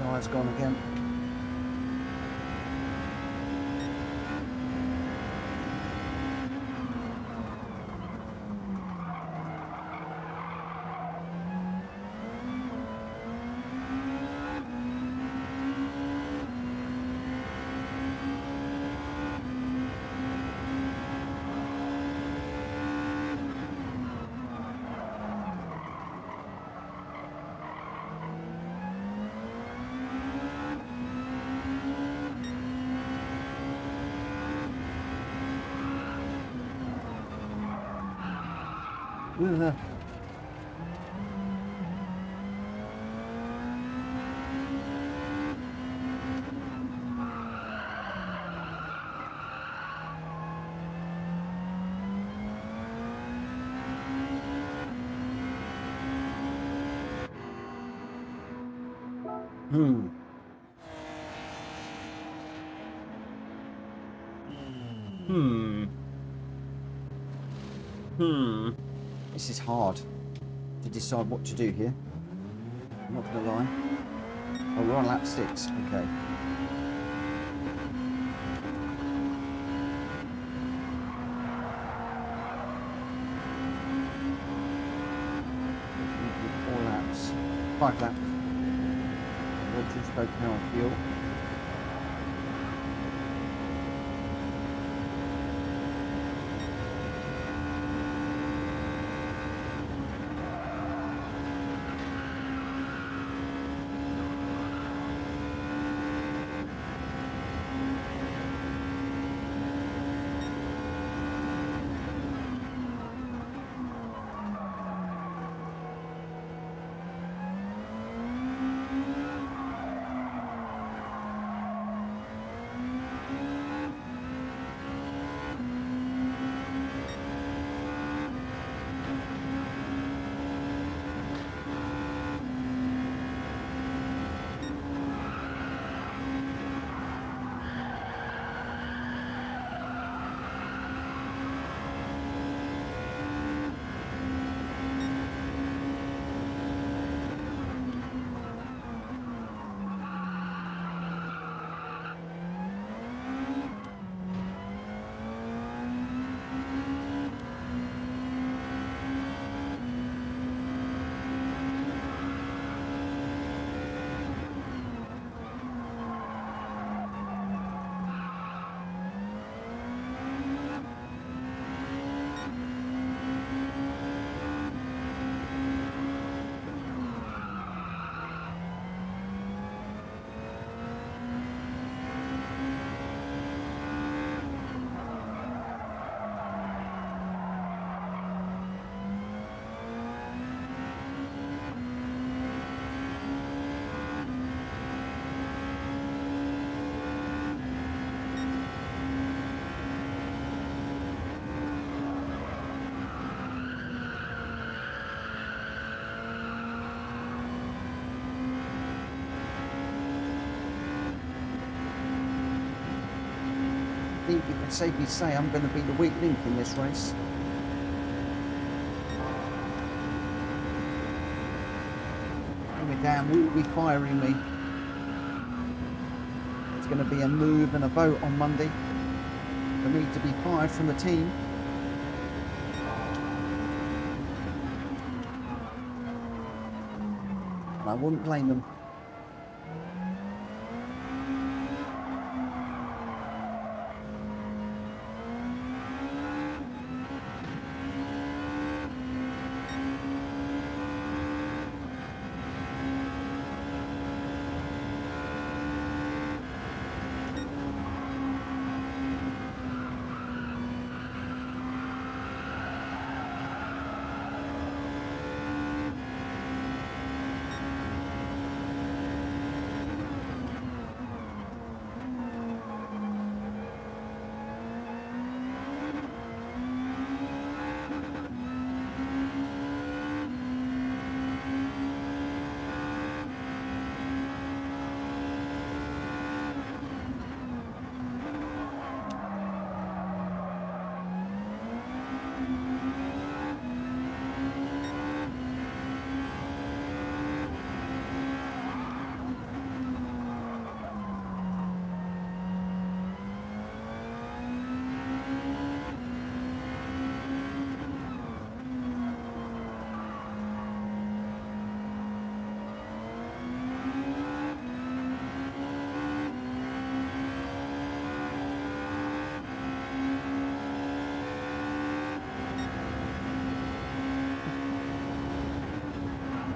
Tyres gone again. Ugh. Hmm. This is hard to decide what to do here. I'm not going to lie. Oh, we're on lap 6. Okay. Four laps. 5 laps. We're just spoken on fuel. think you can safely say I'm going to be the weak link in this race. Anyway, Dan will be firing me. It's going to be a move and a vote on Monday for me to be fired from the team. And I wouldn't blame them.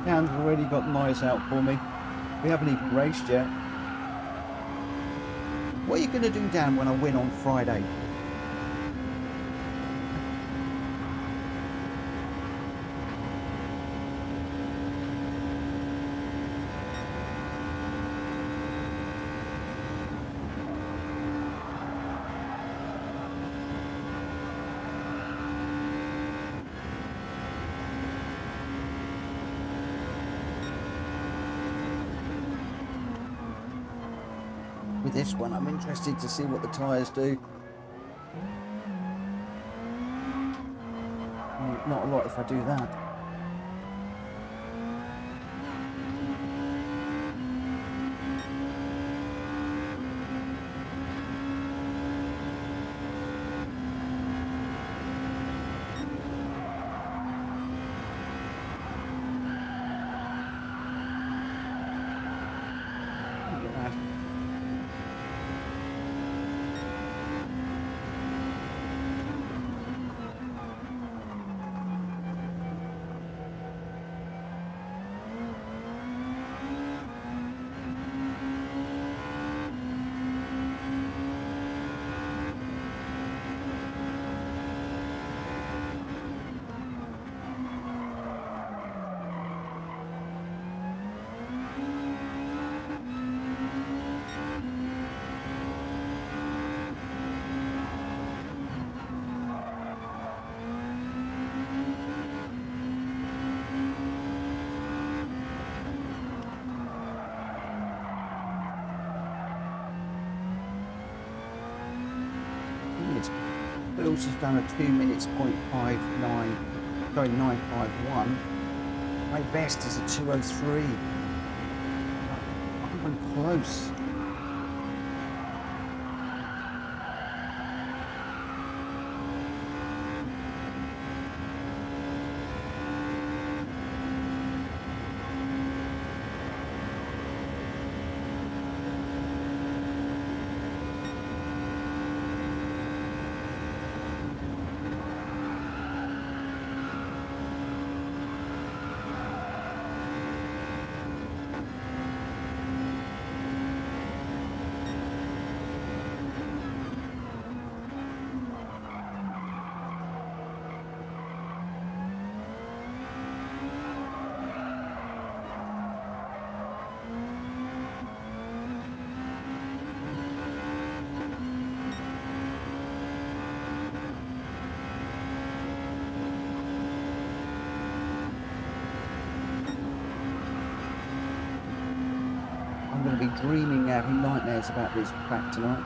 Dan's already got noise out for me. We haven't even raced yet. What are you going to do, Dan, when I win on Friday? With this one, I'm interested to see what the tyres do. Not a lot if I do that. Bills has done a 2 minutes .59, sorry, 951. My best is a 203. Not even close. I'm going to be dreaming, having nightmares about this track tonight.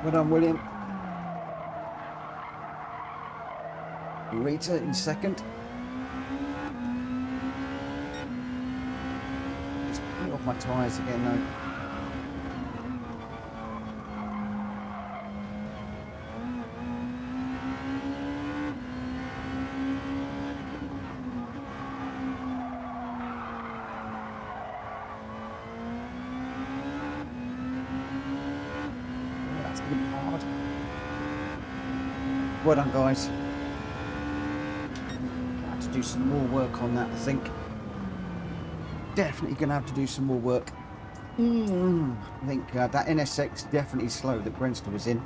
Well done, William. Rita in second. Just put off my tyres again though. That's going to be hard. Well done, guys. I have to do some more work on that, I think. Definitely going to have to do some more work. I think that NSX definitely slowed that Grenster was in.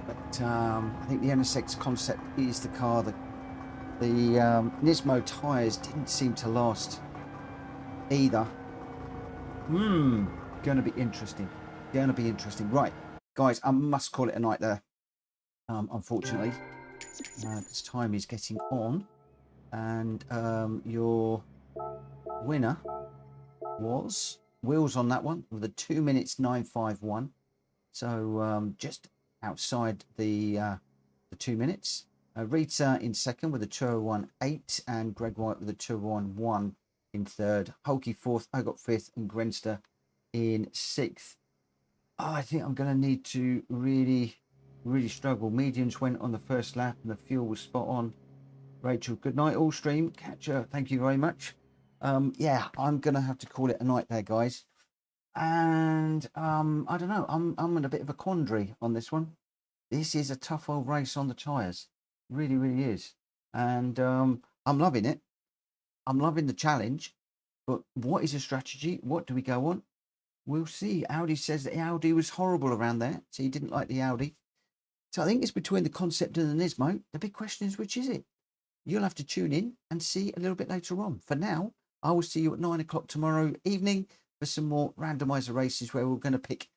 But I think the NSX concept is the car that the Nismo tyres didn't seem to last either. Going to be interesting. Going to be interesting. Right, guys, I must call it a night there. Unfortunately, this time is getting on, and your winner was Wheels on that one with a 2 minutes 951. So just outside the 2 minutes. Rita in second with a 201.8, and Greg White with a 201.1 in third. Hulky fourth. I got fifth, and Grenster in sixth. Oh, I think I'm going to need to really struggle. Mediums went on the first lap, and the fuel was spot on. Rachel, good night, all stream. Catcher, thank you very much. Yeah, I'm going to have to call it a night there, guys. And I don't know. I'm in a bit of a quandary on this one. This is a tough old race on the tyres. Really is. And I'm loving it. I'm loving the challenge. But what is a strategy? What do we go on? We'll see. Audi says that the Audi was horrible around there. So he didn't like the Audi. So I think it's between the concept and the Nismo. The big question is, which is it? You'll have to tune in and see a little bit later on. For now, I will see you at 9 o'clock tomorrow evening for some more randomizer races where we're going to pick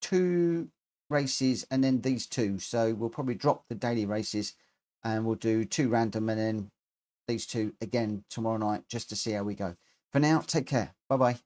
2 races and then these 2. So we'll probably drop the daily races and we'll do 2 random and then these 2 again tomorrow night just to see how we go. For now, take care. Bye-bye.